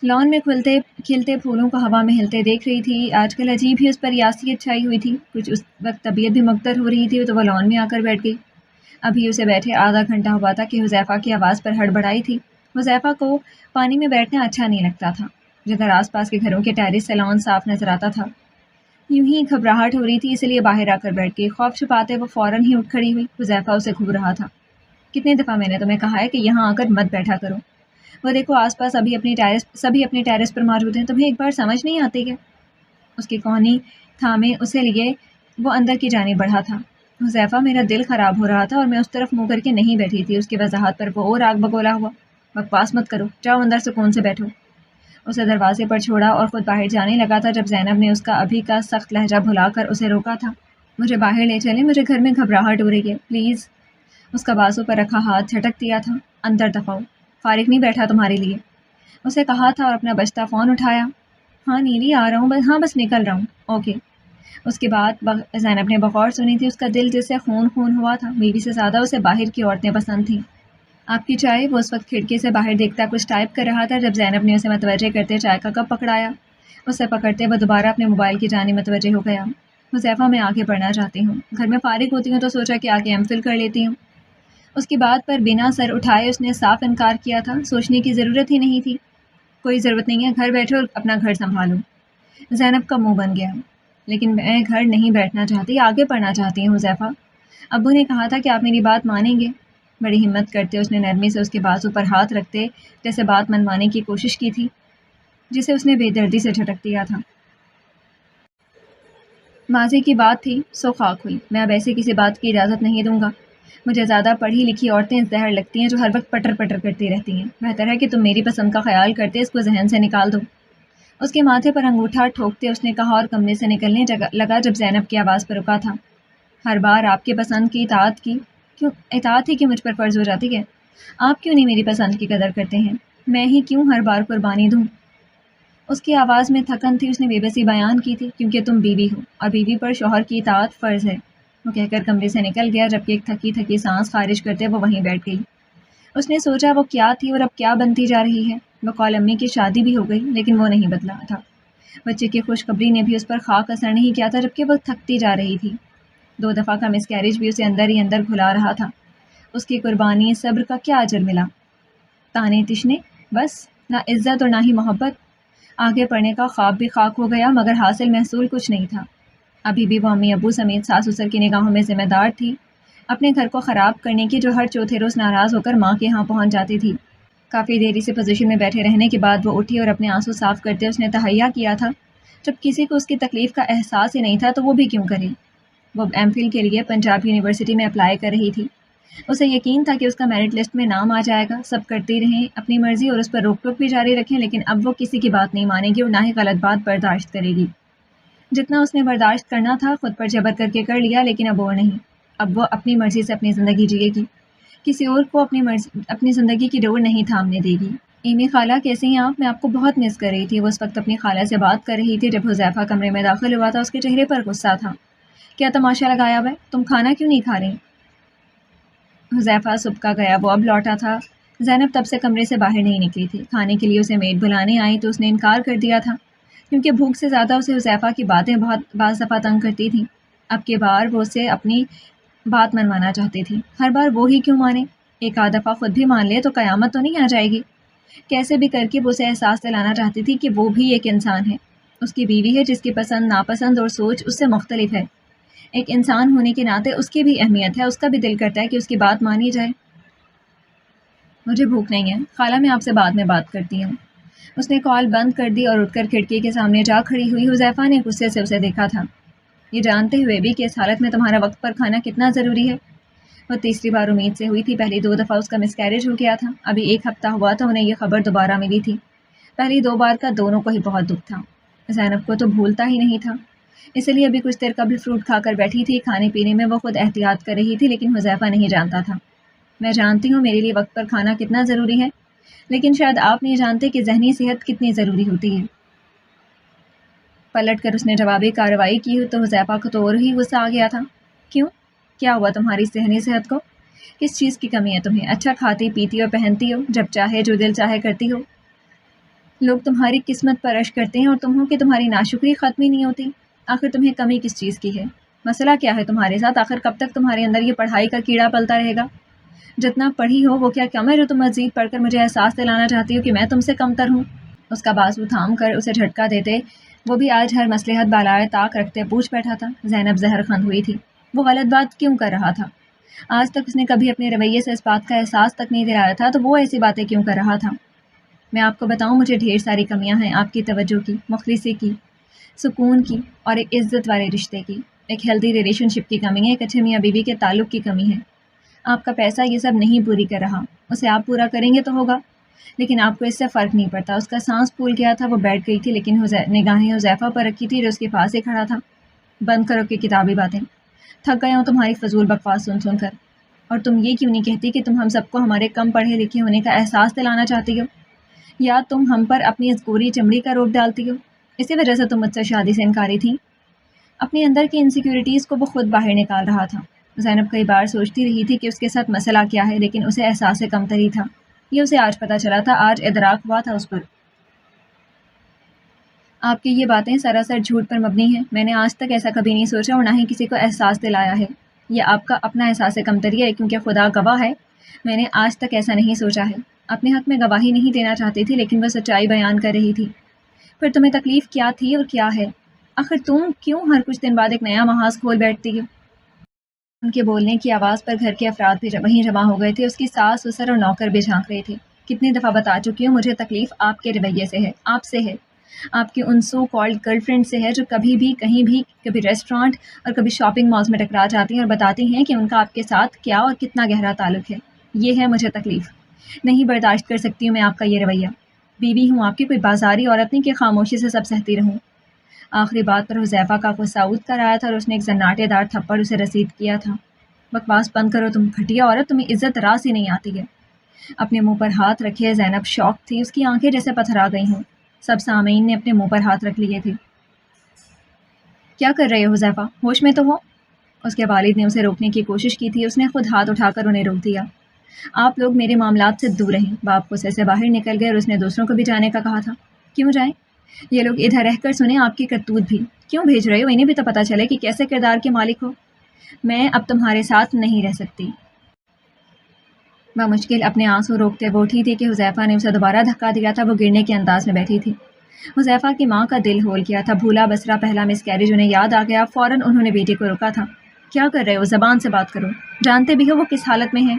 لان میں کھلتے پھولوں کو ہوا میں ہلتے دیکھ رہی تھی، آج کل عجیب ہی اس پر یاسیت چھائی ہوئی تھی، کچھ اس وقت طبیعت بھی مقدر ہو رہی تھی تو وہ لان میں آ کر بیٹھ گئی۔ ابھی اسے بیٹھے آدھا گھنٹہ ہوا تھا کہ حذیفہ کی آواز پر ہڑبڑائی تھی۔ حذیفہ کو پانی میں بیٹھنا اچھا نہیں لگتا تھا، جدھر آس پاس کے گھروں کے ٹیرس سے لان صاف نظر آتا تھا۔ یوں ہی گھبراہٹ ہو رہی تھی، اس لیے باہر آ کر بیٹھ گئی، خوف چھپاتے وہ فوراً ہی اٹھ کھڑی ہوئی۔ حذیفہ اسے گھور رہا تھا۔ کتنے دفعہ میں نے تمہیں کہا ہے کہ یہاں آ کر مت بیٹھا کرو، وہ دیکھو آس پاس سبھی اپنے ٹیرس پر موجود ہیں، تمہیں ایک بار سمجھ نہیں آتی کیا؟ اس کی کوہنی تھامے اسے لیے وہ اندر کی جانب بڑھا تھا۔ حذیفہ میرا دل خراب ہو رہا تھا اور میں اس طرف منہ کر کے نہیں بیٹھی تھی، اس کی وضاحت پر وہ اور آگ بگولا ہوا۔ بکواس مت کرو، جاؤ اندر سکون سے بیٹھو۔ اسے دروازے پر چھوڑا اور خود باہر جانے لگا تھا جب زینب نے اس کا ابھی کا سخت لہجہ بھلا کر اسے روکا تھا۔ مجھے باہر لے چلیں، مجھے گھر میں گھبراہٹ ہو رہی ہے، پلیز۔ اس کا بازو پر رکھا ہاتھ جھٹک دیا تھا۔ اندر دفعو، فارغ نہیں بیٹھا تمہارے لیے، اسے کہا تھا اور اپنا بجتا فون اٹھایا۔ ہاں نیلی آ رہا ہوں، ہاں بس نکل رہا ہوں، اوکے۔ اس کی بات زینب نے بغور سنی تھی، اس کا دل جس سے خون خون ہوا تھا، بیوی سے زیادہ اسے باہر کی عورتیں پسند تھیں۔ آپ کی چائے؟ وہ اس وقت کھڑکی سے باہر دیکھتا کچھ ٹائپ کر رہا تھا جب زینب نے اسے متوجہ کرتے چائے کا کپ پکڑایا، اسے پکڑتے وہ دوبارہ اپنے موبائل کی جانب متوجہ ہو گیا۔ حذیفہ میں آگے بڑھنا چاہتی ہوں، گھر میں فارغ ہوتی ہوں تو سوچا کہ آگے ایم فل کر لیتی ہوں۔ اس کی بات پر بنا سر اٹھائے اس نے صاف انکار کیا تھا، سوچنے کی ضرورت ہی نہیں تھی، کوئی ضرورت نہیں ہے، گھر بیٹھو اور اپنا گھر سنبھالو۔ زینب کا منہ بن گیا، لیکن میں گھر نہیں بیٹھنا چاہتی، آگے پڑھنا چاہتی ہوں حذیفہ، ابو نے کہا تھا کہ آپ میری بات مانیں گے۔ بڑی ہمت کرتے اس نے نرمی سے اس کے بازو پر ہاتھ رکھتے جیسے بات منوانے کی کوشش کی تھی، جسے اس نے بے دردی سے جھٹک دیا تھا۔ ماضی کی بات تھی سو خاک ہوئی، میں اب ایسے کسی بات کی اجازت نہیں دوں گا، مجھے زیادہ پڑھی لکھی عورتیں زہر لگتی ہیں جو ہر وقت پٹر پٹر کرتی رہتی ہیں، بہتر ہے کہ تم میری پسند کا خیال کرتے اس کو ذہن سے نکال دو۔ اس کے ماتھے پر انگوٹھا ٹھوکتے اس نے کہا اور کمرے سے نکلنے لگا جب زینب کی آواز پر رکا تھا۔ ہر بار آپ کے پسند کی اطاعت ہی کیوں مجھ پر فرض ہو جاتی ہے؟ آپ کیوں نہیں میری پسند کی قدر کرتے ہیں؟ میں ہی کیوں ہر بار قربانی دوں؟ اس کی آواز میں تھکن تھی، اس نے بے بسی بیان کی تھی، کیونکہ تم بیوی ہو اور بیوی پر شوہر کی اطاعت فرض ہے، وہ کہہ کر کمرے سے نکل گیا، جبکہ ایک تھکی تھکی سانس خارج کرتے وہ وہیں بیٹھ گئی۔ اس نے سوچا وہ کیا تھی اور اب کیا بنتی جا رہی ہے، بقول امی کی شادی بھی ہو گئی لیکن وہ نہیں بدلا تھا، بچے کی خوشخبری نے بھی اس پر خاک اثر نہیں کیا تھا، جبکہ وہ تھکتی جا رہی تھی، 2 دفعہ کا مس کیریج بھی اسے اندر ہی اندر گھلا رہا تھا، اس کی قربانی صبر کا کیا اجر ملا؟ تانے تشنے، بس نہ عزت اور نہ ہی محبت، آگے پڑھنے کا خواب بھی خاک ہو گیا مگر حاصل محصول کچھ نہیں تھا، ابھی بھی وہ امی ابو سمیت ساس سسر کی نگاہوں میں ذمہ دار تھی، اپنے گھر کو خراب کرنے کی، جو ہر چوتھے روز ناراض ہو کر ماں کے ہاں پہنچ جاتی تھی۔ کافی دیری سے پوزیشن میں بیٹھے رہنے کے بعد وہ اٹھی اور اپنے آنسو صاف کرتے اس نے تہیہ کیا تھا، جب کسی کو اس کی تکلیف کا احساس ہی نہیں تھا تو وہ بھی کیوں کرے؟ وہ ایم فل کے لیے پنجاب یونیورسٹی میں اپلائی کر رہی تھی، اسے یقین تھا کہ اس کا میرٹ لسٹ میں نام آ جائے گا. سب کرتی رہیں اپنی مرضی اور اس پر روک ٹوک بھی جاری رکھیں، لیکن اب وہ کسی کی بات نہیں مانے گی اور نہ ہی غلط بات برداشت کرے گی. جتنا اس نے برداشت کرنا تھا خود پر جبر کر کے کر لیا، لیکن اب وہ نہیں. اب وہ اپنی مرضی سے اپنی زندگی جیے گی، کسی اور کو اپنی زندگی کی ڈور نہیں تھامنے دے گی. ایمی خالہ کیسے ہیں آپ؟ میں آپ کو بہت مس کر رہی تھی. وہ اس وقت اپنی خالہ سے بات کر رہی تھی جب حذیفہ کمرے میں داخل ہوا تھا. اس کے چہرے پر غصہ تھا. کیا تماشا لگایا ہوا ہے؟ تم کھانا کیوں نہیں کھا رہی؟ حذیفہ صبح کا گیا، وہ اب لوٹا تھا. زینب تب سے کمرے سے باہر نہیں نکلی تھی. کھانے کے لیے اسے میڈ بلانے آئی تو اس نے انکار کر دیا تھا، کیونکہ بھوک سے زیادہ اسے حذیفہ کی باتیں بہت بعض دفعہ تنگ کرتی تھیں. اب کی بار وہ اسے اپنی بات منوانا چاہتی تھی. ہر بار وہ ہی کیوں مانے؟ ایک آدھ دفعہ خود بھی مان لے تو قیامت تو نہیں آ جائے گی. کیسے بھی کر کے وہ اسے احساس دلانا چاہتی تھی کہ وہ بھی ایک انسان ہے، اس کی بیوی ہے جس کی پسند ناپسند اور سوچ اس سے مختلف ہے. ایک انسان ہونے کے ناطے اس کی بھی اہمیت ہے، اس کا بھی دل کرتا ہے کہ اس کی بات مانی جائے. مجھے بھوک نہیں ہے خالہ، میں آپ سے بعد میں بات کرتی ہوں. اس نے کال بند کر دی اور اٹھ کر کھڑکی کے سامنے جا کھڑی ہوئی. حذیفہ نے غصے سے اسے دیکھا تھا. یہ جانتے ہوئے بھی کہ اس حالت میں تمہارا وقت پر کھانا کتنا ضروری ہے. وہ تیسری بار امید سے ہوئی تھی. پہلی 2 دفعہ اس کا مس کیریج ہو گیا تھا. ابھی 1 ہفتہ ہوا تھا انہیں یہ خبر دوبارہ ملی تھی. پہلی 2 بار کا دونوں کو ہی بہت دکھ تھا. زینب کو تو بھولتا ہی نہیں تھا، اس لیے ابھی کچھ دیر قبل فروٹ کھا کر بیٹھی تھی. کھانے پینے میں وہ خود احتیاط کر رہی تھی، لیکن حذیفہ نہیں جانتا تھا. میں جانتی ہوں میرے لیے وقت پر کھانا کتنا ضروری ہے، لیکن شاید آپ نہیں جانتے کہ ذہنی صحت کتنی ضروری ہوتی ہے. پلٹ کر اس نے جوابی کارروائی کی تو حذیفہ کو تو اور ہی غصہ آ گیا تھا. کیوں؟ کیا ہوا تمہاری ذہنی صحت کو؟ کس چیز کی کمی ہے تمہیں؟ اچھا کھاتی پیتی اور پہنتی ہو، جب چاہے جو دل چاہے کرتی ہو. لوگ تمہاری قسمت پر رشک کرتے ہیں اور تم ہو کہ تمہاری ناشکری ختم ہی نہیں ہوتی. آخر تمہیں کمی کس چیز کی ہے؟ مسئلہ کیا ہے تمہارے ساتھ؟ آخر کب تک تمہارے اندر یہ پڑھائی کا کیڑا پلتا رہے گا؟ جتنا پڑھی ہو وہ کیا کم ہے جو تم مزید پڑھ کر مجھے احساس دلانا چاہتی ہو کہ میں تم سے کمتر ہوں؟ اس کا بازو تھام کر اسے جھٹکا دیتے وہ بھی آج ہر مصلحت بالائے طاق رکھتے پوچھ بیٹھا تھا. زینب زہر خند ہوئی تھی. وہ غلط بات کیوں کر رہا تھا؟ آج تک اس نے کبھی اپنے رویے سے اس بات کا احساس تک نہیں دلایا تھا، تو وہ ایسی باتیں کیوں کر رہا تھا؟ میں آپ کو بتاؤں، مجھے ڈھیر ساری کمیاں ہیں. آپ کی توجہ کی، مخلصی کی، سکون کی اور ایک عزت والے رشتے کی، ایک ہیلدی ریلیشن شپ کی کمی ہے، ایک اچھے میاں بیوی کے تعلق کی کمی ہے. آپ کا پیسہ یہ سب نہیں پوری کر رہا. اسے آپ پورا کریں گے تو ہوگا، لیکن آپ کو اس سے فرق نہیں پڑتا. اس کا سانس پھول گیا تھا. وہ بیٹھ گئی تھی، لیکن نگاہیں حذیفہ پر رکھی تھی جو اس کے پاس ہی کھڑا تھا. بند کرو کہ کتابی باتیں، تھک گیا ہوں تمہاری فضول بکواس سن سن کر. اور تم یہ کیوں نہیں کہتی کہ تم ہم سب کو ہمارے کم پڑھے لکھے ہونے کا احساس دلانا چاہتی ہو، یا تم ہم پر اپنی اس گوری چمڑی کا روپ ڈالتی ہو؟ اسی وجہ سے تم مجھ سے شادی سے انکاری تھی. اپنی اندر کی انسیکیورٹیز کو وہ خود باہر نکال رہا تھا. زینب کئی بار سوچتی رہی تھی کہ اس کے ساتھ مسئلہ کیا ہے، لیکن اسے احساس کمتری تھا. یہ اسے آج پتہ چلا تھا، آج ادراک ہوا تھا اس پر. آپ کی یہ باتیں سراسر جھوٹ پر مبنی ہیں. میں نے آج تک ایسا کبھی نہیں سوچا اور نہ ہی کسی کو احساس دلایا ہے. یہ آپ کا اپنا احساس کمتری ہے، کیونکہ خدا گواہ ہے میں نے آج تک ایسا نہیں سوچا ہے. اپنے حق میں گواہی نہیں دینا چاہتی تھی، لیکن وہ سچائی بیان کر رہی تھی. پھر تمہیں تکلیف کیا تھی اور کیا ہے؟ آخر تم کیوں ہر کچھ دن بعد ایک نیا محاذ کھول بیٹھتی ہو؟ ان کے بولنے کی آواز پر گھر کے افراد بھی وہیں جمع ہو گئے تھے. اس کی ساس سسر اور نوکر بھی جھانک رہے تھے. کتنی دفعہ بتا چکی ہوں، مجھے تکلیف آپ کے رویے سے ہے، آپ سے ہے، آپ کی ان سو کالڈ گرل فرینڈ سے ہے جو کبھی بھی کہیں بھی کبھی ریسٹورانٹ اور کبھی شاپنگ مالز میں ٹکرا جاتی ہیں اور بتاتی ہیں کہ ان کا آپ کے ساتھ کیا اور کتنا گہرا تعلق ہے. یہ ہے مجھے تکلیف. نہیں برداشت کر سکتی ہوں میں آپ کا یہ رویہ. بیوی ہوں آپ کی، کوئی بازاری عورت نہیں کہ خاموشی سے سب سہتی رہوں. آخری بات پر حذیفہ کا غصہ اٹھ کر آیا تھا اور اس نے ایک زناٹے دار تھپڑ اسے رسید کیا تھا. بکواس بند کرو تم گھٹیا عورت، تمہیں عزت راس ہی نہیں آتی ہے. اپنے منہ پر ہاتھ رکھے زینب شوق تھی. اس کی آنکھیں جیسے پتھرا گئی ہوں. سب سامعین نے اپنے منہ پر ہاتھ رکھ لیے تھے. کیا کر رہے ہو حذیفہ؟ ہوش میں تو ہو؟ اس کے والد نے اسے روکنے کی کوشش کی تھی. اس نے خود ہاتھ اٹھا کر انہیں روک دیا. آپ لوگ میرے معاملات سے دور رہیں. باپ غصے سے باہر نکل گئے اور اس نے دوسروں کو بھی جانے کا کہا تھا. کیوں جائیں؟ یہ لوگ ادھر رہ کر سنیں آپ کی کرتوت بھی. کیوں بھیج رہے ہو؟ انہیں بھی تو پتہ چلے کہ کیسے کردار کے مالک ہو. میں اب تمہارے ساتھ نہیں رہ سکتی. بمشکل اپنے آنسو روکتے وہ اٹھی تھی کہ حذیفہ نے اسے دوبارہ دھکا دیا تھا. وہ گرنے کے انداز میں بیٹھی تھی. حذیفہ کی ماں کا دل ہول گیا تھا. بھولا بسرا پہلا مس کیریج انہیں یاد آ گیا. فوراً انہوں نے بیٹی کو روکا تھا. کیا کر رہے ہو؟ زبان سے بات کرو. جانتے بھی ہو وہ کس حالت میں ہے.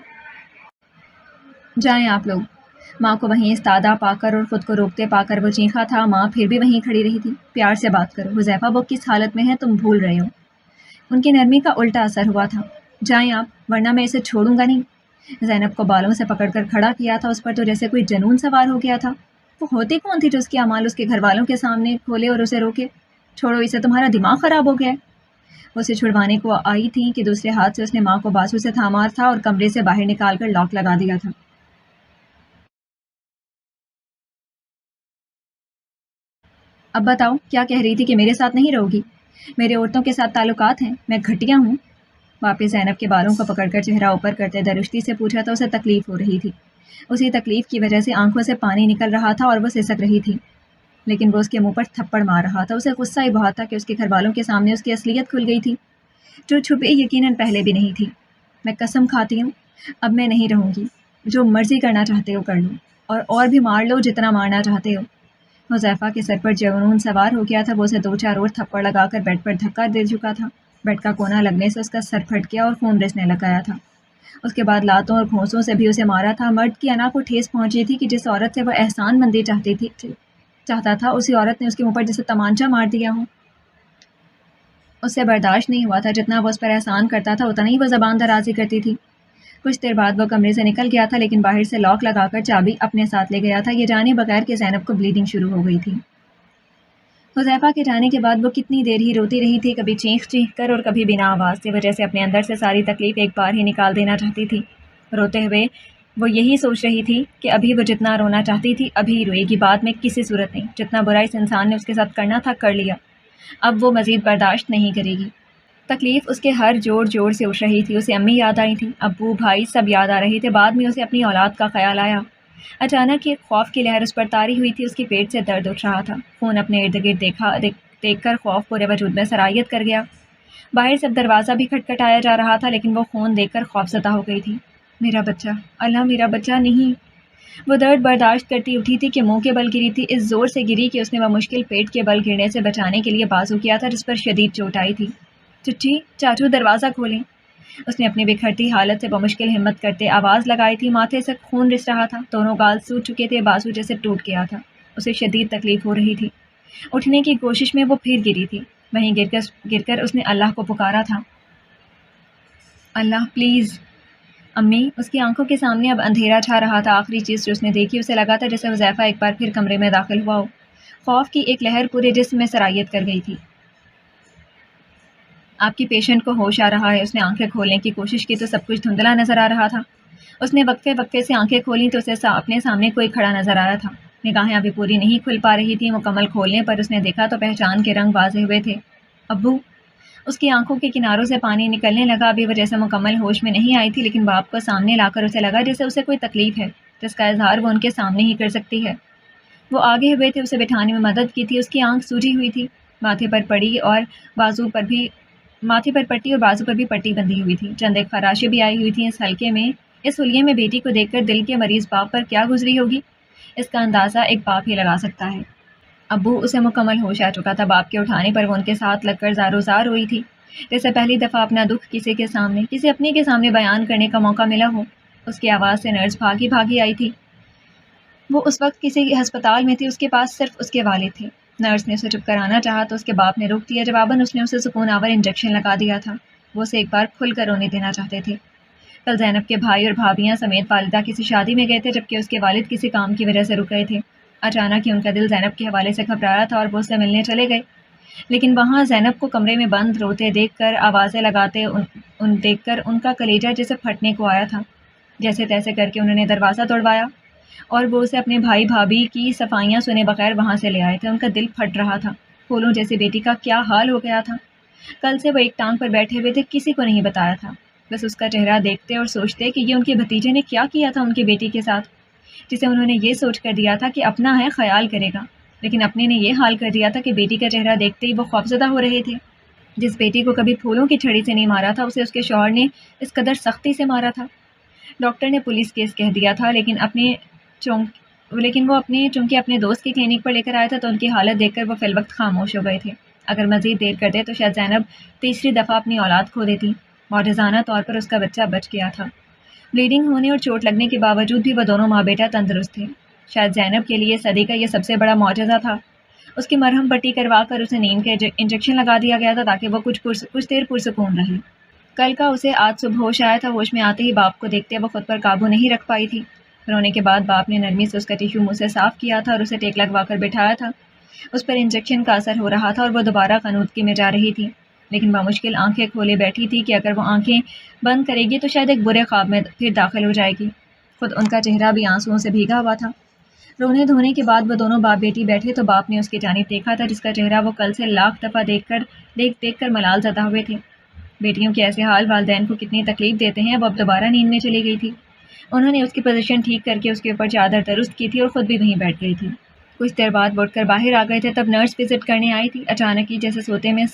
جائیں آپ لوگ. ماں کو وہیں استادہ پا کر اور خود کو روکتے پا کر وہ چیخا تھا. ماں پھر بھی وہیں کھڑی رہی تھی. پیار سے بات کرو حذیفہ، وہ کس حالت میں ہے تم بھول رہے ہو. ان کی نرمی کا الٹا اثر ہوا تھا. جائیں آپ ورنہ میں اسے چھوڑوں گا نہیں۔ زینب کو بالوں سے پکڑ کر کھڑا کیا تھا، اس پر تو جیسے کوئی جنون سوار ہو گیا تھا۔ وہ ہوتی کون تھی جو اس کے اعمال اس کے گھر والوں کے سامنے کھولے اور اسے روکے؟ چھوڑو اسے، تمہارا دماغ خراب ہو گیا ہے۔ وہ اسے چھڑوانے کو آئی تھی کہ دوسرے ہاتھ سے اس نے ماں کو بازو سے تھاما تھا اور کمرے سے باہر نکال کر لاک لگا دیا تھا۔ اب بتاؤ کیا کہہ رہی تھی کہ میرے ساتھ نہیں رہو گی؟ میرے عورتوں کے ساتھ تعلقات ہیں، میں گھٹیا ہوں؟ واپس زینب کے بالوں کو پکڑ کر چہرہ اوپر کرتے درشتی سے پوچھا تو اسے تکلیف ہو رہی تھی۔ اسی تکلیف کی وجہ سے آنکھوں سے پانی نکل رہا تھا اور وہ سسک رہی تھی، لیکن وہ اس کے منہ پر تھپڑ مار رہا تھا۔ اسے غصہ ہی بہت تھا کہ اس کے گھر والوں کے سامنے اس کی اصلیت کھل گئی تھی جو چھپے یقیناً پہلے بھی نہیں تھی۔ میں قسم کھاتی ہوں اب میں نہیں رہوں گی، جو مرضی کرنا چاہتے ہو کر لو، اور بھی مار لو جتنا مارنا چاہتے ہو۔ حذیفہ کے سر پر جنون سوار ہو گیا تھا، وہ اسے 2-4 اور تھپڑ لگا کر بیڈ پر دھکا دے چکا تھا۔ بیڈ کا کونا لگنے سے اس کا سر پھٹ گیا اور خون رسنے لگایا تھا۔ اس کے بعد لاتوں اور گھونسوں سے بھی اسے مارا تھا۔ مرد کی انا کو ٹھیس پہنچی تھی کہ جس عورت سے وہ احسان مندی چاہتا تھا، اسی عورت نے اس کے منہ پر جیسے تمانچہ مار دیا ہو۔ اس سے برداشت نہیں ہوا تھا، جتنا وہ اس پر احسان کرتا تھا اتنا ہی وہ زبان درازی کرتی تھی۔ کچھ دیر بعد وہ کمرے سے نکل گیا تھا، لیکن باہر سے لاک لگا کر چابی اپنے ساتھ لے گیا تھا، یہ جانے بغیر کہ زینب کو بلیڈنگ شروع ہو گئی تھی۔ حذیفہ کے جانے کے بعد وہ کتنی دیر ہی روتی رہی تھی، کبھی چینخ چینخ کر اور کبھی بنا آواز سے، وجہ سے اپنے اندر سے ساری تکلیف ایک بار ہی نکال دینا چاہتی تھی۔ روتے ہوئے وہ یہی سوچ رہی تھی کہ ابھی وہ جتنا رونا چاہتی تھی ابھی روئے گی، بعد میں کسی صورت نہیں۔ جتنا برا اس انسان نے اس کے ساتھ کرنا تھا کر لیا، اب وہ مزید برداشت نہیں کرے گی۔ تکلیف اس کے ہر جوڑ جوڑ سے اٹھ رہی تھی۔ اسے امی یاد آئی تھی، ابو، بھائی سب یاد آ رہے تھے۔ بعد میں اسے اپنی اولاد کا خیال آیا۔ اچانک ایک خوف کی لہر اس پر طاری ہوئی تھی، اس کے پیٹ سے درد اٹھ رہا تھا۔ خون اپنے ارد گرد دیکھ کر خوف پورے وجود میں سرایت کر گیا۔ باہر سے اب دروازہ بھی کھٹکھٹایا جا رہا تھا، لیکن وہ خون دیکھ کر خوفزدہ ہو گئی تھی۔ میرا بچہ، اللہ میرا بچہ نہیں۔ وہ درد برداشت کرتی اٹھی تھی کہ منہ کے بل گری تھی، اس زور سے گری کہ اس نے بمشکل پیٹ کے بل گرنے سے بچانے کے لیے بازو کیا تھا، جس پر شدید چوٹ آئی تھی۔ چچی، چاچو دروازہ کھولیں۔ اس نے اپنی بکھرتی حالت سے بمشکل ہمت کرتے آواز لگائی تھی۔ ماتھے سے خون رس رہا تھا، دونوں گال سوج چکے تھے، بازو جیسے ٹوٹ گیا تھا۔ اسے شدید تکلیف ہو رہی تھی۔ اٹھنے کی کوشش میں وہ پھر گری تھی، وہیں گر کر اس نے اللہ کو پکارا تھا، اللہ پلیز۔ امی، اس کی آنکھوں کے سامنے اب اندھیرا چھا رہا تھا۔ آخری چیز جو اس نے دیکھی، اسے لگا تھا جیسے حذیفہ ایک بار پھر کمرے میں داخل ہوا ہو۔ خوف کی ایک لہر پورے جسم میں سرایت کر گئی تھی۔ آپ کی پیشنٹ کو ہوش آ رہا ہے۔ اس نے آنکھیں کھولنے کی کوشش کی تو سب کچھ دھندلا نظر آ رہا تھا۔ اس نے وقفے وقفے سے آنکھیں کھولیں تو اسے اپنے سامنے کوئی کھڑا نظر آیا تھا۔ نگاہیں ابھی پوری نہیں کھل پا رہی تھیں۔ مکمل کھولنے پر اس نے دیکھا تو پہچان کے رنگ واضح ہوئے تھے۔ ابو! اس کی آنکھوں کے کناروں سے پانی نکلنے لگا۔ ابھی وہ جیسے مکمل ہوش میں نہیں آئی تھی، لیکن باپ کو سامنے لا کر اسے لگا جیسے اسے کوئی تکلیف ہے جس کا اظہار وہ ان کے سامنے ہی کر سکتی ہے۔ وہ آگے ہوئے تھے، اسے بٹھانے میں مدد کی تھی۔ اس کی آنکھ سوجی ہوئی تھی، ماتھے پر پٹی اور بازو پر بھی پٹی بندھی ہوئی تھی۔ چند ایک خراشیں بھی آئی ہوئی تھیں۔ اس حلیے میں بیٹی کو دیکھ کر دل کے مریض باپ پر کیا گزری ہوگی، اس کا اندازہ ایک باپ ہی لگا سکتا ہے۔ ابو! اسے مکمل ہوش آ چکا تھا۔ باپ کے اٹھانے پر وہ ان کے ساتھ لگ کر زارو زار ہوئی تھی، جیسے پہلی دفعہ اپنا دکھ کسی اپنے کے سامنے بیان کرنے کا موقع ملا ہو۔ اس کی آواز سے نرس بھاگی بھاگی آئی تھی۔ وہ اس وقت کسی ہسپتال میں تھی، اس کے پاس صرف اس کے والد تھے۔ نرس نے اسے چپ کرانا چاہا تو اس کے باپ نے روک دیا۔ جواباً اس نے اسے سکون آور انجیکشن لگا دیا تھا۔ وہ اسے ایک بار کھل کر رونے دینا چاہتے تھے۔ کل زینب کے بھائی اور بھابیاں سمیت والدہ کسی شادی میں گئے تھے، جبکہ اس کے والد کسی کام کی وجہ سے رک گئے تھے۔ اچانک ہی ان کا دل زینب کے حوالے سے گھبرایا تھا اور وہ اس سے ملنے چلے گئے، لیکن وہاں زینب کو کمرے میں بند روتے دیکھ کر، آوازیں لگاتے دیکھ کر ان کا کلیجہ جیسے پھٹنے کو آیا تھا۔ جیسے تیسے کر کے انہوں نے دروازہ توڑوایا اور وہ اسے اپنے بھائی بھابھی کی صفائیاں سنے بغیر وہاں سے لے آئے تھے۔ ان کا دل پھٹ رہا تھا۔ پھولوں جیسی بیٹی کا کیا حال ہو گیا تھا۔ کل سے وہ ایک ٹانگ پر بیٹھے ہوئے تھے، کسی کو نہیں بتایا تھا، بس اس کا چہرہ دیکھتے اور سوچتے کہ یہ ان کے بھتیجے نے کیا کیا تھا ان کی بیٹی کے ساتھ، جسے انہوں نے یہ سوچ کر دیا تھا کہ اپنا ہے، خیال کرے گا، لیکن اپنے نے یہ حال کر دیا تھا کہ بیٹی کا چہرہ دیکھتے ہی وہ خوفزدہ ہو رہے تھے۔ جس بیٹی کو کبھی پھولوں کی چھڑی سے نہیں مارا تھا، اسے اس کے شوہر نے اس قدر سختی سے مارا تھا۔ ڈاکٹر نے پولیس کیس کہہ دیا تھا، لیکن وہ چونکہ اپنے دوست کی کلینک پر لے کر آیا تھا تو ان کی حالت دیکھ کر وہ فی الوقت خاموش ہو گئے تھے۔ اگر مزید دیر کرتے تو شاید زینب تیسری دفعہ اپنی اولاد کھو دیتی۔ معجزانہ طور پر اس کا بچہ بچ گیا تھا۔ بلیڈنگ ہونے اور چوٹ لگنے کے باوجود بھی وہ دونوں ماں بیٹا تندرست تھے۔ شاید زینب کے لیے صدی کا یہ سب سے بڑا معجزہ تھا۔ اس کی مرہم پٹی کروا کر اسے نیند کا انجیکشن لگا دیا گیا تھا تاکہ وہ کچھ دیر پرسکون رہے۔ کل کا اسے آج صبح ہوش آیا تھا۔ ہوش میں آتے ہی باپ کو دیکھتے وہ خود پر قابو نہیں رکھ پائی تھی۔ رونے کے بعد باپ نے نرمی سے اس کا ٹیشو منہ سے صاف کیا تھا اور اسے ٹیک لگوا کر بٹھایا تھا۔ اس پر انجیکشن کا اثر ہو رہا تھا اور وہ دوبارہ قنوطگی میں جا رہی تھی، لیکن بمشکل آنکھیں کھولے بیٹھی تھی کہ اگر وہ آنکھیں بند کرے گی تو شاید ایک برے خواب میں پھر داخل ہو جائے گی۔ خود ان کا چہرہ بھی آنسوؤں سے بھیگا ہوا تھا۔ رونے دھونے کے بعد وہ دونوں باپ بیٹی بیٹھے تو باپ نے اس کی جانب دیکھا تھا جس کا چہرہ وہ کل سے لاکھ دفعہ دیکھ کر ملال زدہ ہوئے تھے۔ بیٹیوں کے ایسے حال والدین کو کتنی تکلیف دیتے ہیں۔ وہ اب دوبارہ نیند میں چلی گئی تھی۔ انہوں نے اس کی پوزیشن ٹھیک کر کے اس کے اوپر چادر درست کی تھی اور خود بھی وہیں بیٹھ گئی تھی۔ کچھ دیر بعد اٹھ کر باہر آ گئے تھے، تب نرس وزٹ کرنے آئی تھی۔ اچانک ہی جیسے سوتے میں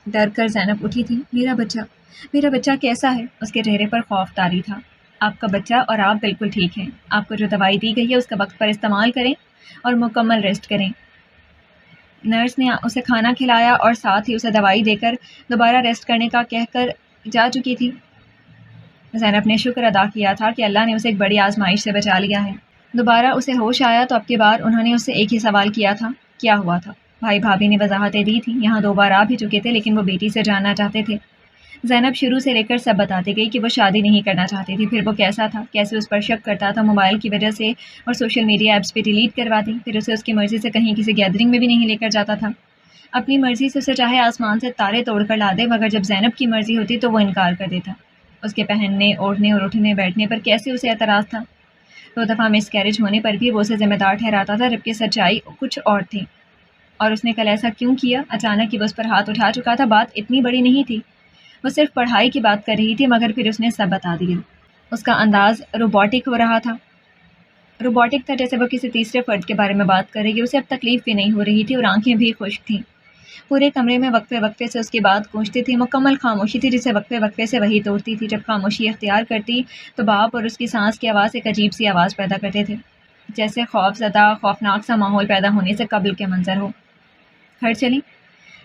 ڈر کر زینب اٹھی تھی۔ میرا بچہ کیسا ہے؟ اس کے چہرے پر خوف طاری تھا۔ آپ کا بچہ اور آپ بالکل ٹھیک ہیں۔ آپ کو جو دوائی دی گئی ہے اس کا وقت پر استعمال کریں اور مکمل ریسٹ کریں۔ نرس نے اسے کھانا کھلایا اور ساتھ ہی اسے دوائی دے کر دوبارہ ریسٹ کرنے کا کہہ کر جا چکی تھی۔ زینب نے شکر ادا کیا تھا کہ اللہ نے اسے ایک بڑی آزمائش سے بچا لیا ہے۔ دوبارہ اسے ہوش آیا تو اب کی بار انہوں نے اس سے ایک ہی سوال کیا تھا، کیا ہوا تھا؟ بھائی بھابھی نے وضاحتیں دی تھیں، یہاں 2 بار آ بھی چکے تھے لیکن وہ بیٹی سے جاننا چاہتے تھے۔ زینب شروع سے لے کر سب بتاتی گئی کہ وہ شادی نہیں کرنا چاہتی تھی، پھر وہ کیسا تھا، کیسے اس پر شک کرتا تھا موبائل کی وجہ سے اور سوشل میڈیا ایپس پہ ڈیلیٹ کرواتی، پھر اسے اس کی مرضی سے کہیں کسی گیدرنگ میں بھی نہیں لے کر جاتا تھا۔ اپنی مرضی سے اسے چاہے آسمان سے تارے توڑ کر لا دے، مگر جب زینب کی مرضی ہوتی تو وہ انکار کر دیتا۔ اس کے پہننے، اوڑھنے اور اٹھنے بیٹھنے پر کیسے اسے اعتراض تھا۔ 2 دفعہ مس کیریج ہونے پر بھی وہ اسے ذمہ دار ٹھہراتا تھا، جبکہ سچائی کچھ اور تھی۔ اور اس نے کل ایسا کیوں کیا؟ اچانک ہی وہ اس پر ہاتھ اٹھا چکا تھا۔ بات اتنی بڑی نہیں تھی، وہ صرف پڑھائی کی بات کر رہی تھی، مگر پھر اس نے سب بتا دیا۔ اس کا انداز روبوٹک ہو رہا تھا، روبوٹک تھا، جیسے وہ کسی تیسرے فرد کے بارے میں بات کر رہی ہے۔ اسے اب تکلیف بھی نہیں ہو رہی تھی اور آنکھیں بھی خشک تھیں۔ پورے کمرے میں وقفے وقفے سے اس کی بات گونجتی تھی۔ مکمل خاموشی تھی جسے وقفے وقفے سے وہی توڑتی تھی۔ جب خاموشی اختیار کرتی تو باپ اور اس کی سانس کی آواز ایک عجیب سی آواز پیدا کرتے تھے، جیسے خوف زدہ خوفناک سا ماحول پیدا ہونے سے قبل کے منظر ہو۔ گھر چلیں؟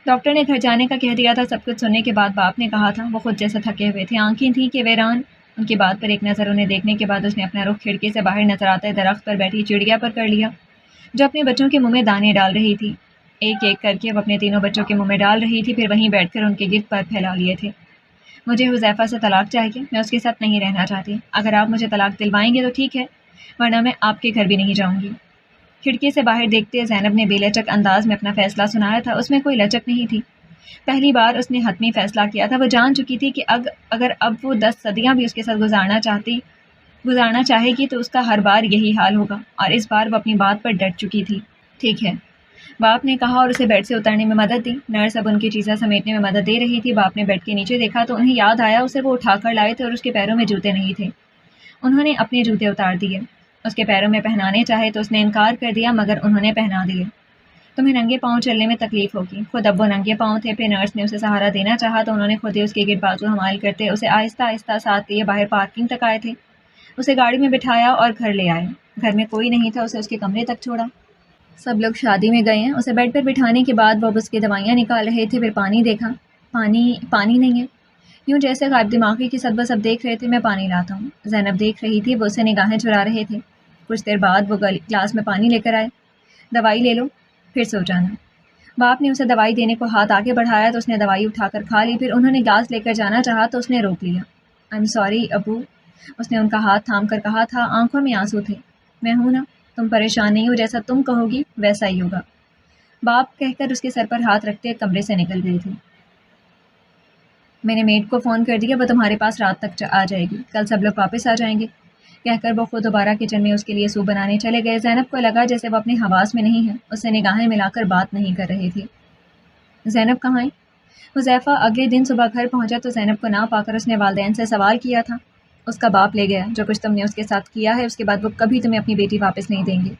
ڈاکٹر نے گھر جانے کا کہہ دیا تھا۔ سب کچھ سننے کے بعد باپ نے کہا تھا۔ وہ خود جیسے تھکے ہوئے تھے، آنکھیں تھیں کہ ویران۔ ان کی بات پر ایک نظر انہیں دیکھنے کے بعد اس نے اپنا رخ کھڑکی سے باہر نظر آتے درخت پر بیٹھی چڑیا پر کر لیا، جو اپنے بچوں کے منہ میں دانے ڈال رہی تھی۔ ایک ایک کر کے وہ اپنے تینوں بچوں کے منہ میں ڈال رہی تھی، پھر وہیں بیٹھ کر ان کے گرد پر پھیلا لیے تھے۔ مجھے حذیفہ سے طلاق چاہیے، میں اس کے ساتھ نہیں رہنا چاہتی۔ اگر آپ مجھے طلاق دلوائیں گے تو ٹھیک ہے، ورنہ میں آپ کے گھر بھی نہیں جاؤں گی۔ کھڑکی سے باہر دیکھتے زینب نے بے لچک انداز میں اپنا فیصلہ سنایا تھا۔ اس میں کوئی لچک نہیں تھی۔ پہلی بار اس نے حتمی فیصلہ کیا تھا۔ وہ جان چکی تھی کہ اگر اب وہ 10 صدیاں بھی اس کے ساتھ گزارنا چاہے گی تو اس کا ہر بار یہی حال ہوگا، اور اس بار وہ اپنی بات پر ڈٹ چکی تھی۔ ٹھیک ہے، باپ نے کہا اور اسے بیڈ سے اترنے میں مدد دی۔ نرس اب ان کی چیزیں سمیٹنے میں مدد دے رہی تھی۔ باپ نے بیڈ کے نیچے دیکھا تو انہیں یاد آیا اسے وہ اٹھا کر لائے تھے اور اس کے پیروں میں جوتے نہیں تھے۔ انہوں نے اپنے جوتے اتار دیے، اس کے پیروں میں پہنانے چاہے تو اس نے انکار کر دیا، مگر انہوں نے پہنا دیے۔ تمہیں ننگے پاؤں چلنے میں تکلیف ہوگی۔ خود اب وہ ننگے پاؤں تھے۔ پھر نرس نے اسے سہارا دینا چاہا تو انہوں نے خود ہی اس کے گرد بازو حمال کرتے اسے آہستہ آہستہ ساتھ لیے باہر پارکنگ تک آئے تھے۔ اسے گاڑی میں بٹھایا اور گھر لے آئے۔ گھر میں کوئی نہیں تھا، اسے اس کے کمرے تک چھوڑا۔ سب لوگ شادی میں گئے ہیں۔ اسے بیڈ پر بٹھانے کے بعد وہ اس کی دوائیاں نکال رہے تھے، پھر پانی دیکھا، پانی نہیں ہے، یوں جیسے غائب دماغی کی سب بسب دیکھ رہے تھے۔ میں پانی لاتا ہوں، زینب دیکھ رہی تھی، وہ اسے نگاہیں چرا رہے تھے۔ کچھ دیر بعد وہ گلاس میں پانی لے کر آئے۔ دوائی لے لو، پھر سو جانا۔ باپ نے اسے دوائی دینے کو ہاتھ آگے بڑھایا تو اس نے دوائی اٹھا کر کھا لی۔ پھر انہوں نے گلاس لے کر جانا چاہا تو اس نے روک لیا۔ آئی ایم سوری ابو، اس نے ان کا ہاتھ تھام کر کہا تھا، آنکھوں میں آنسو تھے۔ میں ہوں نا، تم پریشان نہیں ہو، جیسا تم کہو گی ویسا ہی ہوگا، باپ کہہ کر اس کے سر پر ہاتھ رکھتے کمرے سے نکل گئی تھی۔ میں نے میڈ کو فون کر دیا، وہ تمہارے پاس رات تک آ جائے گی، کل سب لوگ واپس آ جائیں گے، کہہ کر وہ خود دوبارہ کچن میں اس کے لیے سوپ بنانے چلے گئے۔ زینب کو لگا جیسے وہ اپنے حواس میں نہیں ہے، اس سے نگاہیں ملا کر بات نہیں کر رہی تھی۔ زینب کہاں ہے؟ حذیفہ اگلے دن صبح گھر پہنچا تو زینب کو نہ پا کر اس نے والدین سے سوال کیا تھا۔ اس کا باپ لے گیا، جو کچھ تم نے اس کے ساتھ کیا ہے اس کے بعد وہ کبھی تمہیں اپنی بیٹی واپس نہیں دیں گے۔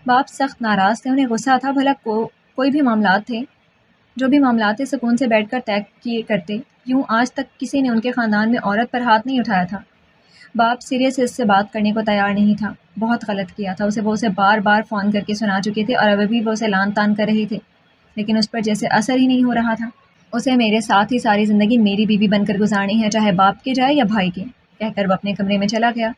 باپ سخت ناراض تھے، انہیں غصہ تھا، بھلا کوئی بھی معاملات تھے، جو بھی معاملات تھے سکون سے بیٹھ کر طے کیے کرتے، یوں آج تک کسی نے ان کے خاندان میں عورت پر ہاتھ نہیں اٹھایا تھا۔ باپ سرے سے اس سے بات کرنے کو تیار نہیں تھا، بہت غلط کیا تھا، وہ اسے بار بار فون کر کے سنا چکے تھے اور اب بھی وہ اسے لان تان کر رہے تھے، لیکن اس پر جیسے اثر ہی نہیں ہو رہا تھا۔ اسے میرے ساتھ ہی ساری زندگی میری بیوی بن کر گزارنی ہے، چاہے باپ کے جائے یا بھائی کے، کہہ کر وہ اپنے کمرے میں چلا گیا۔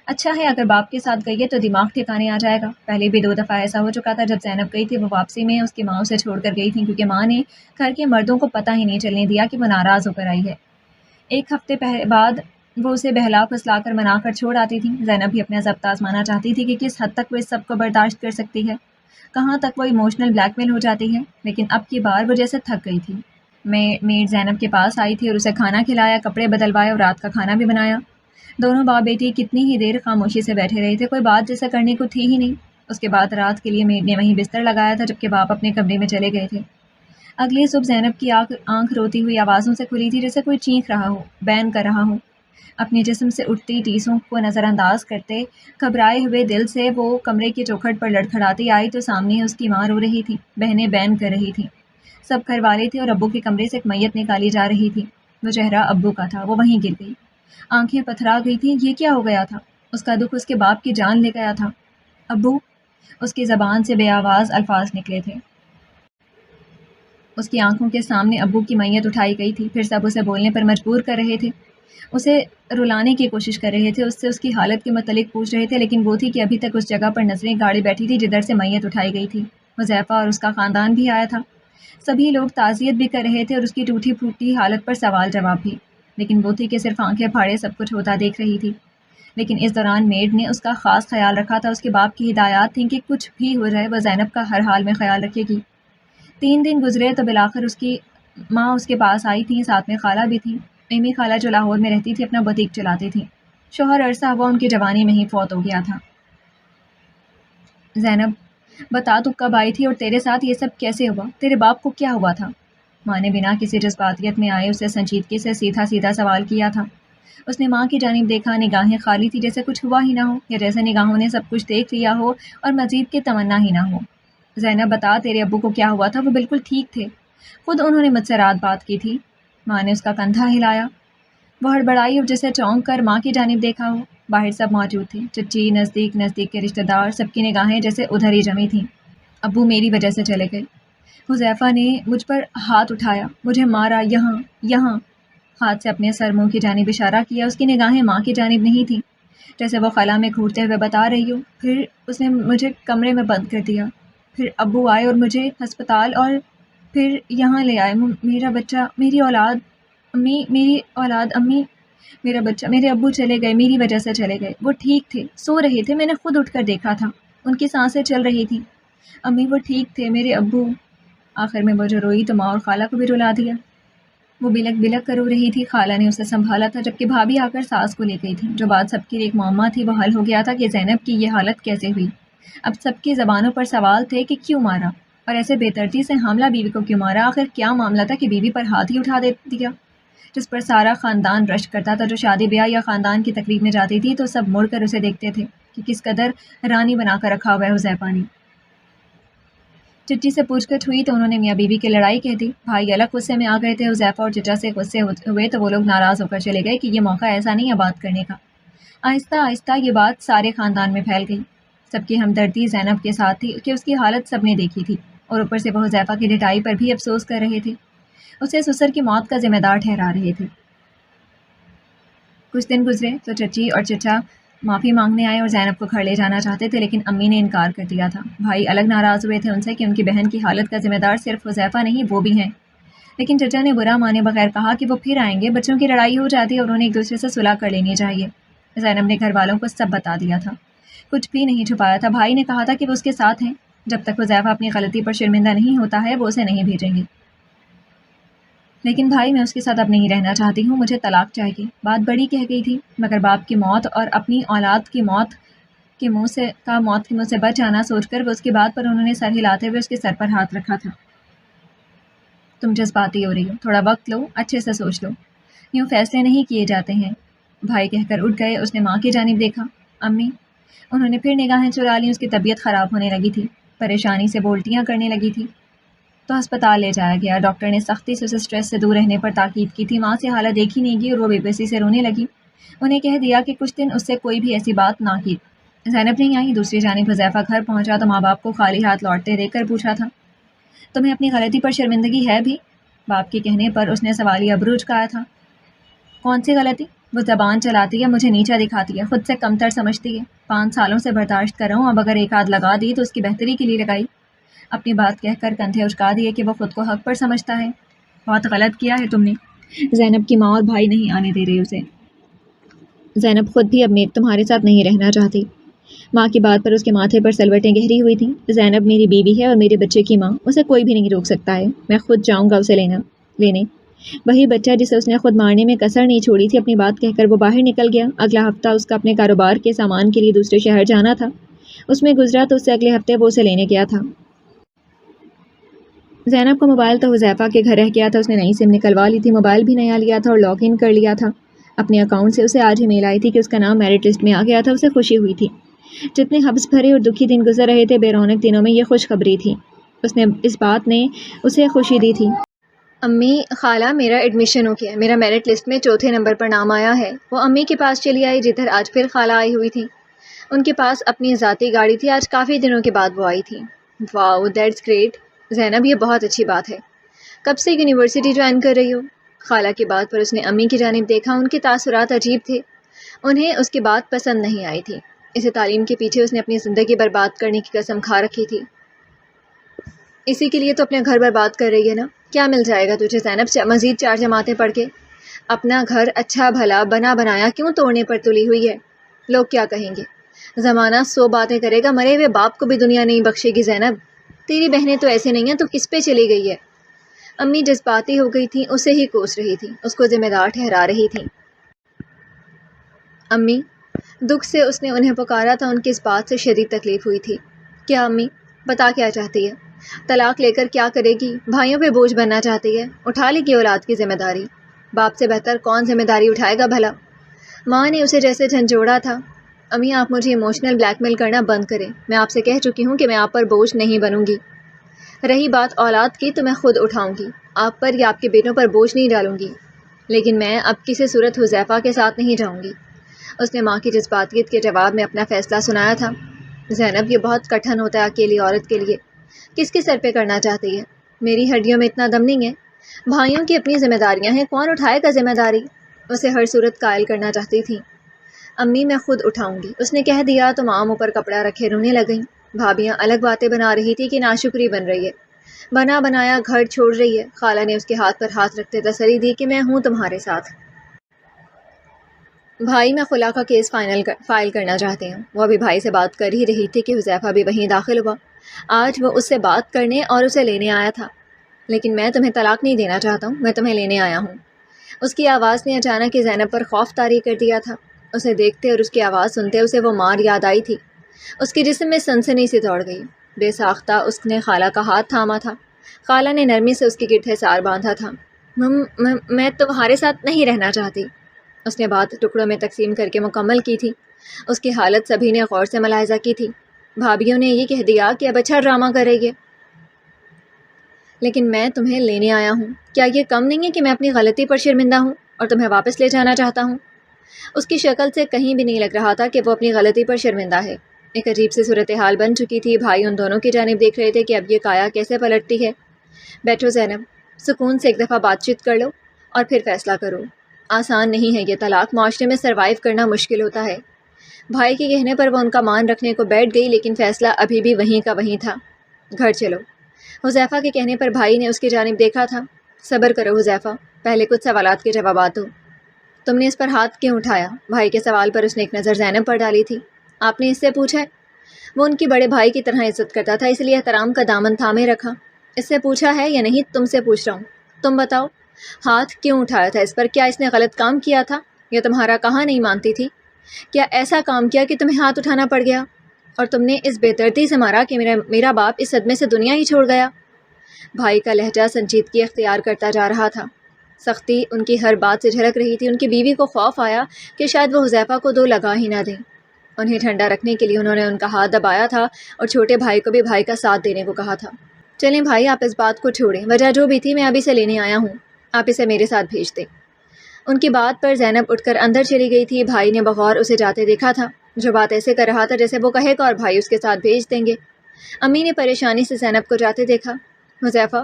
اچھا ہے اگر باپ کے ساتھ گئی ہے تو دماغ ٹھکانے آ جائے گا۔ پہلے بھی 2 دفعہ ایسا ہو چکا تھا، جب زینب گئی تھی وہ واپسی میں اس کی ماں اسے چھوڑ کر گئی تھی، کیونکہ ماں نے گھر کے مردوں کو پتہ ہی نہیں چلنے دیا کہ وہ ناراض ہو کر آئی ہے۔ ایک ہفتے بعد وہ اسے بہلا پھسلا کر منا کر چھوڑ آتی تھی۔ زینب بھی اپنا ضبط آزمانا چاہتی تھی کہ کس حد تک وہ اس سب کو برداشت کر سکتی ہے، کہاں تک وہ ایموشنل بلیک میل ہو جاتی ہے، لیکن اب کی بار وہ جیسے تھک گئی تھی۔ میڈ زینب کے پاس آئی تھی اور اسے کھانا کھلایا، کپڑے بدلوائے اور رات کا کھانا بھی بنایا۔ دونوں باپ بیٹی کتنی ہی دیر خاموشی سے بیٹھے رہے تھے، کوئی بات جیسے کرنے کو تھی ہی نہیں۔ اس کے بعد رات کے لیے میڈ نے وہیں بستر لگایا تھا جبکہ باپ اپنے کمرے میں چلے گئے تھے۔ اگلی صبح زینب کی آنکھ روتی ہوئی آوازوں سے کھلی تھی، جیسے کوئی چینخ رہا ہو، بین کر رہا ہو۔ اپنے جسم سے اٹھتی ٹیسوں کو نظر انداز کرتے گھبرائے ہوئے دل سے وہ کمرے کی چوکھٹ پر لڑکھڑاتی آئی تو سامنے اس کی ماں رو رہی تھی، بہنیں بین کر رہی تھیں، سب گھر والے تھے اور ابو کے کمرے سے ایک میت نکالی جا رہی تھی۔ وہ چہرہ ابو کا تھا، وہ وہیں گر گئی، آنکھیں پتھرا گئی تھیں۔ یہ کیا ہو گیا تھا؟ اس کا دکھ اس کے باپ کی جان لے گیا تھا۔ ابو، اس کی زبان سے بے آواز الفاظ نکلے تھے۔ اس کی آنکھوں کے سامنے ابو کی میت اٹھائی گئی تھی، پھر سب اسے بولنے پر مجبور کر رہے تھے، اسے رلانے کی کوشش کر رہے تھے، اس سے اس کی حالت کے متعلق پوچھ رہے تھے، لیکن وہ تھی کہ ابھی تک اس جگہ پر نظریں گاڑی بیٹھی تھی جدھر سے میت اٹھائی گئی تھی۔ حذیفہ اور اس کا خاندان بھی آیا تھا، سبھی لوگ تعزیت بھی کر رہے تھے اور اس کی ٹوٹی پھوٹی حالت پر سوال جواب بھی، لیکن وہ تھی کہ صرف آنکھیں پھاڑے سب کچھ ہوتا دیکھ رہی تھی۔ لیکن اس دوران میڈ نے اس کا خاص خیال رکھا تھا، اس کے باپ کی ہدایات تھیں کہ کچھ بھی ہو جائے وہ زینب کا ہر حال میں خیال رکھے گی۔ 3 دن گزرے تو بالآخر اس کی ماں اس کے پاس آئی تھی، ساتھ میں خالہ بھی تھی۔ امی خالہ جو لاہور میں رہتی تھی اپنا بوتیک چلاتی تھی، شوہر عرصہ ہوا ان کی جوانی میں ہی فوت ہو گیا تھا۔ زینب، بتا تو کب آئی تھی اور تیرے ساتھ یہ سب کیسے ہوا؟ تیرے باپ کو کیا ہوا تھا؟ ماں نے بنا کسی جذباتیت میں آئے اسے سنجیدگی سے سیدھا سیدھا سوال کیا تھا۔ اس نے ماں کی جانب دیکھا، نگاہیں خالی تھی، جیسے کچھ ہوا ہی نہ ہو، یا جیسے نگاہوں نے سب کچھ دیکھ لیا ہو اور مزید کی تمنا ہی نہ ہو۔ زینب، بتا تیرے ابو کو کیا ہوا تھا؟ وہ بالکل ٹھیک تھے، خود انہوں نے مجھ سے رات بات کی تھی۔ ماں نے اس کا کندھا ہلایا۔ وہ ہڑبڑائی اور جسے چونک کر ماں کی جانب دیکھا ہو۔ باہر سب موجود تھے، چچی، نزدیک کے رشتہ دار، سب کی نگاہیں جیسے ادھر ہی جمی تھیں۔ ابو میری وجہ سے چلے گئے۔ حذیفہ نے مجھ پر ہاتھ اٹھایا، مجھے مارا، یہاں ہاتھ سے اپنے سر منہ کی جانب اشارہ کیا۔ اس کی نگاہیں ماں کی جانب نہیں تھیں، جیسے وہ خلا میں گھورتے ہوئے بتا رہی ہو۔ پھر اس نے مجھے کمرے میں بند کر دیا، پھر ابو آئے اور مجھے ہسپتال اور پھر یہاں لے آئے۔ میرا بچہ، میری اولاد، امی، میری اولاد، امی، میرا بچہ، میرے ابو چلے گئے، میری وجہ سے چلے گئے۔ وہ ٹھیک تھے، سو رہے تھے، میں نے خود اٹھ کر دیکھا تھا، ان کی سانسیں چل رہی تھیں۔ امی، وہ ٹھیک تھے، میرے ابو۔ آخر میں وہ جو روئی تو ماں اور خالہ کو بھی رلا دیا۔ وہ بلک بلک کر رو رہی تھی، خالہ نے اسے سنبھالا تھا، جبکہ بھابھی آ کر ساس کو لے گئی تھی۔ جو بات سب کے لیے ایک معمہ تھی وہ حل ہو گیا تھا کہ زینب کی یہ حالت کیسے ہوئی۔ اب سب کی زبانوں پر سوال تھے کہ کیوں مارا، اور ایسے بے ترتیب سے حاملہ بیوی کو کیوں مارا؟ آخر کیا معاملہ تھا کہ بیوی پر ہاتھ ہی اٹھا دیا، جس پر سارا خاندان رشک کرتا تھا؟ جو شادی بیاہ یا خاندان کی تقریب میں جاتی تھی تو سب مڑ کر اسے دیکھتے تھے کہ کس قدر رانی بنا کر رکھا ہوا ہے حذیفہ نے۔ چچی سے پوچھ گچھ ہوئی تو انہوں نے میاں بیوی کی لڑائی کہہ دی۔ بھائی الگ غصے میں آ گئے تھے، حذیفہ اور چچا سے غصے ہوئے تو وہ لوگ ناراض ہو کر چلے گئے کہ یہ موقع ایسا نہیں ہے بات کرنے کا۔ آہستہ آہستہ یہ بات سارے خاندان میں پھیل گئی۔ سب کی ہمدردی زینب کے ساتھ تھی کہ اس کی حالت سب نے دیکھی تھی، اور اوپر سے وہ حذیفہ کی ڈٹائی پر بھی افسوس کر رہے تھے، اسے سسر کی موت کا ذمہ دار ٹھہرا رہے تھے۔ کچھ دن گزرے تو چچی اور چچا معافی مانگنے آئے اور زینب کو گھر لے جانا چاہتے تھے، لیکن امی نے انکار کر دیا تھا۔ بھائی الگ ناراض ہوئے تھے ان سے کہ ان کی بہن کی حالت کا ذمہ دار صرف حذیفہ نہیں، وہ بھی ہیں، لیکن چچا نے برا مانے بغیر کہا کہ وہ پھر آئیں گے، بچوں کی لڑائی ہو جاتی ہے اور انہیں ایک دوسرے سے صلح کر لینی چاہیے۔ زینب نے گھر والوں کو سب بتا دیا تھا، کچھ بھی نہیں چھپایا تھا۔ بھائی نے کہا تھا کہ وہ اس کے ساتھ ہیں، جب تک حذیفہ اپنی غلطی پر شرمندہ نہیں ہوتا ہے وہ اسے نہیں بھیجیں گے۔ لیکن بھائی میں اس کے ساتھ اب نہیں رہنا چاہتی ہوں، مجھے طلاق چاہیے۔ بات بڑی کہہ گئی تھی، مگر باپ کی موت اور اپنی اولاد کی موت کے منہ سے بچ جانا سوچ کر وہ اس کی بات پر انہوں نے سر ہلاتے ہوئے اس کے سر پر ہاتھ رکھا تھا۔ تم جذباتی ہو رہی ہو، تھوڑا وقت لو، اچھے سے سوچ لو، یوں فیصلے نہیں کیے جاتے ہیں۔ بھائی کہہ کر اٹھ گئے۔ اس نے ماں کی جانب دیکھا، امی، انہوں نے پھر نگاہیں چرا لیں۔ اس کی طبیعت خراب ہونے لگی تھی، پریشانی سے وہ الٹیاں کرنے لگی تھی، تو ہسپتال لے جایا گیا۔ ڈاکٹر نے سختی سے اسے اسٹریس سے دور رہنے پر تاکید کی تھی۔ ماں سے حالت دیکھی نہیں گئی اور وہ بے بسی سے رونے لگی۔ انہیں کہہ دیا کہ کچھ دن اس سے کوئی بھی ایسی بات نہ کی۔ زینب نہیں آئی۔ دوسری جانب حذیفہ گھر پہنچا تو ماں باپ کو خالی ہاتھ لوٹتے دیکھ کر پوچھا تھا، تمہیں اپنی غلطی پر شرمندگی ہے بھی؟ باپ کے کہنے پر اس نے سوالیہ ابرو اٹھایا تھا۔ کون سی غلطی؟ وہ زبان چلاتی ہے، مجھے نیچا دکھاتی ہے، خود سے کمتر سمجھتی ہے۔ 5 سالوں سے برداشت کر رہا ہوں، اب اگر ایک آدھ لگا دی تو اس کی بہتری کے لیے لگائی۔ اپنی بات کہہ کر کندھے اچکا دیے کہ وہ خود کو حق پر سمجھتا ہے۔ بہت غلط کیا ہے تم نے، زینب کی ماں اور بھائی نہیں آنے دے رہے اسے۔ زینب خود بھی اب تمہارے ساتھ نہیں رہنا چاہتی۔ ماں کی بات پر اس کے ماتھے پر سلوٹیں گہری ہوئی تھیں۔ زینب میری بیوی ہے اور میرے بچے کی ماں، اسے کوئی بھی نہیں روک سکتا ہے، میں خود جاؤں گا اسے لینے۔ وہی بچہ جسے اس نے خود مارنے میں کسر نہیں چھوڑی تھی، اپنی بات کہہ کر وہ باہر نکل گیا۔ اگلا ہفتہ اس کا اپنے کاروبار کے سامان کے لیے دوسرے شہر جانا تھا، اس میں گزرا تو اس سے اگلے ہفتے وہ اسے لینے گیا تھا۔ زینب کا موبائل تو حذیفہ کے گھر رہ گیا تھا، اس نے نئی سم نکلوا لی تھی، موبائل بھی نیا لیا تھا اور لاگ ان کر لیا تھا اپنے اکاؤنٹ سے۔ اسے آج ہی میل آئی تھی کہ اس کا نام میرٹ لسٹ میں آ گیا تھا، اسے خوشی ہوئی تھی۔ جتنے حبس بھرے اور دکھی دن گزر رہے تھے، بے رونق دنوں میں یہ خوشخبری تھی، اس بات نے اسے خوشی دی تھی۔ امی، خالہ، میرا ایڈمیشن ہو گیا، میرا میرٹ لسٹ میں 4تھے نمبر پر نام آیا ہے۔ وہ امی کے پاس چلی آئی جدھر آج پھر خالہ آئی ہوئی تھی۔ ان کے پاس اپنی ذاتی گاڑی تھی، آج کافی دنوں کے بعد وہ آئی تھی۔ واو، دیٹس گریٹ زینب، یہ بہت اچھی بات ہے۔ کب سے یونیورسٹی جوائن کر رہی ہو؟ خالہ کی بات پر اس نے امی کی جانب دیکھا، ان کے تاثرات عجیب تھے، انہیں اس کی بات پسند نہیں آئی تھی۔ اسے تعلیم کے پیچھے اس نے اپنی زندگی برباد کرنے کی قسم کھا رکھی تھی۔ اسی کے لیے تو اپنا گھر برباد کر رہی ہے نا؟ کیا مل جائے گا تجھے زینب مزید 4 جماعتیں پڑھ کے؟ اپنا گھر اچھا بھلا بنا بنایا کیوں توڑنے پر تلی ہوئی ہے؟ لوگ کیا کہیں گے؟ زمانہ 100 باتیں کرے گا، مرے ہوئے باپ کو بھی دنیا نہیں بخشے گی زینب۔ تیری بہنیں تو ایسے نہیں ہیں، تو کس پہ چلی گئی ہے؟ امی جذباتی ہو گئی تھیں، اسے ہی کوس رہی تھی، اس کو ذمہ دار ٹھہرا رہی تھی۔ امی، دکھ سے اس نے انہیں پکارا تھا، ان کی اس بات سے شدید تکلیف ہوئی تھی۔ کیا امی؟ بتا کیا چاہتی ہے؟ طلاق لے کر کیا کرے گی؟ بھائیوں پہ بوجھ بننا چاہتی ہے؟ اٹھا لے گی اولاد کی ذمہ داری؟ باپ سے بہتر کون ذمہ داری اٹھائے گا بھلا؟ ماں نے اسے جیسے جھنجھوڑا تھا۔ امی، آپ مجھے ایموشنل بلیک میل کرنا بند کریں، میں آپ سے کہہ چکی ہوں کہ میں آپ پر بوجھ نہیں بنوں گی۔ رہی بات اولاد کی تو میں خود اٹھاؤں گی، آپ پر یا آپ کے بیٹوں پر بوجھ نہیں ڈالوں گی، لیکن میں اب کسی صورت حذیفہ کے ساتھ نہیں جاؤں گی۔ اس نے ماں کی جذباتیت کے جواب میں اپنا فیصلہ سنایا تھا۔ زینب، یہ بہت کٹھن ہوتا ہے اکیلی عورت کے لیے، کس کے سر پہ کرنا چاہتی ہے؟ میری ہڈیوں میں اتنا دم نہیں ہے، بھائیوں کی اپنی ذمہ داریاں ہیں، کون اٹھائے گا ذمہ داری؟ اسے ہر صورت قائل کرنا چاہتی تھی۔ امی، میں خود اٹھاؤں گی، اس نے کہہ دیا تو ماں منہ پر کپڑا رکھے رونے لگیں۔ بھابیاں الگ باتیں بنا رہی تھی کہ ناشکری بن رہی ہے، بنا بنایا گھر چھوڑ رہی ہے۔ خالہ نے اس کے ہاتھ پر ہاتھ رکھتے تسلی دی کہ میں ہوں تمہارے ساتھ۔ بھائی، میں خلا کا کیس فائل کرنا چاہتے ہیں۔ وہ ابھی بھائی سے بات کر ہی رہی تھی کہ حذیفہ بھی وہیں داخل ہوا۔ آج وہ اس سے بات کرنے اور اسے لینے آیا تھا۔ لیکن میں تمہیں طلاق نہیں دینا چاہتا ہوں، میں تمہیں لینے آیا ہوں۔ اس کی آواز نے اچانک ہی زینب پر خوف طاری کر دیا تھا۔ اسے دیکھتے اور اس کی آواز سنتے اسے وہ مار یاد آئی تھی۔ اس کے جسم میں سنسنی سی دوڑ گئی۔ بے ساختہ اس نے خالہ کا ہاتھ تھاما تھا۔ خالہ نے نرمی سے اس کے گرد حصار باندھا تھا۔ میں تمہارے ساتھ نہیں رہنا چاہتی۔ اس نے بات ٹکڑوں میں تقسیم کر کے مکمل کی تھی۔ اس کی حالت سبھی نے غور سے ملاحظہ کی تھی۔ بھابھیوں نے یہ کہہ دیا کہ اب اچھا ڈرامہ کرے گی، لیکن میں تمہیں لینے آیا ہوں۔ کیا یہ کم نہیں ہے کہ میں اپنی غلطی پر شرمندہ ہوں اور تمہیں واپس لے جانا چاہتا ہوں؟ اس کی شکل سے کہیں بھی نہیں لگ رہا تھا کہ وہ اپنی غلطی پر شرمندہ ہے۔ ایک عجیب سی صورتحال بن چکی تھی۔ بھائی ان دونوں کی جانب دیکھ رہے تھے کہ اب یہ کایا کیسے پلٹتی ہے۔ بیٹھو زینب، سکون سے ایک دفعہ بات چیت کر لو اور پھر فیصلہ کرو۔ آسان نہیں ہے یہ طلاق، معاشرے میں سروائیو کرنا مشکل ہوتا ہے۔ بھائی کے کہنے پر وہ ان کا مان رکھنے کو بیٹھ گئی، لیکن فیصلہ ابھی بھی وہیں کا وہیں تھا۔ گھر چلو۔ حذیفہ کے کہنے پر بھائی نے اس کی جانب دیکھا تھا۔ صبر کرو حذیفہ، پہلے کچھ سوالات کے جوابات دو۔ تم نے اس پر ہاتھ کیوں اٹھایا؟ بھائی کے سوال پر اس نے ایک نظر زینب پر ڈالی تھی۔ آپ نے اس سے پوچھا ہے؟ وہ ان کی بڑے بھائی کی طرح عزت کرتا تھا، اس لیے احترام کا دامن تھامے رکھا۔ اس سے پوچھا ہے یا نہیں؟ تم سے پوچھ رہا ہوں، تم بتاؤ، ہاتھ کیوں اٹھایا تھا اس پر؟ کیا اس نے غلط کام کیا تھا یا تمہارا کہا نہیں مانتی تھی؟ کیا ایسا کام کیا کہ تمہیں ہاتھ اٹھانا پڑ گیا اور تم نے اس بے دردی سے مارا کہ میرا باپ اس صدمے سے دنیا ہی چھوڑ گیا؟ بھائی کا لہجہ سنجیدگی اختیار کرتا جا رہا تھا۔ سختی ان کی ہر بات سے جھلک رہی تھی۔ ان کی بیوی کو خوف آیا کہ شاید وہ حذیفہ کو 2 لگا ہی نہ دیں۔ انہیں ٹھنڈا رکھنے کے لیے انہوں نے ان کا ہاتھ دبایا تھا اور چھوٹے بھائی کو بھی بھائی کا ساتھ دینے کو کہا تھا۔ چلیں بھائی، آپ اس بات کو چھوڑیں، وجہ جو بھی تھی میں ابھی سے لینے آیا ہوں، آپ اسے میرے ساتھ بھیج دیں۔ ان کی بات پر زینب اٹھ کر اندر چلی گئی تھی۔ بھائی نے بغور اسے جاتے دیکھا تھا، جو بات ایسے کر رہا تھا جیسے وہ کہے گا اور بھائی اس کے ساتھ بھیج دیں گے۔ امی نے پریشانی سے زینب کو جاتے دیکھا۔ حذیفہ،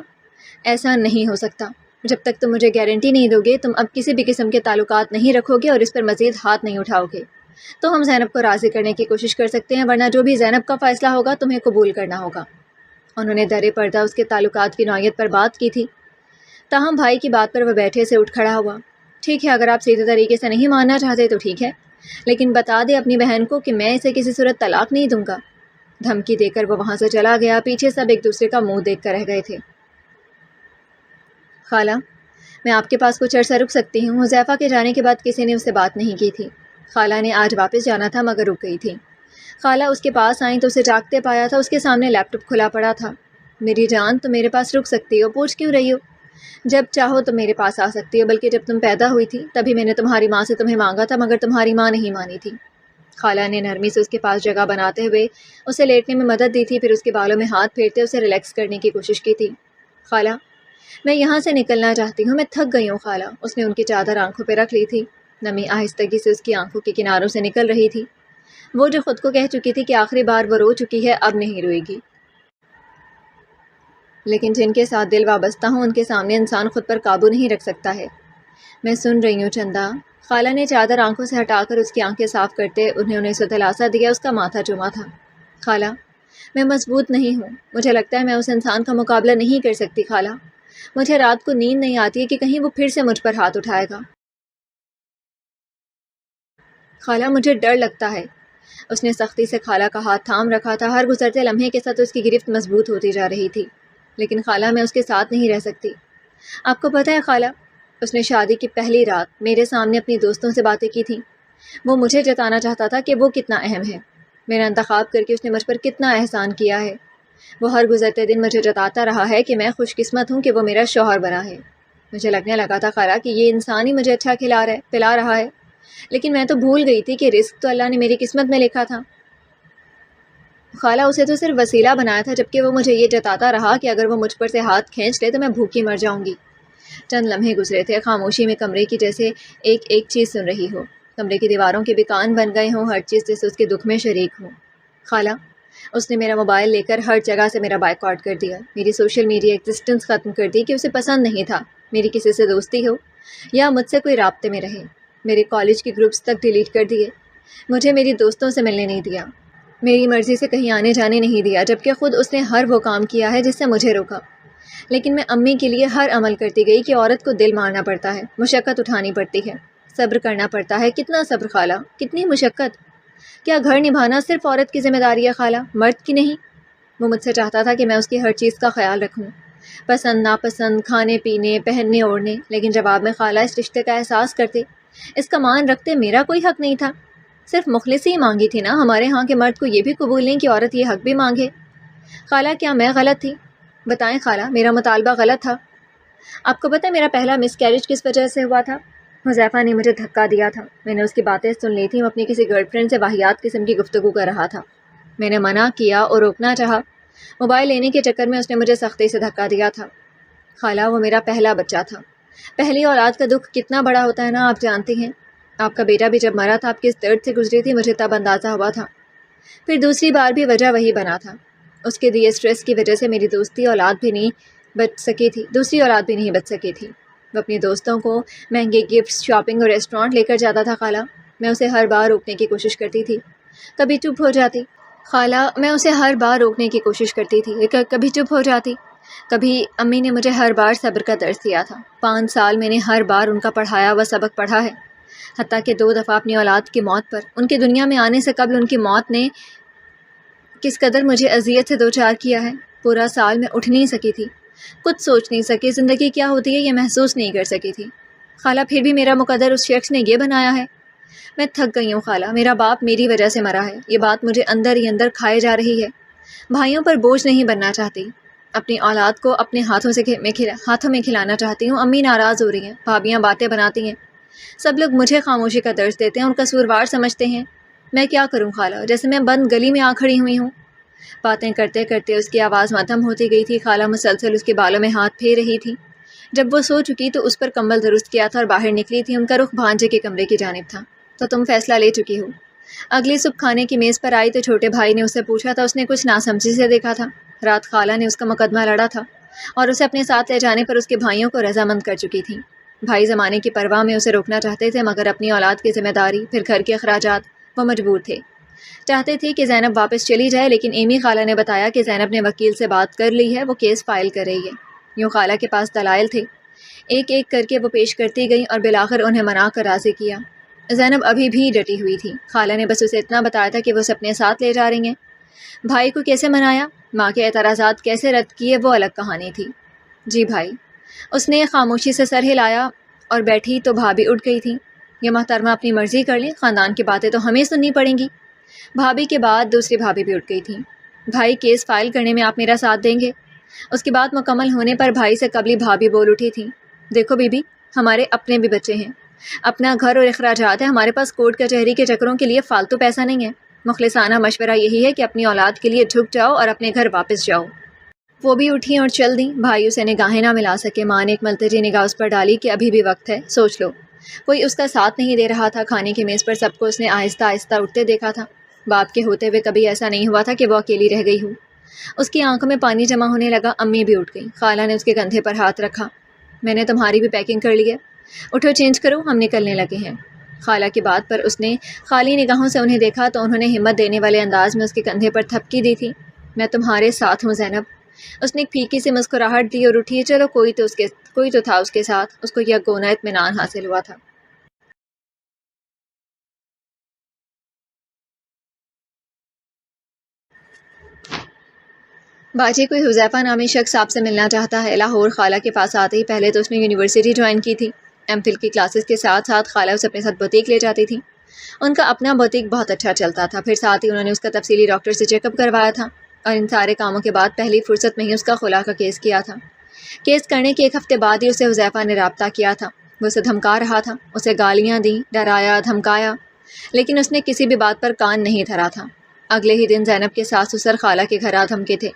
ایسا نہیں ہو سکتا، جب تک تم مجھے گارنٹی نہیں دو گے تم اب کسی بھی قسم کے تعلقات نہیں رکھو گے اور اس پر مزید ہاتھ نہیں اٹھاؤ گے تو ہم زینب کو راضی کرنے کی کوشش کر سکتے ہیں، ورنہ جو بھی زینب کا فیصلہ ہوگا تمہیں قبول کرنا ہوگا۔ انہوں نے در پردہ اس کے تعلقات کی نوعیت پر بات کی تھی۔ تاہم بھائی کی بات پر وہ بیٹھے سے اٹھ کھڑا ہوا۔ ٹھیک ہے، اگر آپ سیدھے طریقے سے نہیں ماننا چاہتے تو ٹھیک ہے، لیکن بتا دے اپنی بہن کو کہ میں اسے کسی صورت طلاق نہیں دوں گا۔ دھمکی دے کر وہ وہاں سے چلا گیا۔ پیچھے سب ایک دوسرے کا منہ دیکھ کر رہ گئے تھے۔ خالہ، میں آپ کے پاس کچھ عرصہ رک سکتی ہوں؟ حذیفہ کے جانے کے بعد کسی نے اس سے بات نہیں کی تھی۔ خالہ نے آج واپس جانا تھا مگر رک گئی تھی۔ خالہ اس کے پاس آئیں تو اسے جاگتے پایا تھا۔ اس کے سامنے لیپ ٹاپ کھلا پڑا تھا۔ میری جان، تم میرے پاس رک سکتی ہو، پوچھ کیوں رہی ہو؟ جب چاہو تو میرے پاس آ سکتی ہو، بلکہ جب تم پیدا ہوئی تھی تبھی میں نے تمہاری ماں سے تمہیں مانگا تھا، مگر تمہاری ماں نہیں مانی تھی۔ خالہ نے نرمی سے اس کے پاس جگہ بناتے ہوئے اسے لیٹنے میں مدد دی تھی، پھر اس کے بالوں میں ہاتھ پھیرتے اسے ریلیکس کرنے کی کوشش کی تھی۔ خالہ، میں یہاں سے نکلنا چاہتی ہوں، میں تھک گئی ہوں خالہ۔ اس نے ان کی چادر آنکھوں پہ رکھ لی تھی۔ نمی آہستگی سے اس کی آنکھوں کے کناروں سے نکل رہی تھی۔ وہ جو خود کو کہہ چکی تھی کہ آخری بار وہ رو چکی ہے، اب نہیں روئے گی، لیکن جن کے ساتھ دل وابستہ ہوں ان کے سامنے انسان خود پر قابو نہیں رکھ سکتا ہے۔ میں سن رہی ہوں چندا۔ خالہ نے چادر آنکھوں سے ہٹا کر اس کی آنکھیں صاف کرتے انہیں اسے دلاسا دیا۔ اس کا ماتھا چوما تھا۔ خالہ، میں مضبوط نہیں ہوں، مجھے لگتا ہے میں اس انسان کا مقابلہ نہیں کر سکتی خالہ۔ مجھے رات کو نیند نہیں آتی ہے کہ کہیں وہ پھر سے مجھ پر ہاتھ اٹھائے گا۔ خالہ، مجھے ڈر لگتا ہے۔ اس نے سختی سے خالہ کا ہاتھ تھام رکھا تھا۔ ہر گزرتے لمحے کے ساتھ اس کی گرفت مضبوط ہوتی جا رہی تھی۔ لیکن خالہ، میں اس کے ساتھ نہیں رہ سکتی۔ آپ کو پتہ ہے خالہ، اس نے شادی کی پہلی رات میرے سامنے اپنی دوستوں سے باتیں کی تھیں۔ وہ مجھے جتانا چاہتا تھا کہ وہ کتنا اہم ہے، میرا انتخاب کر کے اس نے مجھ پر کتنا احسان کیا ہے۔ وہ ہر گزرتے دن مجھے جتاتا رہا ہے کہ میں خوش قسمت ہوں کہ وہ میرا شوہر بنا ہے۔ مجھے لگنے لگا تھا خالہ کہ یہ انسان ہی مجھے اچھا کھلا رہا ہے، پلا رہا ہے، لیکن میں تو بھول گئی تھی کہ رزق تو اللہ نے میری قسمت میں لکھا تھا۔ خالہ، اسے تو صرف وسیلہ بنایا تھا، جبکہ وہ مجھے یہ جتاتا رہا کہ اگر وہ مجھ پر سے ہاتھ کھینچ لے تو میں بھوکی مر جاؤں گی۔ چند لمحے گزرے تھے، خاموشی میں کمرے کی جیسے ایک ایک چیز سن رہی ہو۔ کمرے کی دیواروں کے بھی کان بن گئے ہوں، ہر چیز جیسے اس کے دکھ میں شریک ہو۔ خالہ، اس نے میرا موبائل لے کر ہر جگہ سے میرا بائیکاٹ کر دیا، میری سوشل میڈیا ایگزسٹنس ختم کر دی کہ اسے پسند نہیں تھا میری کسی سے دوستی ہو یا مجھ سے کوئی رابطے میں رہے۔ میرے کالج کے گروپس تک ڈیلیٹ کر دیے، مجھے میری دوستوں سے ملنے نہیں دیا، میری مرضی سے کہیں آنے جانے نہیں دیا، جبکہ خود اس نے ہر وہ کام کیا ہے جس سے مجھے روکا۔ لیکن میں امی کے لیے ہر عمل کرتی گئی کہ عورت کو دل مارنا پڑتا ہے، مشقت اٹھانی پڑتی ہے، صبر کرنا پڑتا ہے۔ کتنا صبر خالہ، کتنی مشقت! کیا گھر نبھانا صرف عورت کی ذمہ داری ہے خالہ، مرد کی نہیں؟ وہ مجھ سے چاہتا تھا کہ میں اس کی ہر چیز کا خیال رکھوں، پسند ناپسند، کھانے پینے، پہننے اوڑھنے، لیکن جواب میں خالہ اس رشتے کا احساس کرتے، اس کا مان رکھتے میرا کوئی حق نہیں تھا۔ صرف مخلصی ہی مانگی تھی نا، ہمارے ہاں کے مرد کو یہ بھی قبول نہیں کہ عورت یہ حق بھی مانگے۔ خالہ، کیا میں غلط تھی؟ بتائیں خالہ، میرا مطالبہ غلط تھا؟ آپ کو پتہ ہے میرا پہلا مس کیریج کس وجہ سے ہوا تھا؟ حذیفہ نے مجھے دھکا دیا تھا، میں نے اس کی باتیں سن لی تھیں۔ وہ اپنی کسی گرل فرینڈ سے واہیات قسم کی گفتگو کر رہا تھا، میں نے منع کیا اور روکنا چاہا، موبائل لینے کے چکر میں اس نے مجھے سختی سے دھکا دیا تھا۔ خالہ، وہ میرا پہلا بچہ تھا۔ پہلی اولاد کا دکھ کتنا بڑا ہوتا ہے نا، آپ جانتی ہیں۔ آپ کا بیٹا بھی جب مرا تھا، آپ کس درد سے گزری تھی مجھے تب اندازہ ہوا تھا۔ پھر دوسری بار بھی وجہ وہی بنا تھا، اس کے دیے اسٹریس کی وجہ سے میری دوسری اولاد بھی نہیں بچ سکی تھی۔ وہ اپنی دوستوں کو مہنگے گفٹس، شاپنگ اور ریسٹورانٹ لے کر جاتا تھا خالہ، میں اسے ہر بار روکنے کی کوشش کرتی تھی، کبھی چپ ہو جاتی۔ خالہ، میں اسے ہر بار روکنے کی کوشش کرتی تھی، کبھی چپ ہو جاتی۔ کبھی امی نے مجھے ہر بار صبر کا درس دیا تھا۔ 5 سال میں نے ہر بار ان کا پڑھایا ہوا سبق پڑھا ہے، حتیٰ کہ 2 دفعہ اپنی اولاد کی موت پر، ان کی دنیا میں آنے سے قبل ان کی موت نے کس قدر مجھے اذیت سے دوچار کیا ہے۔ پورا سال میں اٹھ نہیں سکی تھی، کچھ سوچ نہیں سکی، زندگی کیا ہوتی ہے یہ محسوس نہیں کر سکی تھی۔ خالہ، پھر بھی میرا مقدر اس شخص نے یہ بنایا ہے۔ میں تھک گئی ہوں خالہ، میرا باپ میری وجہ سے مرا ہے، یہ بات مجھے اندر ہی اندر کھائے جا رہی ہے۔ بھائیوں پر بوجھ نہیں بننا چاہتی، اپنی اولاد کو اپنے ہاتھوں میں کھلانا چاہتی ہوں۔ امی ناراض ہو رہی ہیں، بھابیاں باتیں بناتی ہیں، سب لوگ مجھے خاموشی کا درس دیتے ہیں اور قصوروار سمجھتے ہیں۔ میں کیا کروں خالہ، جیسے میں بند گلی میں آ کھڑی ہوئی ہوں۔ باتیں کرتے کرتے اس کی آواز ماتم ہوتی گئی تھی۔ خالہ مسلسل اس کے بالوں میں ہاتھ پھیر رہی تھی۔ جب وہ سو چکی تو اس پر کمبل درست کیا تھا اور باہر نکلی تھی۔ ان کا رخ بھانجے کے کمرے کی جانب تھا۔ تو تم فیصلہ لے چکی ہو؟ اگلی صبح کھانے کی میز پر آئی تو چھوٹے بھائی نے اس سے پوچھا تھا، اس نے کچھ ناسمجھی سے دیکھا تھا۔ رات خالہ نے اس کا مقدمہ لڑا تھا اور اسے اپنے ساتھ لے جانے پر اس کے بھائیوں کو رضامند کر چکی تھی۔ بھائی زمانے کی پرواہ میں اسے روکنا چاہتے تھے، مگر اپنی اولاد کی ذمہ داری، پھر گھر کے اخراجات، وہ مجبور تھے۔ چاہتے تھے کہ زینب واپس چلی جائے، لیکن ایمی خالہ نے بتایا کہ زینب نے وکیل سے بات کر لی ہے، وہ کیس فائل کر رہی ہے۔ یوں خالہ کے پاس دلائل تھے، ایک ایک کر کے وہ پیش کرتی گئیں اور بالآخر انہیں منا کر راضی کیا۔ زینب ابھی بھی ڈٹی ہوئی تھی۔ خالہ نے بس اسے اتنا بتایا تھا کہ وہ اسے اپنے ساتھ لے جا رہی ہیں۔ بھائی کو کیسے منایا، ماں کے اعتراضات کیسے رد کیے، وہ الگ کہانی تھی۔ جی بھائی، اس نے خاموشی سے سر ہلایا اور بیٹھی تو بھابھی اٹھ گئی تھی۔ یہ محترمہ اپنی مرضی کر لیں، خاندان کی باتیں تو ہمیں سننی پڑیں گی۔ بھابھی کے بعد دوسری بھابھی بھی اٹھ گئی تھی۔ بھائی کیس فائل کرنے میں آپ میرا ساتھ دیں گے؟ اس کی بات مکمل ہونے پر بھائی سے قبلی بھابھی بول اٹھی تھی، دیکھو بی بی، ہمارے اپنے بھی بچے ہیں، اپنا گھر اور اخراجات ہے، ہمارے پاس کورٹ کچہری کے چکروں کے لیے فالتو پیسہ نہیں ہے۔ مخلصانہ مشورہ یہی ہے کہ اپنی اولاد کے لیے جھک جاؤ اور اپنے گھر واپس جاؤ۔ وہ بھی اٹھی اور چل دیں۔ بھائی اسے نگاہیں نہ ملا سکے۔ ماں نے ایک ملتجی نگاہ اس پر ڈالی کہ ابھی بھی وقت ہے، سوچ لو۔ کوئی اس کا ساتھ نہیں دے رہا تھا۔ کھانے کی میز پر سب کو اس نے آہستہ آہستہ اٹھتے دیکھا تھا۔ باپ کے ہوتے ہوئے کبھی ایسا نہیں ہوا تھا کہ وہ اکیلی رہ گئی ہو۔ اس کی آنکھوں میں پانی جمع ہونے لگا۔ امی بھی اٹھ گئی۔ خالہ نے اس کے کندھے پر ہاتھ رکھا، میں نے تمہاری بھی پیکنگ کر لی ہے، اٹھو چینج کرو، ہم نکلنے لگے ہیں۔ خالہ کی بات پر اس نے خالی نگاہوں سے انہیں دیکھا تو انہوں نے ہمت دینے والے انداز میں اس کے کندھے پر تھپکی دی تھی۔ میں تمہارے ساتھ ہوں زینب۔ اس نے ایک پھیکی سی مسکراہٹ دی اور اٹھی۔ چلو کوئی تو تھا اس کے ساتھ۔ اس کو یکگونا اطمینان حاصل ہوا تھا۔ باجی، کوئی حذیفہ نامی شخص آپ سے ملنا چاہتا ہے۔ لاہور خالہ کے پاس آتے ہی پہلے تو اس نے یونیورسٹی جوائن کی تھی۔ ایم فل کی کلاسز کے ساتھ ساتھ خالہ اسے اپنے ساتھ بوتیک لے جاتی تھی۔ ان کا اپنا بوتیک بہت اچھا چلتا تھا۔ پھر ساتھ ہی انہوں نے اس کا تفصیلی ڈاکٹر سے چیک اپ کروایا تھا، اور ان سارے کاموں کے بعد پہلی فرصت میں ہی اس کا خلا کا کیس کیا تھا۔ کیس کرنے کے ایک ہفتے بعد ہی اسے حذیفہ نے رابطہ کیا تھا۔ وہ اسے دھمکا رہا تھا، اسے گالیاں دیں، ڈرایا، دھمکایا، لیکن اس نے کسی بھی بات پر کان نہیں دھرا تھا۔ اگلے ہی دن زینب کے ساس سسر خالہ کے گھر آ دھمکے تھے۔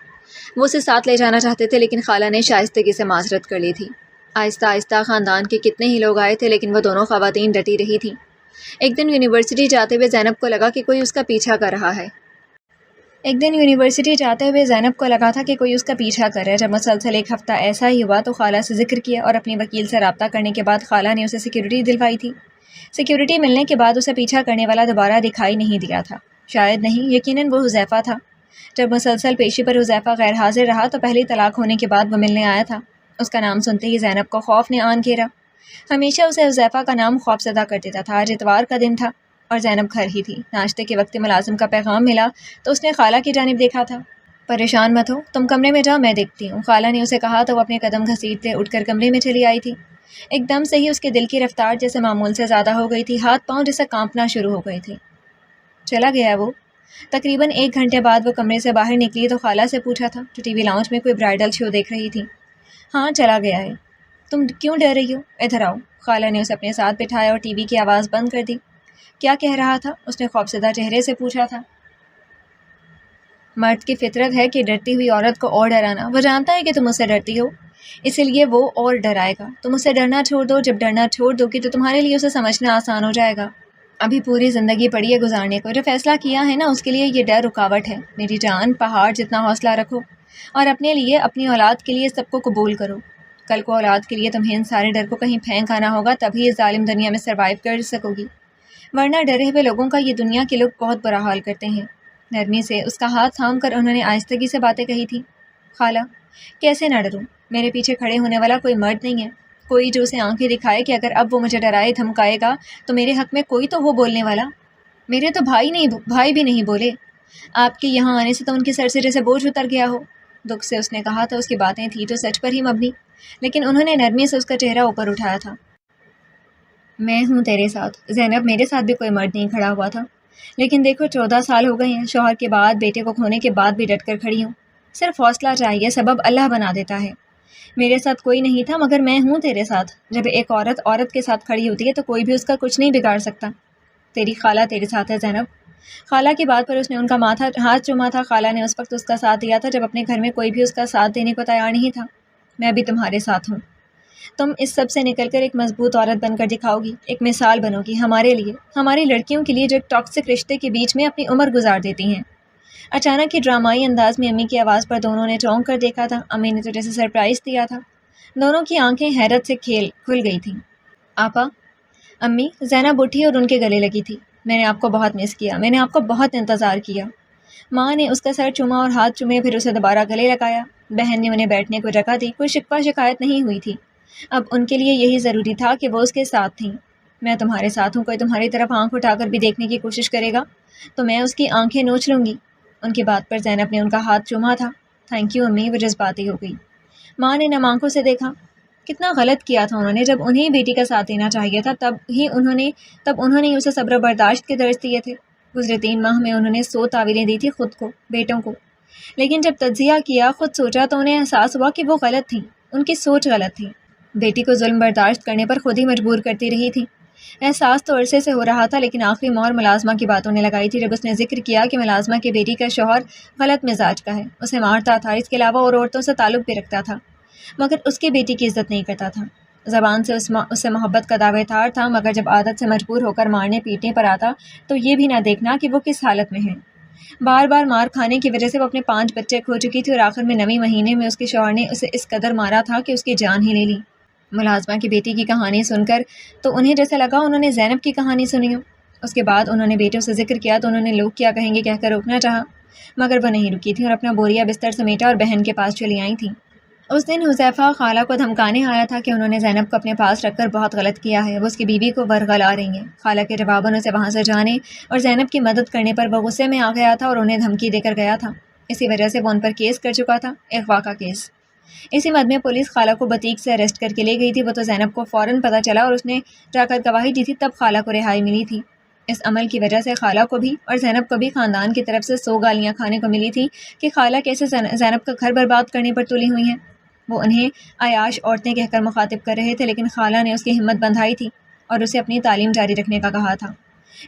وہ اسے ساتھ لے جانا چاہتے تھے، لیکن خالہ نے شائستگی سے معذرت کر لی تھی۔ آہستہ آہستہ خاندان کے کتنے ہی لوگ آئے تھے، لیکن وہ دونوں خواتین ڈٹی رہی تھیں۔ ایک دن یونیورسٹی جاتے ہوئے زینب کو لگا کہ کوئی اس کا پیچھا کر رہا ہے۔ اس کا پیچھا کر رہا ہے۔ جب مسلسل ایک ہفتہ ایسا ہی ہوا تو خالہ سے ذکر کیا اور اپنے وکیل سے رابطہ کرنے کے بعد خالہ نے اسے سیکیورٹی دلوائی تھی۔ سیکیورٹی ملنے کے بعد اسے پیچھا کرنے والا دوبارہ دکھائی نہیں دیا تھا۔ شاید نہیں، یقیناً وہ حذیفہ تھا۔ جب مسلسل پیشی پر حذیفہ غیر حاضر رہا تو پہلی طلاق ہونے کے بعد وہ ملنے آیا تھا۔ اس کا نام سنتے ہی زینب کو خوف نے آن گھیرا۔ ہمیشہ اسے حذیفہ کا نام خوف زدہ کر دیتا تھا۔ آج اتوار کا دن تھا اور زینب گھر ہی تھی۔ ناشتے کے وقت ملازم کا پیغام ملا تو اس نے خالہ کی جانب دیکھا تھا۔ پریشان مت ہو، تم کمرے میں جاؤ، میں دیکھتی ہوں، خالہ نے اسے کہا تو وہ اپنے قدم گھسیٹتے اٹھ کر کمرے میں چلی آئی تھی۔ ایک دم سے ہی اس کے دل کی رفتار جیسے معمول سے زیادہ ہو گئی تھی، ہاتھ پاؤں جیسے کانپنا شروع ہو گئے تھے۔ چلا گیا وہ؟ تقریباً 1 گھنٹے بعد وہ کمرے سے باہر نکلی تو خالہ سے پوچھا تھا، جو ٹی وی لاؤنج میں کوئی برائیڈل شو دیکھ رہی تھی۔ ہاں چلا گیا ہے۔ تم کیوں ڈر رہی ہو؟ ادھر آؤ۔ خالہ نے اسے اپنے ساتھ بٹھایا اور ٹی وی کی آواز بند کر دی۔ کیا کہہ رہا تھا؟ اس نے خوفزدہ چہرے سے پوچھا تھا۔ مرد کی فطرت ہے کہ ڈرتی ہوئی عورت کو اور ڈرانا۔ وہ جانتا ہے کہ تم اس سے ڈرتی ہو، اسی لیے وہ اور ڈرائے گا۔ تم اسے ڈرنا چھوڑ دو۔ جب ڈرنا چھوڑ دو گی تو تمہارے لیے اسے سمجھنا آسان ہو جائے گا۔ ابھی پوری زندگی پڑی ہے گزارنے کو۔ جو فیصلہ کیا ہے نا، اس کے لیے یہ ڈر رکاوٹ ہے۔ میری جان، پہاڑ جتنا حوصلہ رکھو اور اپنے لیے، اپنی اولاد کے لیے سب کو قبول کرو۔ کل کو اولاد کے لیے تمہیں ان سارے ڈر کو کہیں پھینک آنا ہوگا، تبھی اس ظالم دنیا میں سروائیو کر سکو گی، ورنہ ڈرے ہوئے لوگوں کا یہ دنیا کے لوگ بہت برا حال کرتے ہیں۔ نرمی سے اس کا ہاتھ تھام کر انہوں نے آہستگی سے باتیں کہی تھی۔ خالہ، کیسے نہ ڈروں؟ میرے پیچھے کھڑے ہونے والا کوئی مرد نہیں ہے، کوئی جو اسے آنکھیں دکھائے کہ اگر اب وہ مجھے ڈرائے دھمکائے گا تو میرے حق میں کوئی تو ہو بولنے والا۔ میرے تو بھائی بھی نہیں بولے۔ آپ کے یہاں آنے سے تو ان کے سر سے جیسے بوجھ اتر گیا ہو۔ دکھ سے اس نے کہا تھا۔ اس کی باتیں تھیں تو سچ پر ہی مبنی، لیکن انہوں نے نرمی سے اس کا چہرہ اوپر اٹھایا تھا۔ میں ہوں تیرے ساتھ زینب، میرے ساتھ بھی کوئی مرد نہیں کھڑا ہوا تھا، لیکن دیکھو 14 سال ہو گئے ہیں، شوہر کے بعد، بیٹے کو کھونے کے بعد بھی ڈٹ کر کھڑی ہوں۔ صرف حوصلہ چاہیے، سبب اللہ بنا دیتا ہے۔ میرے ساتھ کوئی نہیں تھا مگر میں ہوں تیرے ساتھ۔ جب ایک عورت کے ساتھ کھڑی ہوتی ہے تو کوئی بھی اس کا کچھ نہیں بگاڑ سکتا۔ تیری خالہ تیرے ساتھ ہے زینب۔ خالہ کی بات پر اس نے ان کا ہاتھ چوما تھا۔ خالہ نے اس وقت اس کا ساتھ دیا تھا جب اپنے گھر میں کوئی بھی اس کا ساتھ دینے کو تیار نہیں تھا۔ میں بھی تمہارے ساتھ ہوں۔ تم اس سب سے نکل کر ایک مضبوط عورت بن کر دکھاؤ گی، ایک مثال بنو گی ہمارے لیے، ہماری لڑکیوں کے لیے جو ایک ٹاکسک رشتے کے بیچ میں اپنی عمر گزار دیتی ہیں۔ اچانک ہی ڈرامائی انداز میں امی کی آواز پر دونوں نے چونک کر دیکھا تھا۔ امی نے تو جیسے سرپرائز دیا تھا۔ دونوں کی آنکھیں حیرت سے کھل گئی تھیں۔ آپا، امی، زینب اٹھی اور ان کے گلے لگی تھی۔ میں نے آپ کو بہت مس کیا، میں نے آپ کو بہت انتظار کیا۔ ماں نے اس کا سر چوما اور ہاتھ چومے، پھر اسے دوبارہ گلے لگایا۔ بہن نے انہیں بیٹھنے کو جگہ دی۔ کوئی شکوہ شکایت نہیں ہوئی تھی۔ اب ان کے لیے یہی ضروری تھا کہ وہ اس کے ساتھ تھیں۔ میں تمہارے ساتھ ہوں، کوئی تمہاری طرف آنکھ اٹھا کر بھی دیکھنے کی کوشش کرے گا تو میں اس کی آنکھیں نوچ لوں گی۔ ان کی بات پر زینب نے ان کا ہاتھ چوما تھا۔ تھینک یو امی، وہ جذباتی ہو گئی۔ ماں نے نم آنکھوں سے دیکھا۔ کتنا غلط کیا تھا انہوں نے، جب انہیں بیٹی کا ساتھ دینا چاہیے تھا تب انہوں نے اسے صبر و برداشت کے درس دیے تھے۔ گزرے 3 ماہ میں انہوں نے 100 تعویلیں دی تھی خود کو، بیٹوں کو، لیکن جب تجزیہ کیا، خود سوچا تو انہیں احساس ہوا کہ وہ غلط تھیں، ان کی سوچ غلط تھی۔ بیٹی کو ظلم برداشت کرنے پر خود ہی مجبور کرتی رہی تھی۔ احساس تو عرصے سے ہو رہا تھا، لیکن آخری مہر ملازمہ کی باتوں نے لگائی تھی جب اس نے ذکر کیا کہ ملازمہ کی بیٹی کا شوہر غلط مزاج کا ہے، اسے مارتا تھا، اس کے علاوہ اور عورتوں سے تعلق بھی رکھتا تھا، مگر اس کی بیٹی کی عزت نہیں کرتا تھا۔ زبان سے اس سے محبت کا دعوے دار تھا، مگر جب عادت سے مجبور ہو کر مارنے پیٹنے پر آتا تو یہ بھی نہ دیکھنا کہ وہ کس حالت میں ہے۔ بار بار مار کھانے کی وجہ سے وہ اپنے 5 بچے کھو چکی تھی، اور آخر میں 9ویں مہینے میں اس کے شوہر نے اسے اس قدر مارا تھا کہ اس کی جان ہی لے لی۔ ملازمہ کی بیٹی کی کہانی سن کر تو انہیں جیسا لگا انہوں نے زینب کی کہانی سنی ہو۔ اس کے بعد انہوں نے بیٹوں سے ذکر کیا تو انہوں نے لوگ کیا کہیں گے کہہ کر روکنا چاہا، مگر وہ نہیں رکی تھیں اور اپنا بوریا بستر سمیٹا اور بہن کے پاس چلی آئی تھیں۔ اس دن حذیفہ خالہ کو دھمکانے آیا تھا کہ انہوں نے زینب کو اپنے پاس رکھ کر بہت غلط کیا ہے، وہ اس کی بیوی کو ورغلا رہی ہیں۔ خالہ کے جواباً اسے وہاں سے جانے اور زینب کی مدد کرنے پر وہ غصے میں آ گیا تھا اور انہیں دھمکی دے کر گیا تھا۔ اسی وجہ سے وہ ان پر کیس کر چکا تھا، اغوا کا کیس۔ اسی مد میں پولیس خالہ کو بطیق سے اریسٹ کر کے لے گئی تھی۔ وہ تو زینب کو فوراً پتہ چلا اور اس نے جا کر گواہی دی تھی، تب خالہ کو رہائی ملی تھی۔ اس عمل کی وجہ سے خالہ کو بھی اور زینب کو بھی خاندان کی طرف سے 100 گالیاں کھانے کو ملی تھی کہ خالہ کیسے زینب کا گھر برباد کرنے پر تلی ہوئی ہیں۔ وہ انہیں عیاش عورتیں کہہ کر مخاطب کر رہے تھے، لیکن خالہ نے اس کی ہمت بندھائی تھی اور اسے اپنی تعلیم جاری رکھنے کا کہا تھا۔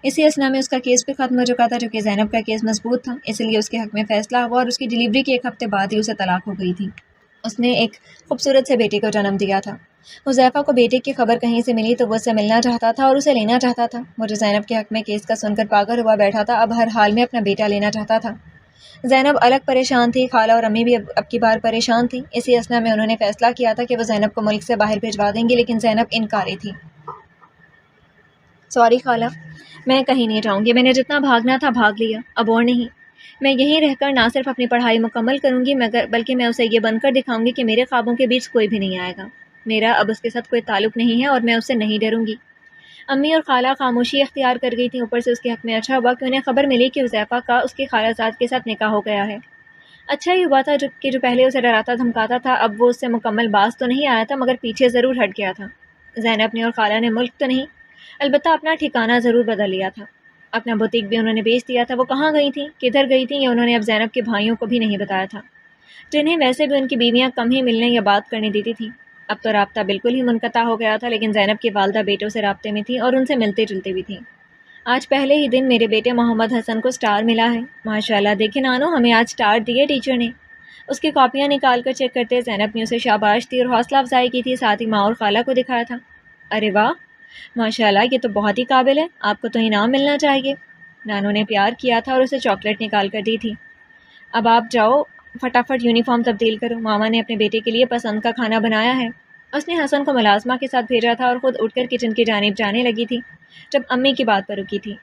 اسی اثنا میں اس کا کیس بھی ختم ہو چکا تھا، چونکہ زینب کا کیس مضبوط تھا، اس لیے اس کے حق میں فیصلہ ہوا اور اس کی ڈیلیوری کے 1 ہفتے بعد ہی اسے طلاق ہو گئی تھی۔ اس نے ایک خوبصورت سے بیٹی کو جنم دیا تھا۔ حذیفہ کو بیٹے کی خبر کہیں سے ملی تو وہ اس سے ملنا چاہتا تھا اور اسے لینا چاہتا تھا۔ وہ جو زینب کے حق میں کیس کا سن کر پاگل ہوا بیٹھا تھا، اب ہر حال میں اپنا بیٹا لینا چاہتا تھا۔ زینب الگ پریشان تھی، خالہ اور امی بھی اب کی بار پریشان تھیں۔ اسی اثنا میں انہوں نے فیصلہ کیا تھا کہ وہ زینب کو ملک سے باہر بھجوا دیں گے، لیکن زینب انکاری تھی۔ سوری خالہ، میں کہیں نہیں جاؤں گی، میں نے جتنا بھاگنا تھا بھاگ لیا، اب اور نہیں۔ میں یہیں رہ کر نہ صرف اپنی پڑھائی مکمل کروں گی بلکہ میں اسے یہ بن کر دکھاؤں گی کہ میرے خوابوں کے بیچ کوئی بھی نہیں آئے گا۔ میرا اب اس کے ساتھ کوئی تعلق نہیں ہے اور میں اس سے نہیں ڈروں گی۔ امی اور خالہ خاموشی اختیار کر گئی تھیں۔ اوپر سے اس کے حق میں اچھا ہوا کہ انہیں خبر ملی کہ حذیفہ کا اس کی خالہ زاد کے ساتھ نکاح ہو گیا ہے۔ اچھا ہی ہوا تھا جو پہلے اسے ڈراتا دھمکاتا تھا، اب وہ اس سے مکمل باز تو نہیں آیا تھا، مگر پیچھے ضرور ہٹ گیا تھا۔ زینب نے اور خالہ نے ملک تو نہیں، البتہ اپنا ٹھکانہ ضرور بدل لیا تھا۔ اپنا بوتیک بھی انہوں نے بیچ دیا تھا۔ وہ کہاں گئی تھیں، کدھر گئی تھیں، یہ انہوں نے اب زینب کے بھائیوں کو بھی نہیں بتایا تھا، جنہیں ویسے بھی ان کی بیویاں کم ہی ملنے یا بات کرنے دیتی تھیں۔ اب تو رابطہ بالکل ہی منقطع ہو گیا تھا، لیکن زینب کی والدہ بیٹوں سے رابطے میں تھیں اور ان سے ملتے جلتے بھی تھیں۔ آج پہلے ہی دن میرے بیٹے محمد حسن کو سٹار ملا ہے، ماشاءاللہ، دیکھیں نانو، ہمیں آج سٹار دیے ٹیچر نے۔ اس کی کاپیاں نکال کر چیک کرتے زینب نے اسے شاباش دی اور حوصلہ افزائی کی تھی، ساتھ ہی ماں اور خالہ کو دکھایا تھا۔ ارے واہ، ماشاءاللہ، یہ تو بہت ہی قابل ہے، آپ کو تو انعام ملنا چاہیے۔ نانو نے پیار کیا تھا اور اسے چاکلیٹ نکال کر دی تھی۔ اب آپ جاؤ فٹافٹ یونیفارم تبدیل کرو، ماما نے اپنے بیٹے کے لیے پسند کا کھانا بنایا ہے۔ اس نے حسن کو ملازمہ کے ساتھ بھیجا تھا اور خود اٹھ کر کچن کی جانب جانے لگی تھی جب امی کی بات پر رکی تھی۔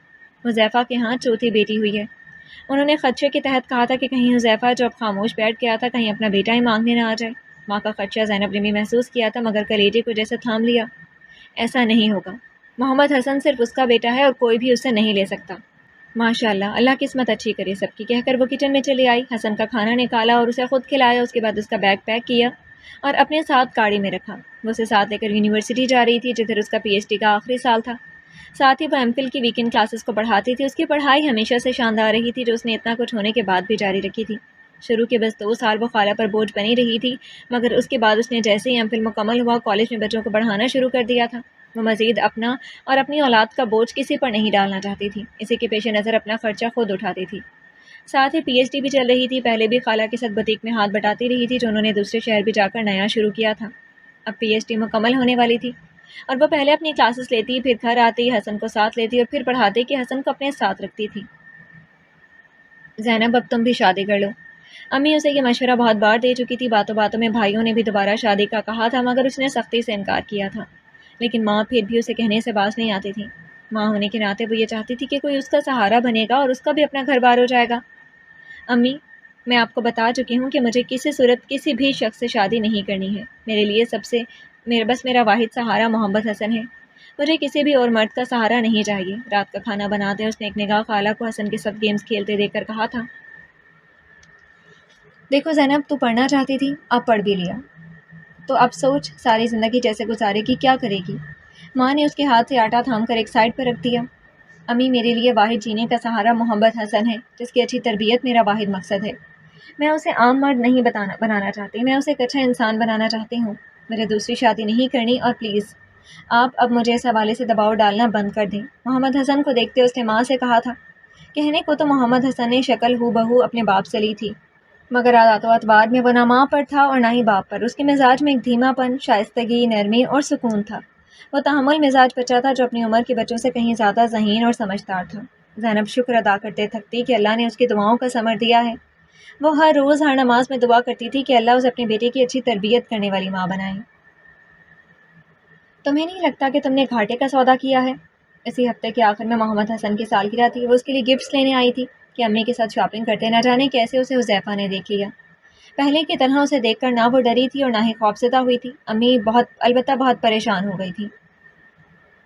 حذیفہ کے ہاں چوتھی بیٹی ہوئی ہے۔ انہوں نے خدشے کے تحت کہا تھا کہ کہیں حذیفہ جو اب خاموش بیٹھ گیا تھا کہیں اپنا بیٹا ہی مانگنے نہ آ جائے۔ ماں کا خدشہ زینب نے بھی محسوس کیا تھا، مگر کلیجے کو جیسے تھام لیا۔ ایسا نہیں ہوگا، محمد حسن صرف اس کا بیٹا ہے اور کوئی بھی اسے نہیں لے سکتا۔ ماشاءاللہ، اللہ قسمت اچھی کرے سب کی، کہہ کر وہ کچن میں چلی آئی۔ حسن کا کھانا نکالا اور اسے خود کھلایا، اس کے بعد اس کا بیگ پیک کیا اور اپنے ساتھ گاڑی میں رکھا۔ وہ اسے ساتھ لے کر یونیورسٹی جا رہی تھی، جدھر اس کا پی ایچ ڈی کا آخری سال تھا۔ ساتھ ہی وہ ایم فل کی ویکینڈ کلاسز کو پڑھاتی تھی۔ اس کی پڑھائی ہمیشہ سے شاندار رہی تھی، جو اس نے اتنا کچھ ہونے کے بعد بھی جاری رکھی تھی۔ شروع کے بس 2 سال وہ خالہ پر بوجھ بنی رہی تھی، مگر اس کے بعد اس نے جیسے ہی ایم فل مکمل ہوا، کالج میں بچوں کو پڑھانا شروع کر دیا تھا۔ وہ مزید اپنا اور اپنی اولاد کا بوجھ کسی پر نہیں ڈالنا چاہتی تھی، اسی کے پیش نظر اپنا خرچہ خود اٹھاتی تھی۔ ساتھ ہی پی ایچ ڈی بھی چل رہی تھی۔ پہلے بھی خالہ کے ساتھ بوتیک میں ہاتھ بٹاتی رہی تھی، جو انہوں نے دوسرے شہر بھی جا کر نیا شروع کیا تھا۔ اب پی ایچ ڈی مکمل ہونے والی تھی اور وہ پہلے اپنی کلاسز لیتی، پھر گھر آتی، حسن کو ساتھ لیتی اور پھر پڑھاتی کہ حسن کو اپنے ساتھ رکھتی تھی۔ زینب، اب تم بھی شادی کر لو۔ امی اسے یہ مشورہ بہت بار دے چکی تھی، باتوں باتوں میں بھائیوں نے بھی دوبارہ شادی کا کہا تھا، مگر اس نے سختی سے انکار کیا تھا۔ لیکن ماں پھر بھی اسے کہنے سے باز نہیں آتی تھی۔ ماں ہونے کے ناطے وہ یہ چاہتی تھی کہ کوئی اس کا سہارا بنے گا اور اس کا بھی اپنا گھر بار ہو جائے گا۔ امی، میں آپ کو بتا چکی ہوں کہ مجھے کسی صورت کسی بھی شخص سے شادی نہیں کرنی ہے۔ میرے لیے سب سے میرا واحد سہارا محمد حسن ہے. مجھے کسی بھی اور مرد کا سہارا نہیں چاہیے. رات کا کھانا بناتے اس نے ایک نگاہ خالہ کو حسن کے ساتھ گیمز کھیلتے دیکھ کر کہا تھا، دیکھو زینب، تو پڑھنا چاہتی تھی، اب پڑھ بھی لیا، تو اب سوچ ساری زندگی جیسے گزارے گی، کیا کرے گی؟ ماں نے اس کے ہاتھ سے آٹا تھام کر ایک سائڈ پر رکھ دیا. امی، میرے لیے واحد جینے کا سہارا محمد حسن ہے، جس کی اچھی تربیت میرا واحد مقصد ہے. میں اسے عام مرد نہیں بنانا چاہتی، میں اسے ایک اچھا انسان بنانا چاہتی ہوں. مجھے دوسری شادی نہیں کرنی، اور پلیز آپ اب مجھے اس حوالے سے دباؤ ڈالنا بند کر دیں. محمد حسن کو دیکھتے اس نے ماں سے کہا تھا. کہنے کو تو محمد حسن نے شکل ہو بہو اپنے باپ سے لی تھی، مگر عادات و اعتبار میں وہ نہ ماں پر تھا اور نہ ہی باپ پر. اس کے مزاج میں ایک دھیما پن، شائستگی، نرمی اور سکون تھا. وہ تحمل مزاج بچہ تھا جو اپنی عمر کے بچوں سے کہیں زیادہ ذہین اور سمجھدار تھا. زینب شکر ادا کرتے تھکتی کہ اللہ نے اس کی دعاؤں کا ثمر دیا ہے. وہ ہر روز ہر نماز میں دعا کرتی تھی کہ اللہ اسے اپنے بیٹے کی اچھی تربیت کرنے والی ماں بنائے. تمہیں نہیں لگتا کہ تم نے گھاٹے کا سودا کیا ہے؟ اسی ہفتے کے آخر میں محمد حسن کی سالگرہ تھی. وہ اس کے لیے گفٹس لینے آئی تھی کہ امی کے ساتھ شاپنگ کرتے نہ جانے کیسے اسے حذیفہ نے دیکھ لیا. پہلے کی طرح اسے دیکھ کر نہ وہ ڈری تھی اور نہ ہی خوفزدہ ہوئی تھی. امی البتہ بہت پریشان ہو گئی تھی.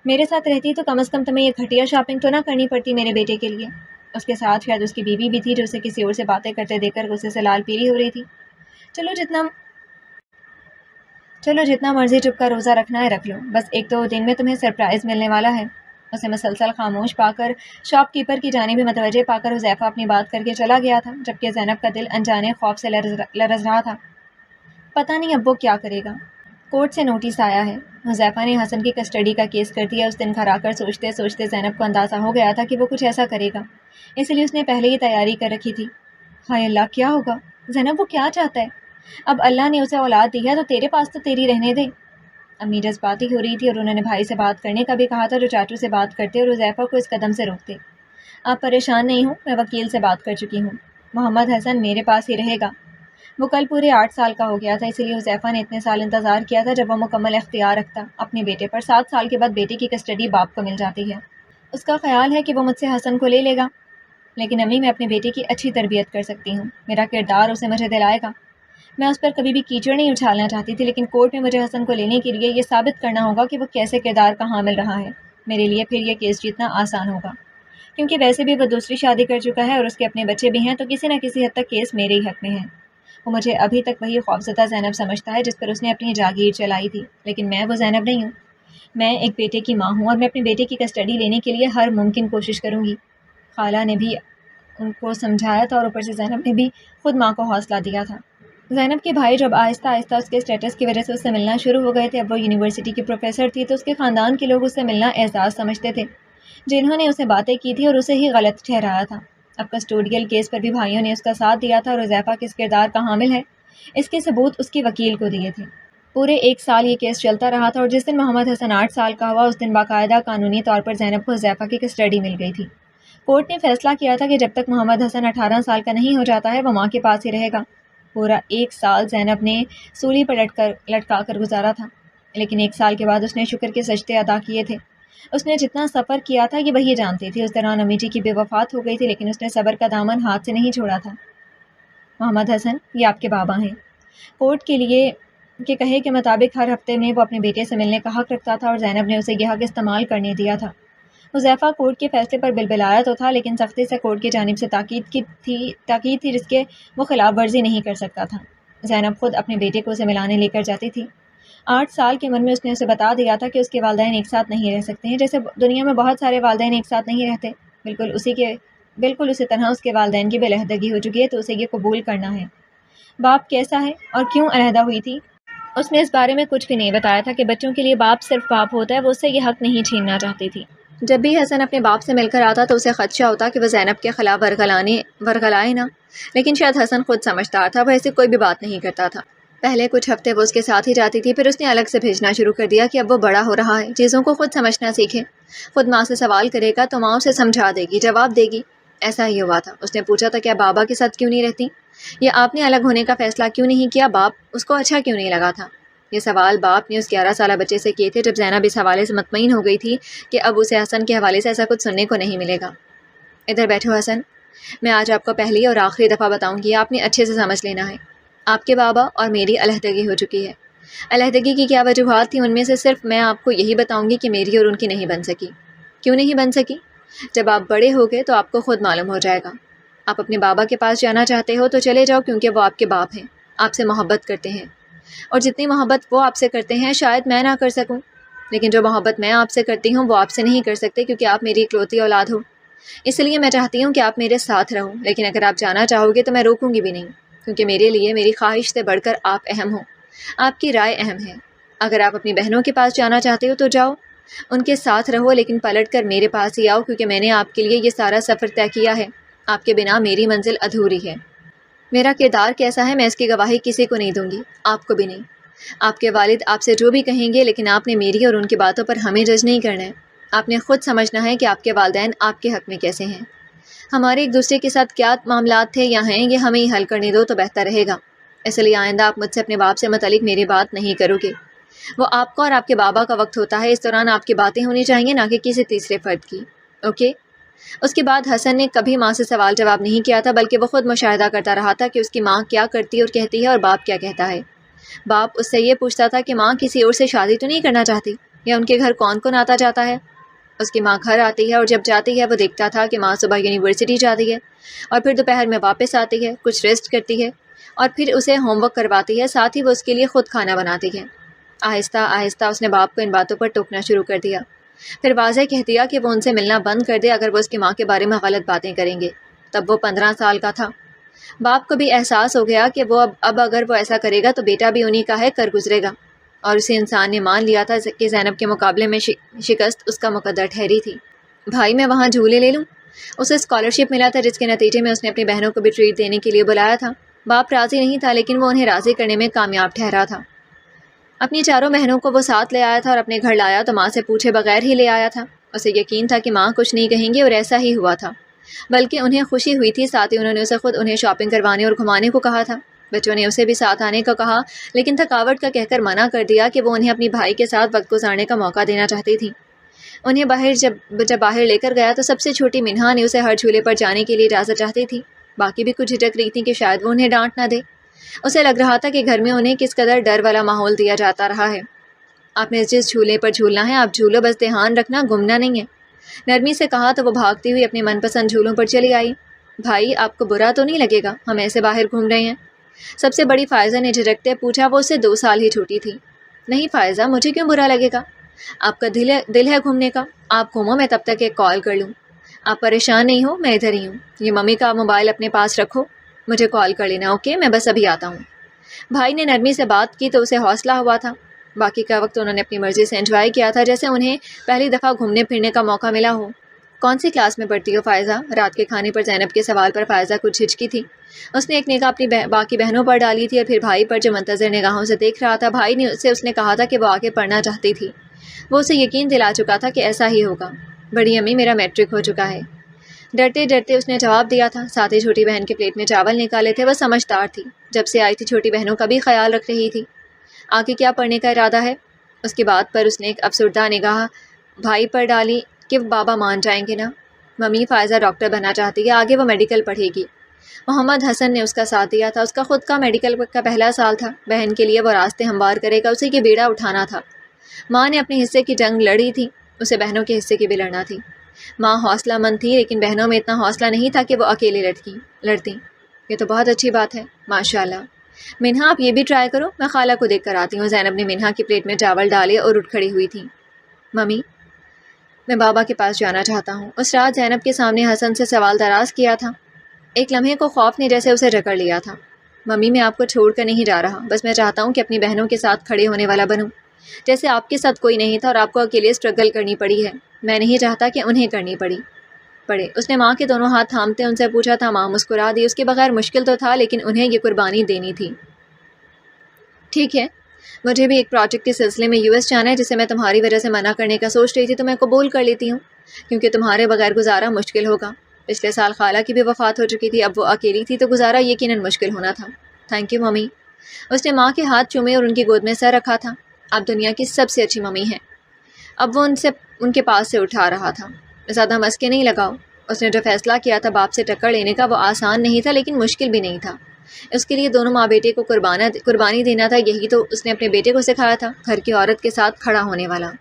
میرے ساتھ رہتی تو کم از کم تمہیں یہ گھٹیا شاپنگ تو نہ کرنی پڑتی میرے بیٹے کے لیے. اس کے ساتھ شاید اس کی بیوی بھی تھی جو اسے کسی اور سے باتیں کرتے دیکھ کر غصے سے لال پیلی ہو رہی تھی. چلو جتنا مرضی چپ کا روزہ رکھنا ہے رکھ لو، بس 1-2 دن میں تمہیں سرپرائز ملنے والا ہے. اسے مسلسل خاموش پا کر، شاپ کیپر کی جانب متوجہ پا کر حذیفہ اپنی بات کر کے چلا گیا تھا، جبکہ زینب کا دل انجانے خوف سے لرز رہا تھا. پتہ نہیں اب وہ کیا کرے گا. کورٹ سے نوٹس آیا ہے. حذیفہ نے حسن کی کسٹڈی کا کیس کر دیا. اس دن گھر آ کر سوچتے سوچتے زینب کو اندازہ ہو گیا تھا کہ وہ کچھ ایسا کرے گا، اس لیے اس نے پہلے ہی تیاری کر رکھی تھی. ہائے اللہ، کیا ہوگا؟ زینب، وہ کیا چاہتا ہے؟ اب اللہ نے اسے اولاد دی ہے تو تیرے پاس تو تیری رہنے دے. امی جذباتی ہو رہی تھی اور انہوں نے بھائی سے بات کرنے کا بھی کہا تھا جو چاچو سے بات کرتے اور حذیفہ کو اس قدم سے روکتے. آپ پریشان نہیں ہوں، میں وکیل سے بات کر چکی ہوں. محمد حسن میرے پاس ہی رہے گا. وہ کل پورے 8 سال کا ہو گیا تھا، اسی لیے حذیفہ نے اتنے سال انتظار کیا تھا. جب وہ مکمل اختیار رکھتا اپنے بیٹے پر، 7 سال کے بعد بیٹے کی کسٹڈی باپ کو مل جاتی ہے. اس کا خیال ہے کہ وہ مجھ سے حسن کو لے لے گا. لیکن امی، میں اپنے بیٹے کی اچھی تربیت کر سکتی ہوں. میرا کردار اسے مجھے دلائے گا. میں اس پر کبھی بھی کیچڑ نہیں اچھالنا چاہتی تھی، لیکن کورٹ میں مجھے حسن کو لینے کے لیے یہ ثابت کرنا ہوگا کہ وہ کیسے کردار کا حامل رہا ہے. میرے لیے پھر یہ کیس جیتنا آسان ہوگا، کیونکہ ویسے بھی وہ دوسری شادی کر چکا ہے اور اس کے اپنے بچے بھی ہیں، تو کسی نہ کسی حد تک کیس میرے ہی حق میں ہے. وہ مجھے ابھی تک وہی خوفزدہ زینب سمجھتا ہے جس پر اس نے اپنی جاگیر چلائی تھی، لیکن میں وہ زینب نہیں ہوں. میں ایک بیٹے کی ماں ہوں اور میں اپنے بیٹے کی کسٹڈی لینے کے لیے ہر ممکن کوشش کروں گی. خالہ نے بھی ان کو سمجھایا تھا اور اوپر سے زینب نے بھی خود ماں کو حوصلہ دیا تھا. زینب کے بھائی جب آہستہ آہستہ اس کے اسٹیٹس کی وجہ سے اس سے ملنا شروع ہو گئے تھے. اب وہ یونیورسٹی کی پروفیسر تھی تو اس کے خاندان کے لوگ اس سے ملنا اعزاز سمجھتے تھے. جنہوں نے اسے باتیں کی تھی اور اسے ہی غلط ٹھہرایا تھا. اب کسٹوڈیل کیس پر بھی بھائیوں نے اس کا ساتھ دیا تھا اور حذیفہ کس کردار کا حامل ہے اس کے ثبوت اس کی وکیل کو دیے تھے. پورے 1 سال یہ کیس چلتا رہا تھا اور جس دن محمد حسن 8 سال کا ہوا اس دن باقاعدہ قانونی طور پر زینب کو حذیفہ کی کسٹڈی مل گئی تھی. کورٹ نے فیصلہ کیا تھا کہ جب تک محمد حسن 18 سال کا نہیں ہو جاتا ہے وہ ماں کے پاس ہی رہے گا. پورا 1 سال زینب نے سولی پر لٹکا کر گزارا تھا، لیکن 1 سال کے بعد اس نے شکر کے سجدے ادا کیے تھے. اس نے جتنا سفر کیا تھا یہ وہی جانتی تھی. اس دوران امی جی کی بے وفات ہو گئی تھی، لیکن اس نے صبر کا دامن ہاتھ سے نہیں چھوڑا تھا. محمد حسن، یہ آپ کے بابا ہیں. کورٹ کے لیے کے کہے کے مطابق ہر ہفتے میں وہ اپنے بیٹے سے ملنے کا حق رکھتا تھا اور زینب نے اسے یہ حق استعمال کرنے دیا تھا. حذیفہ کورٹ کے فیصلے پر بلبلایا تو تھا، لیکن سختی سے کورٹ کی جانب سے تاکید تھی جس کے وہ خلاف ورزی نہیں کر سکتا تھا. زینب خود اپنے بیٹے کو اسے ملانے لے کر جاتی تھی. 8 سال کی عمر میں اس نے اسے بتا دیا تھا کہ اس کے والدین ایک ساتھ نہیں رہ سکتے ہیں. جیسے دنیا میں بہت سارے والدین ایک ساتھ نہیں رہتے، بالکل اسی طرح اس کے والدین کی بے علیحدگی ہو چکی ہے تو اسے یہ قبول کرنا ہے. باپ کیسا ہے اور کیوں علیحدہ ہوئی تھی؟ اس نے اس بارے میں کچھ بھی نہیں بتایا تھا کہ بچوں کے لیے باپ صرف باپ ہوتا ہے. وہ اس سے یہ حق نہیں چھیننا چاہتی تھی. جب بھی حسن اپنے باپ سے مل کر آتا تو اسے خدشہ ہوتا کہ وہ زینب کے خلاف ورغلائے نہ، لیکن شاید حسن خود سمجھدار تھا، وہ ایسی کوئی بھی بات نہیں کرتا تھا. پہلے کچھ ہفتے وہ اس کے ساتھ ہی جاتی تھی، پھر اس نے الگ سے بھیجنا شروع کر دیا کہ اب وہ بڑا ہو رہا ہے، چیزوں کو خود سمجھنا سیکھے. خود ماں سے سوال کرے گا تو ماں اسے سمجھا دے گی، جواب دے گی. ایسا ہی ہوا تھا. اس نے پوچھا تھا کیا بابا کے ساتھ کیوں نہیں رہتی، یا آپ نے الگ ہونے کا فیصلہ کیوں نہیں کیا، باپ اس کو اچھا کیوں نہیں لگا تھا. یہ سوال باپ نے اس 11 سالہ بچے سے کیے تھے جب زینب اس حوالے سے مطمئن ہو گئی تھی کہ اب اسے حسن کے حوالے سے ایسا کچھ سننے کو نہیں ملے گا. ادھر بیٹھو حسن، میں آج آپ کو پہلی اور آخری دفعہ بتاؤں گی، آپ نے اچھے سے سمجھ لینا ہے. آپ کے بابا اور میری علیحدگی ہو چکی ہے. علیحدگی کی کیا وجوہات تھیں؟ ان میں سے صرف میں آپ کو یہی بتاؤں گی کہ میری اور ان کی نہیں بن سکی۔ کیوں نہیں بن سکی؟ جب آپ بڑے ہو گئے تو آپ کو خود معلوم ہو جائے گا۔ آپ اپنے بابا کے پاس جانا چاہتے ہو تو چلے جاؤ، کیونکہ وہ آپ کے باپ ہیں، آپ سے محبت کرتے ہیں، اور جتنی محبت وہ آپ سے کرتے ہیں شاید میں نہ کر سکوں، لیکن جو محبت میں آپ سے کرتی ہوں وہ آپ سے نہیں کر سکتے، کیونکہ آپ میری اکلوتی اولاد ہو۔ اس لیے میں چاہتی ہوں کہ آپ میرے ساتھ رہو، لیکن اگر آپ جانا چاہو گے تو میں روکوں گی بھی نہیں، کیونکہ میرے لیے میری خواہش سے بڑھ کر آپ اہم ہو، آپ کی رائے اہم ہے۔ اگر آپ اپنی بہنوں کے پاس جانا چاہتے ہو تو جاؤ، ان کے ساتھ رہو، لیکن پلٹ کر میرے پاس ہی آؤ، کیونکہ میں نے آپ کے لیے یہ سارا سفر طے کیا ہے۔ آپ کے بنا میری منزل ادھوری ہے۔ میرا کردار کیسا ہے میں اس کی گواہی کسی کو نہیں دوں گی، آپ کو بھی نہیں۔ آپ کے والد آپ سے جو بھی کہیں گے، لیکن آپ نے میری اور ان کی باتوں پر ہمیں جج نہیں کرنا ہے۔ آپ نے خود سمجھنا ہے کہ آپ کے والدین آپ کے حق میں کیسے ہیں، ہمارے ایک دوسرے کے ساتھ کیا معاملات تھے یا ہیں، یہ ہمیں ہی حل کرنے دو تو بہتر رہے گا۔ اس لیے آئندہ آپ مجھ سے اپنے باپ سے متعلق میری بات نہیں کرو گے۔ وہ آپ کا اور آپ کے بابا کا وقت ہوتا ہے، اس دوران آپ کی باتیں ہونی چاہیے، نہ کہ کسی تیسرے فرد کی، اوکے؟ اس کے بعد حسن نے کبھی ماں سے سوال جواب نہیں کیا تھا، بلکہ وہ خود مشاہدہ کرتا رہا تھا کہ اس کی ماں کیا کرتی اور کہتی ہے اور باپ کیا کہتا ہے۔ باپ اس سے یہ پوچھتا تھا کہ ماں کسی اور سے شادی تو نہیں کرنا چاہتی، یا ان کے گھر کون کون آتا جاتا ہے۔ اس کی ماں گھر آتی ہے اور جب جاتی ہے وہ دیکھتا تھا کہ ماں صبح یونیورسٹی جاتی ہے اور پھر دوپہر میں واپس آتی ہے، کچھ ریسٹ کرتی ہے اور پھر اسے ہوم ورک کرواتی ہے، ساتھ ہی وہ اس کے لیے خود کھانا بناتی ہے۔ آہستہ آہستہ اس نے باپ کو ان باتوں پر ٹوکنا شروع کر دیا، پھر واضح کہہ دیا کہ وہ ان سے ملنا بند کر دے اگر وہ اس کی ماں کے بارے میں غلط باتیں کریں گے۔ تب وہ 15 سال کا تھا۔ باپ کو بھی احساس ہو گیا کہ وہ اب اگر وہ ایسا کرے گا تو بیٹا بھی انہی کا ہے، کر گزرے گا، اور اسی انسان نے مان لیا تھا کہ زینب کے مقابلے میں شکست اس کا مقدر ٹھہری تھی۔ بھائی میں وہاں جھولے لے لوں؟ اسے اسکالرشپ ملا تھا جس کے نتیجے میں اس نے اپنی بہنوں کو بھی ٹریٹ دینے کے لیے بلایا تھا۔ باپ راضی نہیں تھا، لیکن وہ انہیں راضی کرنے میں کامیاب ٹھہرا تھا۔ اپنی چاروں بہنوں کو وہ ساتھ لے آیا تھا اور اپنے گھر لایا تو ماں سے پوچھے بغیر ہی لے آیا تھا۔ اسے یقین تھا کہ ماں کچھ نہیں کہیں گے، اور ایسا ہی ہوا تھا، بلکہ انہیں خوشی ہوئی تھی۔ ساتھ ہی انہوں نے اسے خود انہیں شاپنگ کروانے اور گھمانے کو کہا تھا۔ بچوں نے اسے بھی ساتھ آنے کو کہا، لیکن تھکاوٹ کا کہہ کر منع کر دیا کہ وہ انہیں اپنی بھائی کے ساتھ وقت گزارنے کا موقع دینا چاہتی تھی۔ انہیں جب باہر لے کر گیا تو سب سے چھوٹی منہا نے اسے ہر جھولے پر جانے کے لیے اجازت چاہتی تھی۔ باقی بھی کچھ جھجک رہی تھی کہ شاید وہ انہیں ڈانٹ نہ دے۔ اسے لگ رہا تھا کہ گھر میں انہیں کس قدر ڈر والا ماحول دیا جاتا رہا ہے۔ آپ نے جس جھولے پر جھولنا ہے آپ جھولو، بس دھیان رکھنا گمنا نہیں ہے، نرمی سے کہا تو وہ بھاگتی ہوئی اپنے من پسند جھولوں پر چلی آئی۔ بھائی آپ کو برا تو نہیں لگے گا ہم ایسے باہر گھوم رہے ہیں؟ سب سے بڑی فائزہ نے جھجکتے پوچھا، وہ اس سے 2 سال ہی چھوٹی تھی۔ نہیں فائزہ، مجھے کیوں برا لگے گا؟ آپ کا دل ہے گھومنے کا، آپ گھومو، میں تب تک ایک کال کر لوں۔ آپ پریشان نہیں ہو، میں ادھر ہی ہوں، یہ ممی کا موبائل اپنے پاس رکھو، مجھے کال کر لینا، اوکے؟ میں بس ابھی آتا ہوں۔ بھائی نے نرمی سے بات کی تو اسے حوصلہ ہوا تھا۔ باقی کا وقت انہوں نے اپنی مرضی سے انجوائے کیا تھا، جیسے انہیں پہلی دفعہ گھومنے پھرنے کا موقع ملا ہو۔ کون سی کلاس میں پڑھتی ہو فائزہ؟ رات کے کھانے پر زینب کے سوال پر فائزہ کچھ ہچکی تھی۔ اس نے ایک نگاہ اپنی باقی بہنوں پر ڈالی تھی اور پھر بھائی پر جو منتظر نگاہوں سے دیکھ رہا تھا۔ بھائی نے اس نے کہا تھا کہ وہ آگے پڑھنا چاہتی تھی، وہ اسے یقین دلا چکا تھا کہ ایسا ہی ہوگا۔ بڑی امی میرا میٹرک ہو چکا ہے، ڈرتے ڈرتے اس نے جواب دیا تھا۔ ساتھ ہی چھوٹی بہن کے پلیٹ میں چاول نکالے تھے۔ وہ سمجھدار تھی، جب سے آئی تھی چھوٹی بہنوں کا بھی خیال رکھ رہی تھی۔ آگے کیا پڑھنے کا ارادہ ہے؟ اس کی بات پر اس نے ایک افسردہ نگاہ بھائی پر ڈالی کہ بابا مان جائیں گے نا؟ ممی فائزہ ڈاکٹر بننا چاہتی ہے، آگے وہ میڈیکل پڑھے گی۔ محمد حسن نے اس کا ساتھ دیا تھا، اس کا خود کا میڈیکل کا پہلا سال تھا۔ بہن کے لیے وہ راستے ہموار کرے گا، اسے یہ بیڑا اٹھانا تھا۔ ماں نے اپنے حصے کی جنگ لڑی تھی، اسے بہنوں کے حصے کی بھی لڑنا تھی۔ ماں حوصلہ مند تھی، لیکن بہنوں میں اتنا حوصلہ نہیں تھا کہ وہ اکیلے لڑتی۔ یہ تو بہت اچھی بات ہے، ماشاء اللہ۔ منہا آپ یہ بھی ٹرائی کرو، میں خالہ کو دیکھ کر آتی ہوں۔ زینب نے منہا کی پلیٹ میں چاول ڈالے اور اٹھ کھڑی ہوئی تھی۔ ممی میں بابا کے پاس جانا چاہتا ہوں۔ اس رات زینب کے سامنے حسن سے سوال دراز کیا تھا۔ ایک لمحے کو خوف نے جیسے اسے جکڑ لیا تھا۔ ممی میں آپ کو چھوڑ کر نہیں جا رہا، بس میں چاہتا ہوں کہ اپنی بہنوں کے ساتھ کھڑے ہونے والا بنوں، جیسے آپ کے ساتھ کوئی نہیں تھا اور آپ کو اکیلے اسٹرگل کرنی پڑی ہے، میں نہیں چاہتا کہ انہیں کرنی پڑے۔ اس نے ماں کے دونوں ہاتھ تھامتے ان سے پوچھا تھا۔ ماں مسکرا دی۔ اس کے بغیر مشکل تو تھا، لیکن انہیں یہ قربانی دینی تھی۔ ٹھیک ہے، مجھے بھی ایک پروجیکٹ کے سلسلے میں US جانا ہے، جسے میں تمہاری وجہ سے منع کرنے کا سوچ رہی تھی، تو میں قبول کر لیتی ہوں، کیونکہ تمہارے بغیر گزارا مشکل ہوگا۔ پچھلے سال خالہ کی بھی وفات ہو چکی تھی، اب وہ اکیلی تھی تو گزارا یقیناً مشکل ہونا تھا۔ Thank you mummy. اس نے ماں کے ہاتھ چومے اور ان کی گود میں سر رکھا تھا۔ آپ دنیا کی سب سے اچھی ممی ہیں۔ اب وہ ان کے پاس سے اٹھا رہا تھا۔ زیادہ مسکے نہیں لگاؤ۔ اس نے جو فیصلہ کیا تھا باپ سے ٹکر لینے کا، وہ آسان نہیں تھا لیکن مشکل بھی نہیں تھا۔ اس کے لیے دونوں ماں بیٹے کو قربانی دینا تھا، یہی تو اس نے اپنے بیٹے کو سکھایا تھا، گھر کی عورت کے ساتھ کھڑا ہونے والا۔